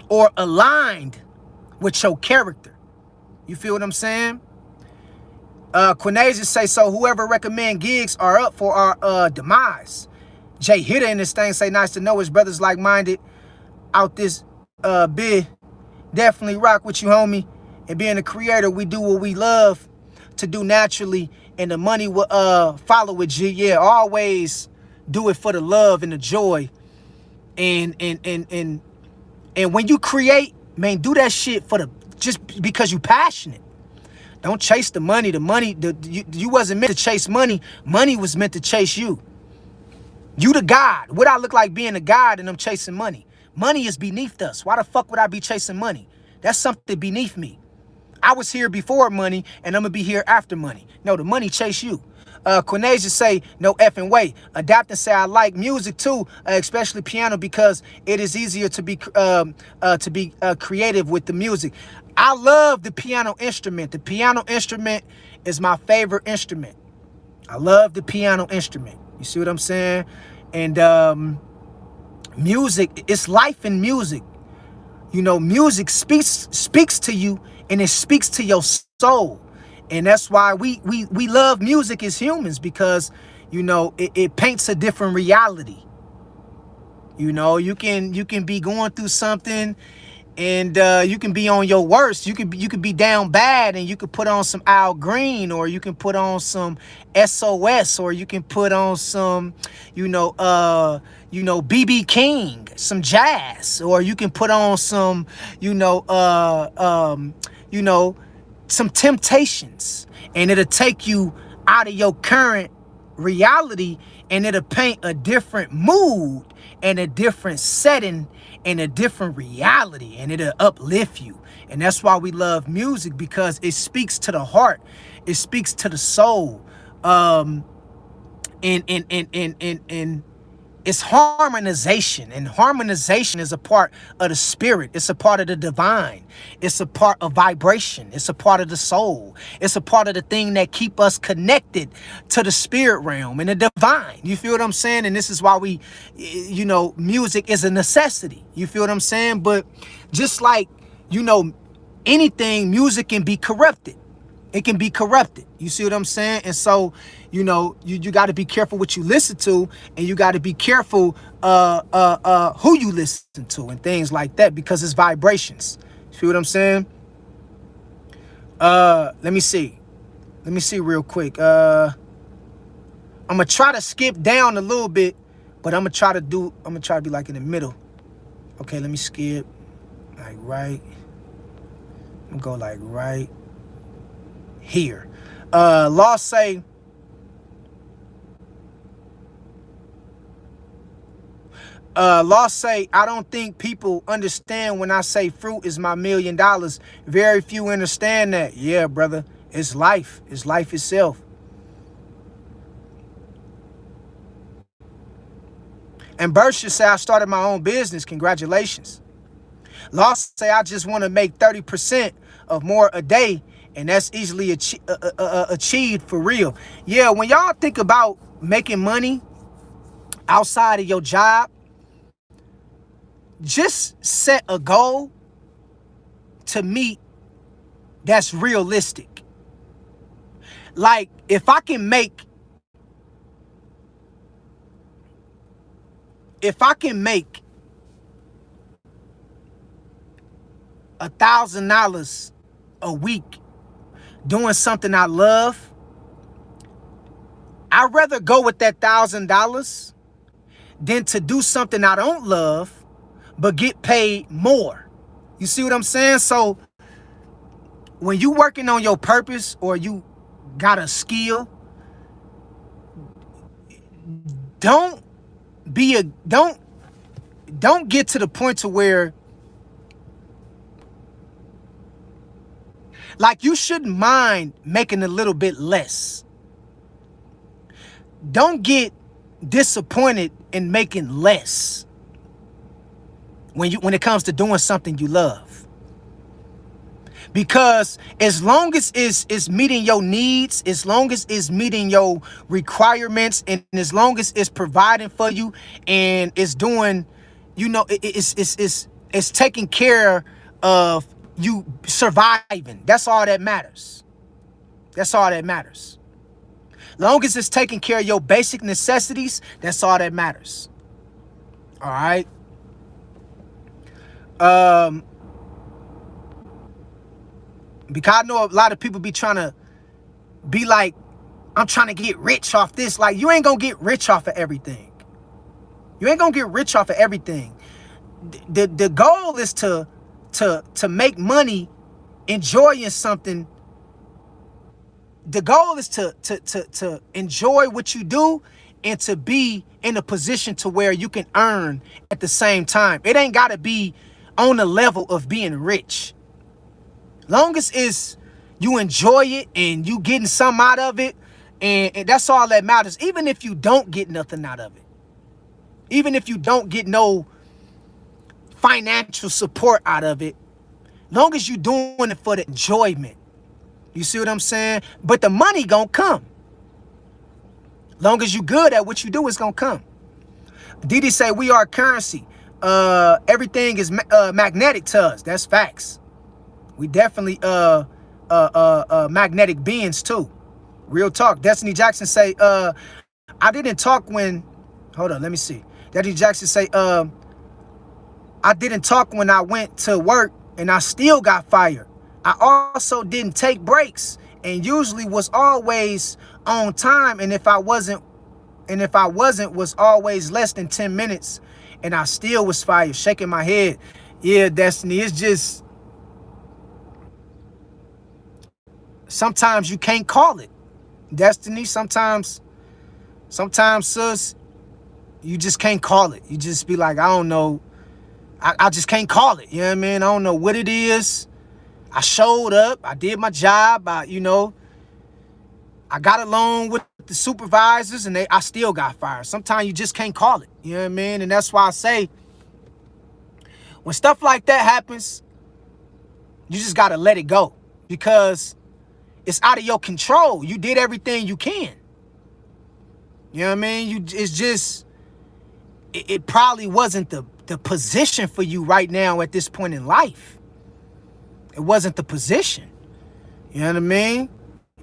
or aligned with your character. You feel what I'm saying? Quinasia say, so whoever recommend gigs are up for our demise. Jay Hitter in this thing say, nice to know his brothers like-minded out this bid. Definitely rock with you, homie. And being a creator, we do what we love to do naturally, and the money will follow it, G. Yeah, always do it for the love and the joy. And when you create, man, do that shit for just because you passionate. Don't chase the money. You wasn't meant to chase money. Money was meant to chase you. You the God. What I look like being a God and I'm chasing money? Money is beneath us. Why the fuck would I be chasing money? That's something beneath me. I was here before money, and I'm gonna be here after money. No, the money chase you. Quinasia say, no effing way. Adapt and say, I like music too, especially piano, because it is easier to be creative with the music. I love the piano instrument. The piano instrument is my favorite instrument. I love the piano instrument. You see what I'm saying? And music, it's life in music. You know, music speaks to you, and it speaks to your soul. And that's why we love music as humans, because, you know, it paints a different reality. You know, you can be going through something, and you can be on your worst. You could be down bad, and you could put on some Al Green, or you can put on some SOS, or you can put on some, BB King, some jazz, or you can put on some, some temptations, and it'll take you out of your current reality, and it'll paint a different mood and a different setting and a different reality, and it'll uplift you. And that's why we love music, because it speaks to the heart, it speaks to the soul. And it's harmonization, and harmonization is a part of the spirit. It's a part of the divine. It's a part of vibration. It's a part of the soul. It's a part of the thing that keep us connected to the spirit realm and the divine. You feel what I'm saying? And this is why we, music is a necessity. You feel what I'm saying? But just like, anything, music can be corrupted. It can be corrupted. You see what I'm saying? And so, you got to be careful what you listen to, and you got to be careful who you listen to and things like that, because it's vibrations. You see what I'm saying? Let me see real quick. I'm gonna try to skip down a little bit, but I'm gonna try to be like in the middle. Okay, let me skip like right. I'm gonna go like right here. Law say, I don't think people understand when I say fruit is my $1 million. Very few understand that. Yeah, brother, it's life. It's life itself. And Bert should say, I started my own business. Congratulations. Law say, I just want to make 30% of more a day, and that's easily achieved for real. Yeah, when y'all think about making money outside of your job, just set a goal to meet that's realistic. Like, if I can make $1,000 a week doing something I love, I'd rather go with that $1,000 than to do something I don't love but get paid more. You see what I'm saying? So when you working on your purpose, or you got a skill, don't get to the point to where, like, you shouldn't mind making a little bit less. Don't get disappointed in making less when it comes to doing something you love. Because as long as it's meeting your needs, as long as it's meeting your requirements, and as long as it's providing for you, and it's doing, it's taking care of you surviving. That's all that matters. That's all that matters. Long as it's taking care of your basic necessities, that's all that matters. All right. Because I know a lot of people be trying to be like, I'm trying to get rich off this. Like, you ain't gonna get rich off of everything. You ain't gonna get rich off of everything. The goal is to make money enjoying something. The goal is to enjoy what you do, and to be in a position to where you can earn at the same time. It ain't gotta be on the level of being rich. Long as it's you enjoy it and you getting something out of it, and that's all that matters. Even if you don't get nothing out of it, even if you don't get no financial support out of it, long as you doing it for the enjoyment. You see what I'm saying? But the money gonna come. Long as you good at what you do, it's gonna come. Didi say, we are currency. Everything is magnetic to us. That's facts. We definitely magnetic beings too. Real talk. Destiny Jackson say, I didn't talk when, hold on, let me see. Destiny Jackson say, I didn't talk when I went to work and I still got fired. I also didn't take breaks and usually was always on time. And if I wasn't, was always less than 10 minutes and I still was fired. Shaking my head. Yeah, Destiny, it's just, sometimes you can't call it destiny. Sometimes, sis, you just can't call it. You just be like, I don't know. I just can't call it. You know what I mean? I don't know what it is. I showed up. I did my job. I got along with the supervisors and I still got fired. Sometimes you just can't call it. You know what I mean? And that's why I say, when stuff like that happens, you just got to let it go, because it's out of your control. You did everything you can. You know what I mean? It probably wasn't the position for you right now at this point in life. It wasn't the position. You know what I mean?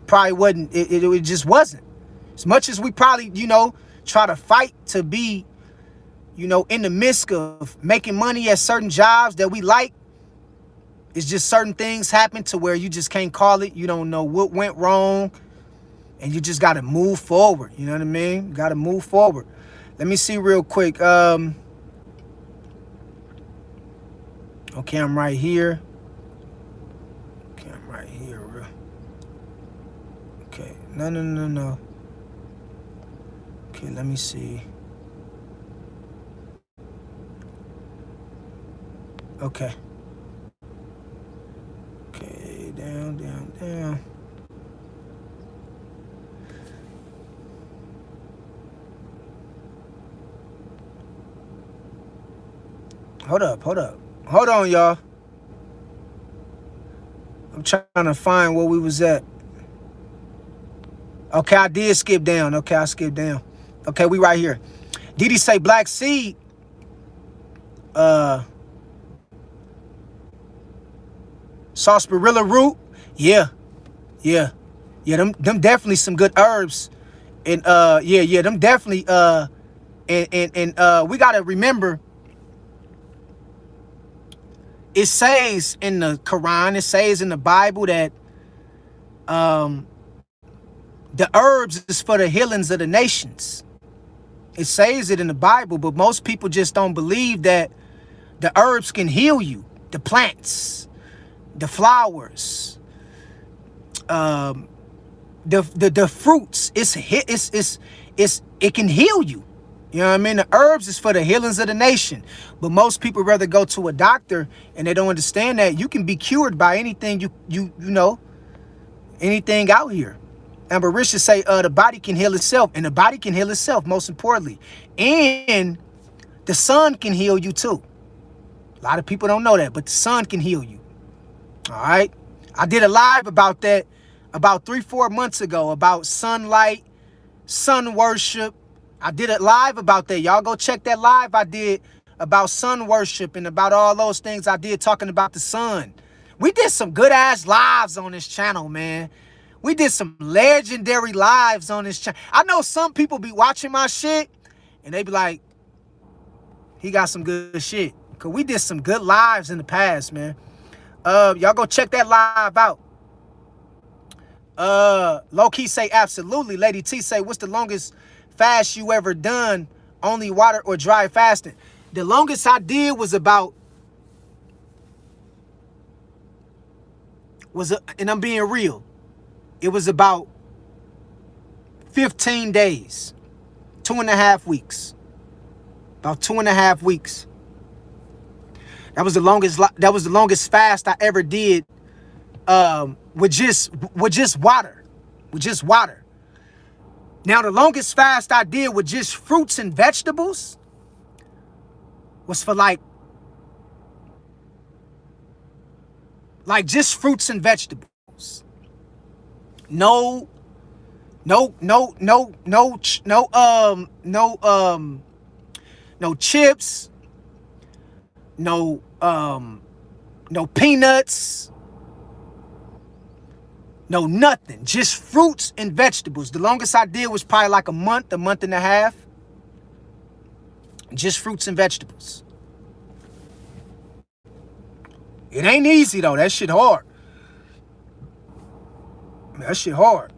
Probably wasn't. It just wasn't. As much as we probably, try to fight to be, in the midst of making money at certain jobs that we like, it's just certain things happen to where you just can't call it. You don't know what went wrong, and you just got to move forward. You know what I mean? You got to move forward. Let me see real quick. Okay, I'm right here. Okay, no. Okay, let me see. Okay. Okay, down. Hold up. Hold on, y'all. I'm trying to find where we was at. Okay, I did skip down. Okay, I skipped down. Okay, we right here. Did he say black seed? Sarsaparilla root? Yeah. Them definitely some good herbs. And them definitely and we gotta remember, it says in the Quran, it says in the Bible that the herbs is for the healings of the nations. It says it in the Bible, but most people just don't believe that the herbs can heal you. The plants, the flowers, the fruits. It can heal you. You know what I mean? The herbs is for the healings of the nation. But most people rather go to a doctor, and they don't understand that you can be cured by anything anything out here. And Barisha say the body can heal itself, and the body can heal itself, most importantly. And the sun can heal you too. A lot of people don't know that, but the sun can heal you. All right. I did a live about that about 3-4 months ago, about sunlight, sun worship. I did a live about that. Y'all go check that live I did about sun worship and about all those things I did talking about the sun. We did some good ass lives on this channel, man. We did some legendary lives on this channel. I know some people be watching my shit and they be like, he got some good shit. Cause we did some good lives in the past, man. Y'all go check that live out. Low key say absolutely. Lady T say, what's the longest fast you ever done? Only water or dry fasting? The longest I did was about, and I'm being real, it was about 15 days, 2.5 weeks, about 2.5 weeks. That was the longest fast I ever did, with just water, Now the longest fast I did with just fruits and vegetables was for like just fruits and vegetables. No chips, no peanuts, no nothing. Just fruits and vegetables. The longest I did was probably like a month and a half. Just fruits and vegetables. It ain't easy though. That shit hard. That shit hard.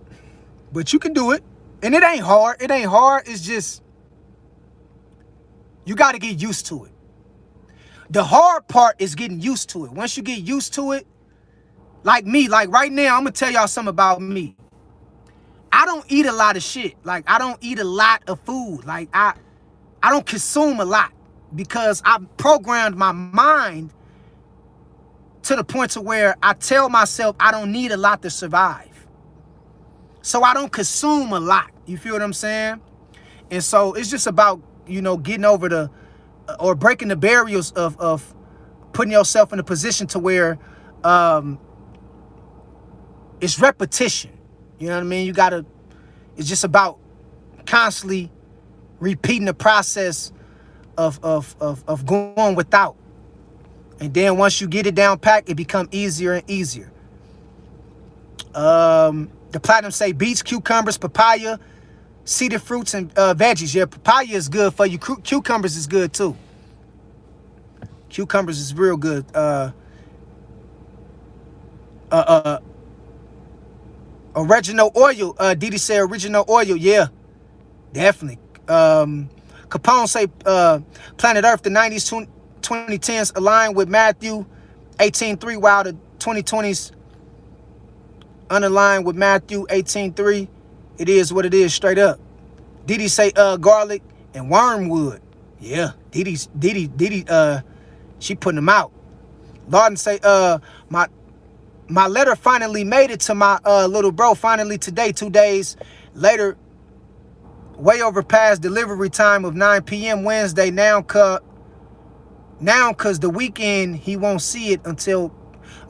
But you can do it. And it ain't hard. It's just, you got to get used to it. The hard part is getting used to it. Once you get used to it, Like me, like right now, I'm gonna tell y'all something about me. I don't eat a lot of shit. Like I don't eat a lot of food. Like I don't consume a lot because I've programmed my mind to the point to where I tell myself I don't need a lot to survive. So I don't consume a lot. You feel what I'm saying? And so it's just about, you know, getting over the, or breaking the barriers of putting yourself in a position to where it's repetition. You know what I mean? It's just about constantly repeating the process of going without. And then once you get it down packed, it becomes easier and easier. The platinum say beets, cucumbers, papaya, seeded fruits, and veggies. Yeah, papaya is good for you. Cucumbers is good too. Cucumbers is real good. Original oil. Didi say original oil. Yeah, definitely. Capone say planet Earth, the 90s, 2010s align with Matthew 18:3, while the 2020s unaligned with Matthew 18:3. It is what it is, straight up. Didi say garlic and wormwood. Yeah, Didi, she putting them out. Lawden say my letter finally made it to my little bro finally today, 2 days later, way over past delivery time of 9 p.m. Wednesday. Now cause the weekend he won't see it until.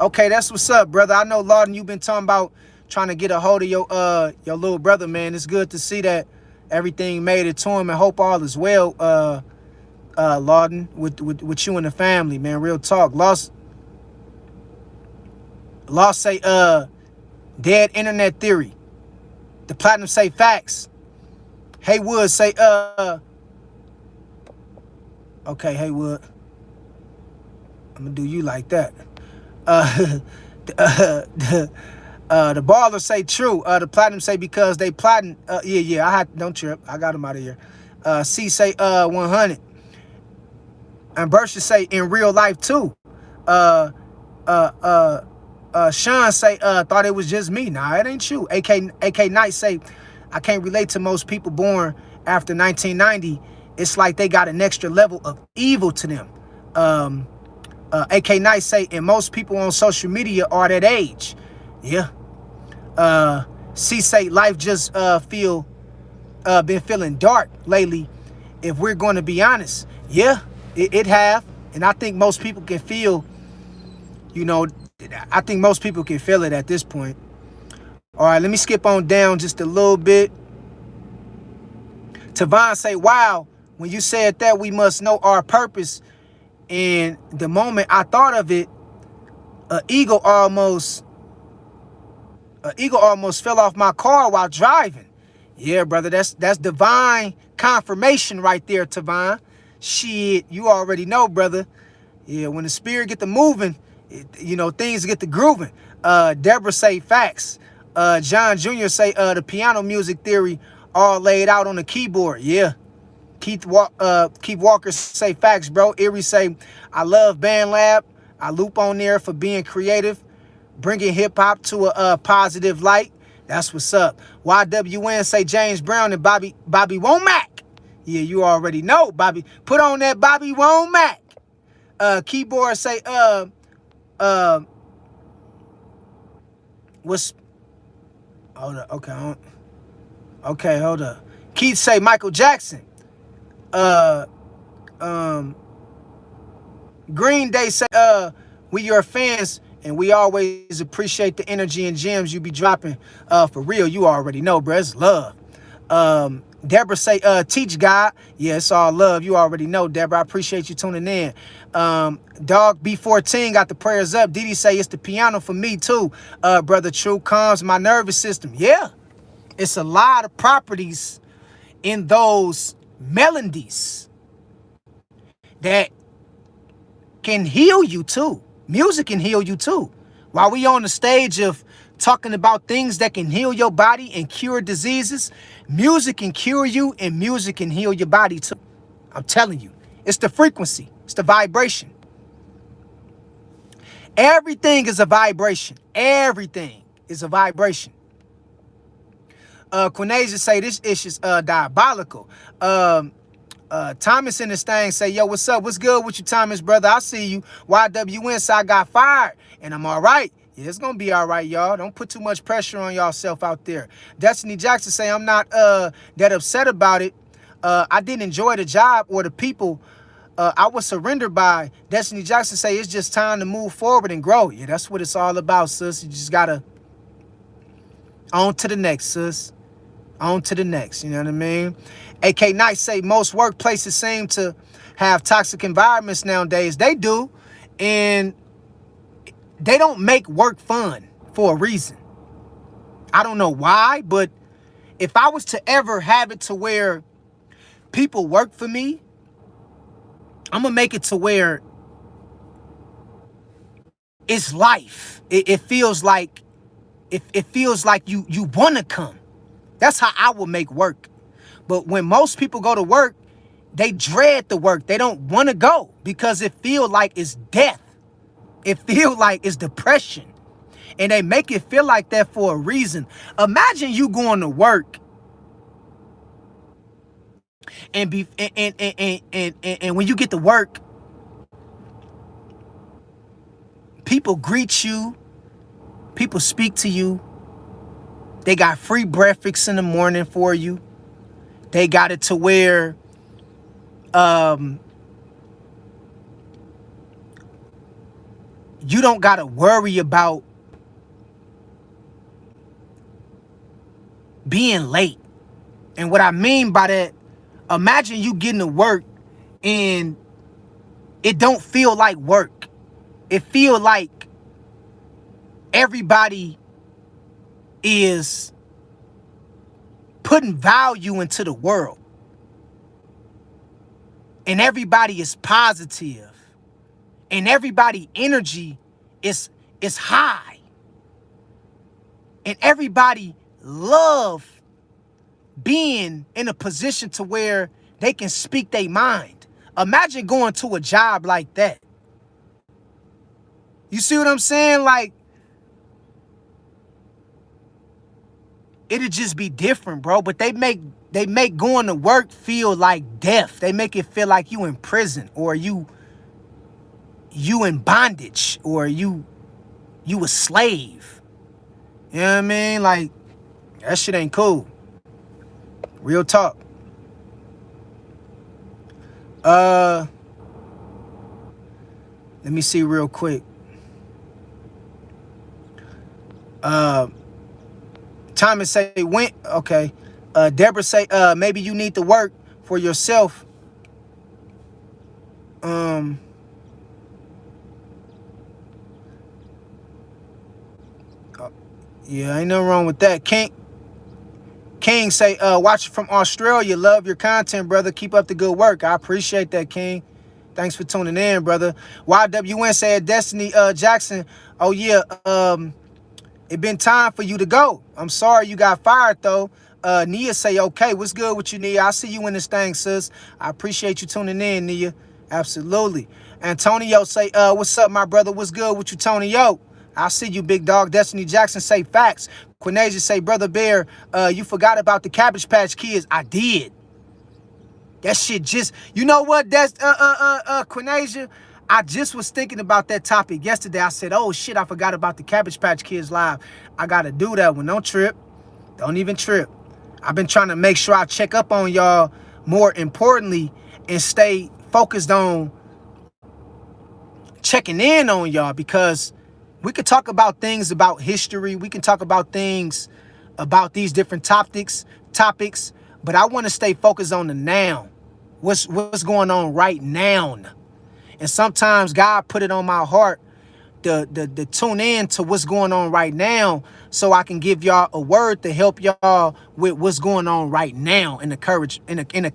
Okay, that's what's up, brother. I know, Lawden, you've been talking about trying to get a hold of your little brother, man. It's good to see that everything made it to him, and hope all is well, Lawden, with you and the family, man. Real talk. Lost say dead internet theory. The platinum say facts. Haywood say okay, Haywood, I'm gonna do you like that. The baller say true. The platinum say because they plotting. Yeah, I had, don't trip, I got him out of here. C say 100. And Bersha say in real life too. Sean say thought it was just me. Nah, it ain't you. AK Knight say I can't relate to most people born after 1990. It's like they got an extra level of evil to them. AK Knight say, and most people on social media are that age. Yeah. C say life just been feeling dark lately, if we're going to be honest. Yeah, it have. And I think most people can feel, you know, I think most people can feel it at this point. All right, let me skip on down just a little bit. Tavon say, wow, when you said that we must know our purpose, and the moment I thought of it, an eagle almost fell off my car while driving. Yeah, brother, that's divine confirmation right there, Tavon. Shit, you already know, brother. Yeah, when the spirit get to moving, you know, things get to grooving. Deborah say facts. John Jr. say the piano music theory all laid out on the keyboard. Yeah. Keith Walker say facts, bro. Erie say I love Band Lab. I loop on there for being creative, bringing hip hop to a positive light. That's what's up. YWN say James Brown and Bobby Womack. Yeah, you already know, Bobby. Put on that Bobby Womack. Keyboard say what's, hold up, okay, hold up. Keith say Michael Jackson. Green Day say we your fans and we always appreciate the energy and gems you be dropping. For real, you already know, bro. It's love. Deborah say teach God. Yeah, it's all love. You already know, Deborah. I appreciate you tuning in. Dog B14 got the prayers up. Didi say it's the piano for me too. Brother True calms my nervous system. Yeah, it's a lot of properties in those melodies that can heal you too. Music can heal you too. While we on the stage of talking about things that can heal your body and cure diseases, music can cure you and music can heal your body too. I'm telling you, it's the frequency, it's the vibration. Everything is a vibration. Everything is a vibration. Quinasia say this is diabolical. Thomas in this thing say, yo, what's up? What's good with you, Thomas, brother? I see you. YWN, so I got fired, and I'm all right. Yeah, it's gonna be all right, y'all. Don't put too much pressure on yourself out there. Destiny Jackson say, I'm not that upset about it. I didn't enjoy the job or the people I was surrendered by. Destiny Jackson say, it's just time to move forward and grow. Yeah, that's what it's all about, sis. You just gotta on to the next, sis. On to the next, you know what I mean? AK Knight say most workplaces seem to have toxic environments nowadays. They do, and they don't make work fun for a reason. I don't know why, but if I was to ever have it to where people work for me, I'm gonna make it to where it's life. It feels like it feels like you want to come. That's how I will make work. But when most people go to work, they dread the work. They don't want to go because it feels like it's death. It feels like it's depression. And they make it feel like that for a reason. Imagine you going to work and when you get to work, people greet you, people speak to you. They got free breakfast in the morning for you. They got it to where you don't got to worry about being late. And what I mean by that, imagine you getting to work and it don't feel like work. It feel like everybody is putting value into the world. And everybody is positive. And everybody energy is high. And everybody love being in a position to where they can speak their mind. Imagine going to a job like that. You see what I'm saying? Like, it'd just be different, bro. But they make going to work feel like death. They make it feel like you in prison, or you in bondage, or you a slave. You know what I mean? Like, that shit ain't cool. Real talk. Let me see real quick. Thomas say, when, okay. Deborah say, maybe you need to work for yourself. Yeah, ain't nothing wrong with that. King say, watch from Australia. Love your content, brother. Keep up the good work. I appreciate that, King. Thanks for tuning in, brother. YWN said, Destiny Jackson, oh yeah, it been time for you to go. I'm sorry you got fired, though. Nia say, okay, what's good with you, Nia? I see you in this thing, sis. I appreciate you tuning in, Nia. Absolutely. Antonio say, what's up, my brother? What's good with you, Tonyo? I see you, big dog. Destiny Jackson say, facts. Quinasia say, Brother Bear, you forgot about the Cabbage Patch Kids. I did. That shit just, you know what, that's Quinasia? I just was thinking about that topic yesterday. I said, oh shit, I forgot about the Cabbage Patch Kids live. I gotta do that one. Don't trip. Don't even trip. I've been trying to make sure I check up on y'all more importantly and stay focused on checking in on y'all, because we could talk about things about history. We can talk about things about these different topics, but I want to stay focused on the now. What's going on right now? And sometimes God put it on my heart to tune in to what's going on right now, so I can give y'all a word to help y'all with what's going on right now in the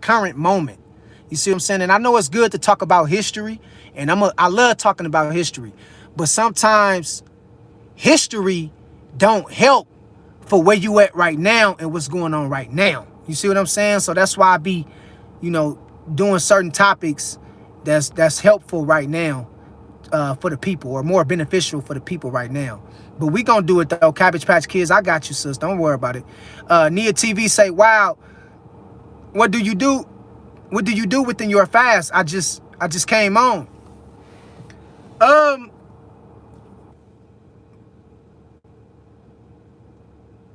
current moment. You see what I'm saying? And I know it's good to talk about history, and I love talking about history, but sometimes history don't help for where you at right now and what's going on right now. You see what I'm saying? So that's why I be, doing certain topics that's helpful right now, for the people, or more beneficial for the people right now. But we gonna do it though. Cabbage Patch Kids, I got you, sis. Don't worry about it. Nia TV say, wow, what do you do? What do you do within your fast? I just came on.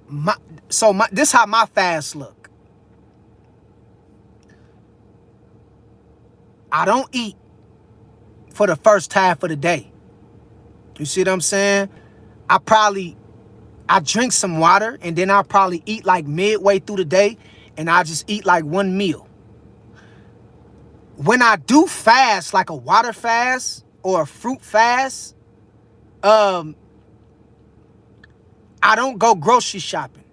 My this how my fast look. I don't eat for the first half of the day. You see what I'm saying? I drink some water, and then I'll probably eat like midway through the day, and I just eat like one meal. When I do fast, like a water fast or a fruit fast, I don't go grocery shopping.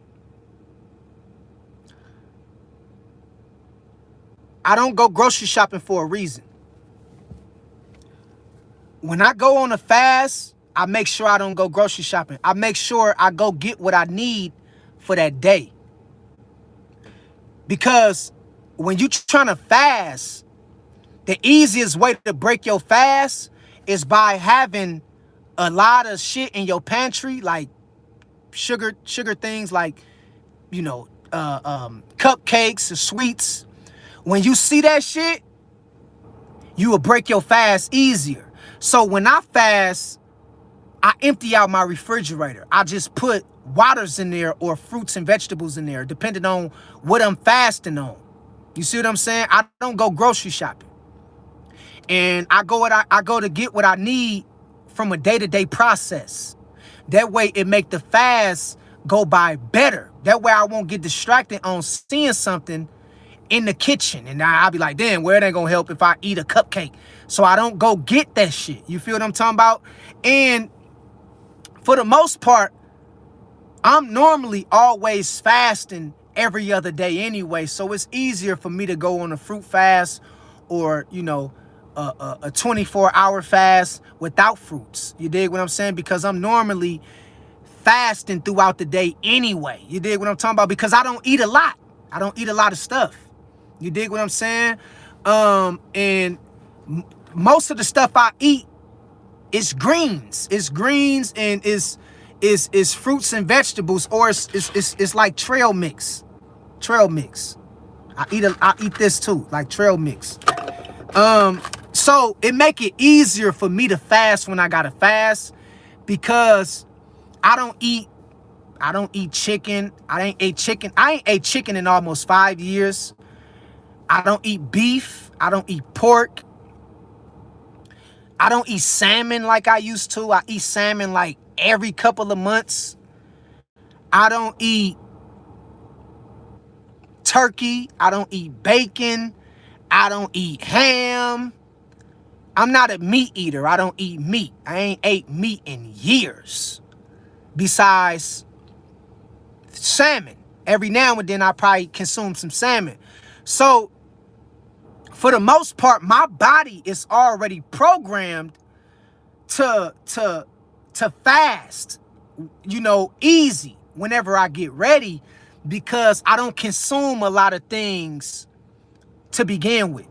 I don't go grocery shopping for a reason. When I go on a fast, I make sure I don't go grocery shopping. I make sure I go get what I need for that day. Because when you trying to fast, the easiest way to break your fast is by having a lot of shit in your pantry, like sugar things, like, you know, cupcakes or sweets. When you see that shit, you will break your fast easier. So when I fast, I empty out my refrigerator. I just put waters in there or fruits and vegetables in there, depending on what I'm fasting on. You see what I'm saying? I don't go grocery shopping. And I go to get what I need from a day-to-day process. That way it make the fast go by better. That way I won't get distracted on seeing something in the kitchen, and I'll be like, damn, where it ain't gonna help if I eat a cupcake. So I don't go get that shit. You feel what I'm talking about? And for the most part, I'm normally always fasting every other day anyway, so it's easier for me to go on a fruit fast or, you know, a 24-hour fast without fruits. You dig what I'm saying? Because I'm normally fasting throughout the day anyway. You dig what I'm talking about? Because I don't eat a lot. I don't eat a lot of stuff. You dig what I'm saying? And most of the stuff I eat is greens. It's greens and is fruits and vegetables, or it's like trail mix. Trail mix. I eat this too, like trail mix. So it make it easier for me to fast when I gotta fast, because I don't eat chicken. I ain't ate chicken in almost 5 years. I don't eat beef. I don't eat pork. I don't eat salmon like I used to. I eat salmon like every couple of months. I don't eat turkey. I don't eat bacon. I don't eat ham. I'm not a meat eater. I don't eat meat. I ain't ate meat in years. Besides salmon. Every now and then I probably consume some salmon. So for the most part, my body is already programmed to fast, you know, easy whenever I get ready, because I don't consume a lot of things to begin with.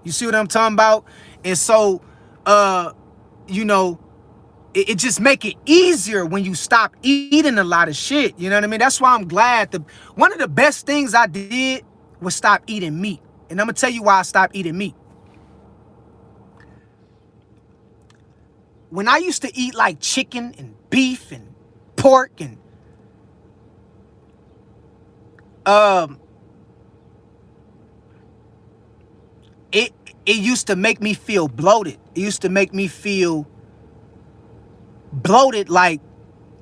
You see what I'm talking about? And so, you know, it just make it easier when you stop eating a lot of shit. You know what I mean? That's why I'm glad. One of the best things I did was stop eating meat. And I'm going to tell you why I stopped eating meat. When I used to eat like chicken and beef and pork and it used to make me feel bloated. It used to make me feel bloated, like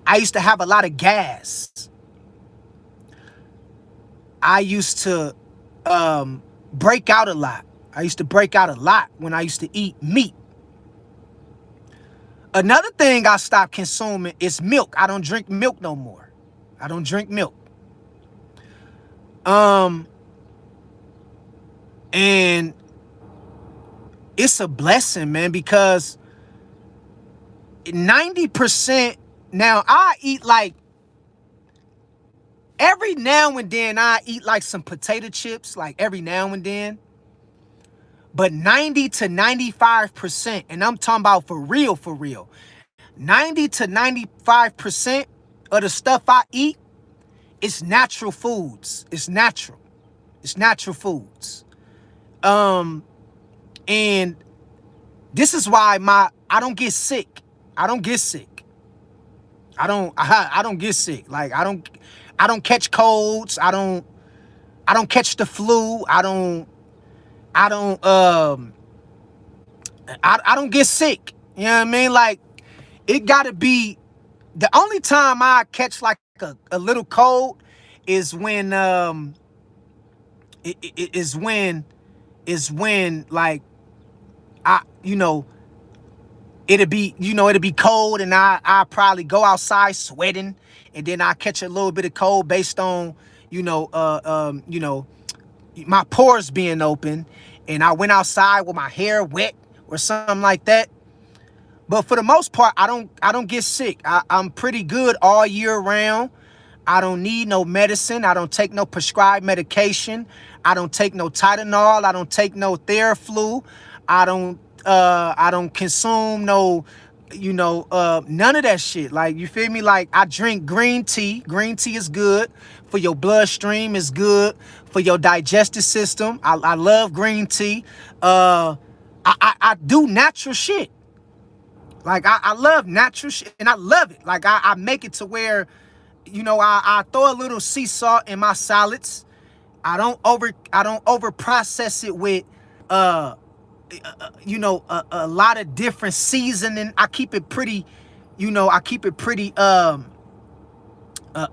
I used to have a lot of gas. I used to break out a lot. I used to break out a lot when I used to eat meat. Another thing I stopped consuming is milk. I don't drink milk no more. I don't drink milk. And it's a blessing, man, because 90% now I eat like every now and then I eat like some potato chips, like every now and then. But 90 to 95%, and I'm talking about for real, 90 to 95% of the stuff I eat, it's natural foods. It's natural. It's natural foods. And this is why I don't get sick. I don't get sick. I don't get sick. Like I don't catch colds. I don't catch the flu. I don't get sick. You know what I mean? Like it gotta be the only time I catch like a little cold is when is when like it'll be cold and I probably go outside sweating and then I catch a little bit of cold based on my pores being open and I went outside with my hair wet or something like that. But for the most part, I don't get sick. I'm pretty good all year round. I don't need no medicine. I don't take no prescribed medication. I don't take no Tylenol. I don't take no Theraflu. I don't consume no, none of that shit. Like, you feel me? Like, I drink green tea. Green tea is good for your bloodstream. It's good for your digestive system. I love green tea. I do natural shit. Like, I love natural shit, and I love it. Like, I make it to where, I throw a little sea salt in my salads. I don't over process it with, a lot of different seasoning. I keep it pretty,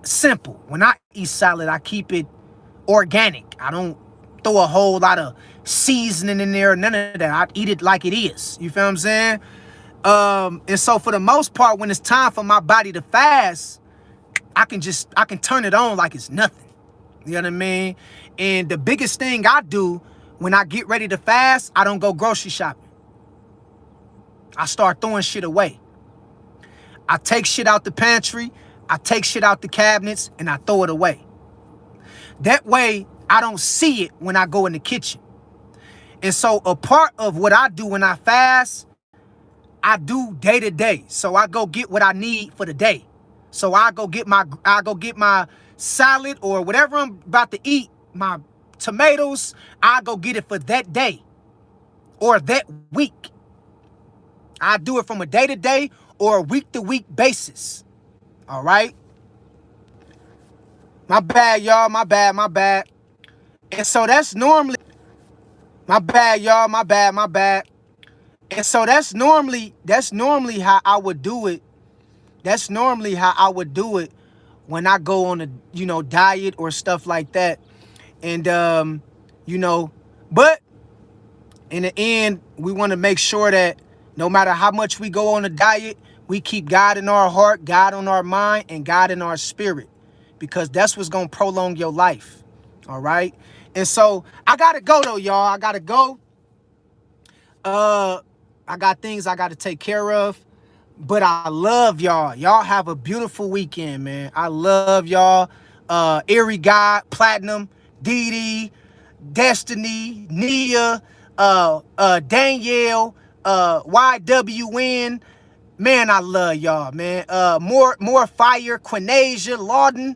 simple. When I eat salad, I keep it organic. I don't throw a whole lot of seasoning in there, none of that. I eat it like it is. You feel what I'm saying? And so for the most part, when it's time for my body to fast, I can turn it on like it's nothing. You know what I mean? And the biggest thing I do when I get ready to fast, I don't go grocery shopping. I start throwing shit away. I take shit out the pantry, I take shit out the cabinets, and I throw it away. That way, I don't see it when I go in the kitchen. And so a part of what I do when I fast, I do day to day. So I go get what I need for the day. So I go get my salad or whatever I'm about to eat, my tomatoes, I go get it for that day or that week. I do it from a day to day or a week to week basis. All right. My bad, y'all. My bad. And so that's normally, my bad, y'all. My bad. And so that's normally how I would do it. That's normally how I would do it when I go on a, diet or stuff like that. And, but in the end, we want to make sure that no matter how much we go on a diet, we keep God in our heart, God on our mind, and God in our spirit, because that's what's going to prolong your life. All right. And so I got to go, though, y'all. I got to go. I got things I got to take care of. But I love y'all. Y'all have a beautiful weekend, man. I love y'all. Erie God, Platinum, Dee Dee, Destiny, Nia, Danielle, YWN. Man, I love y'all, man. More fire, Quinasia, Lawden.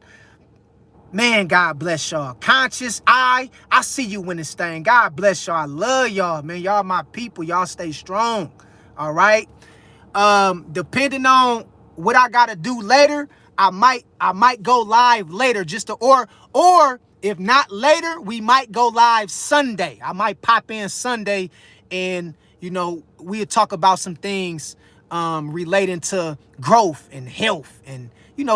Man, God bless y'all. Conscious, I see you in this thing. God bless y'all. I love y'all, man. Y'all my people. Y'all stay strong. All right. Depending on what I gotta do later, I might go live later or if not later, we might go live Sunday. I might pop in Sunday and we'll talk about some things relating to growth and health and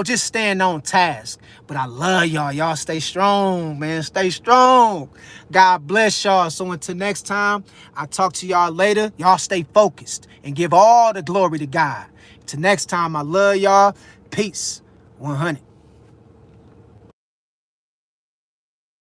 just staying on task. But I love y'all. Y'all stay strong, man. Stay strong. God bless y'all. So until next time, I'll talk to y'all later. Y'all stay focused and give all the glory to God. Till next time, I love y'all. Peace. 100.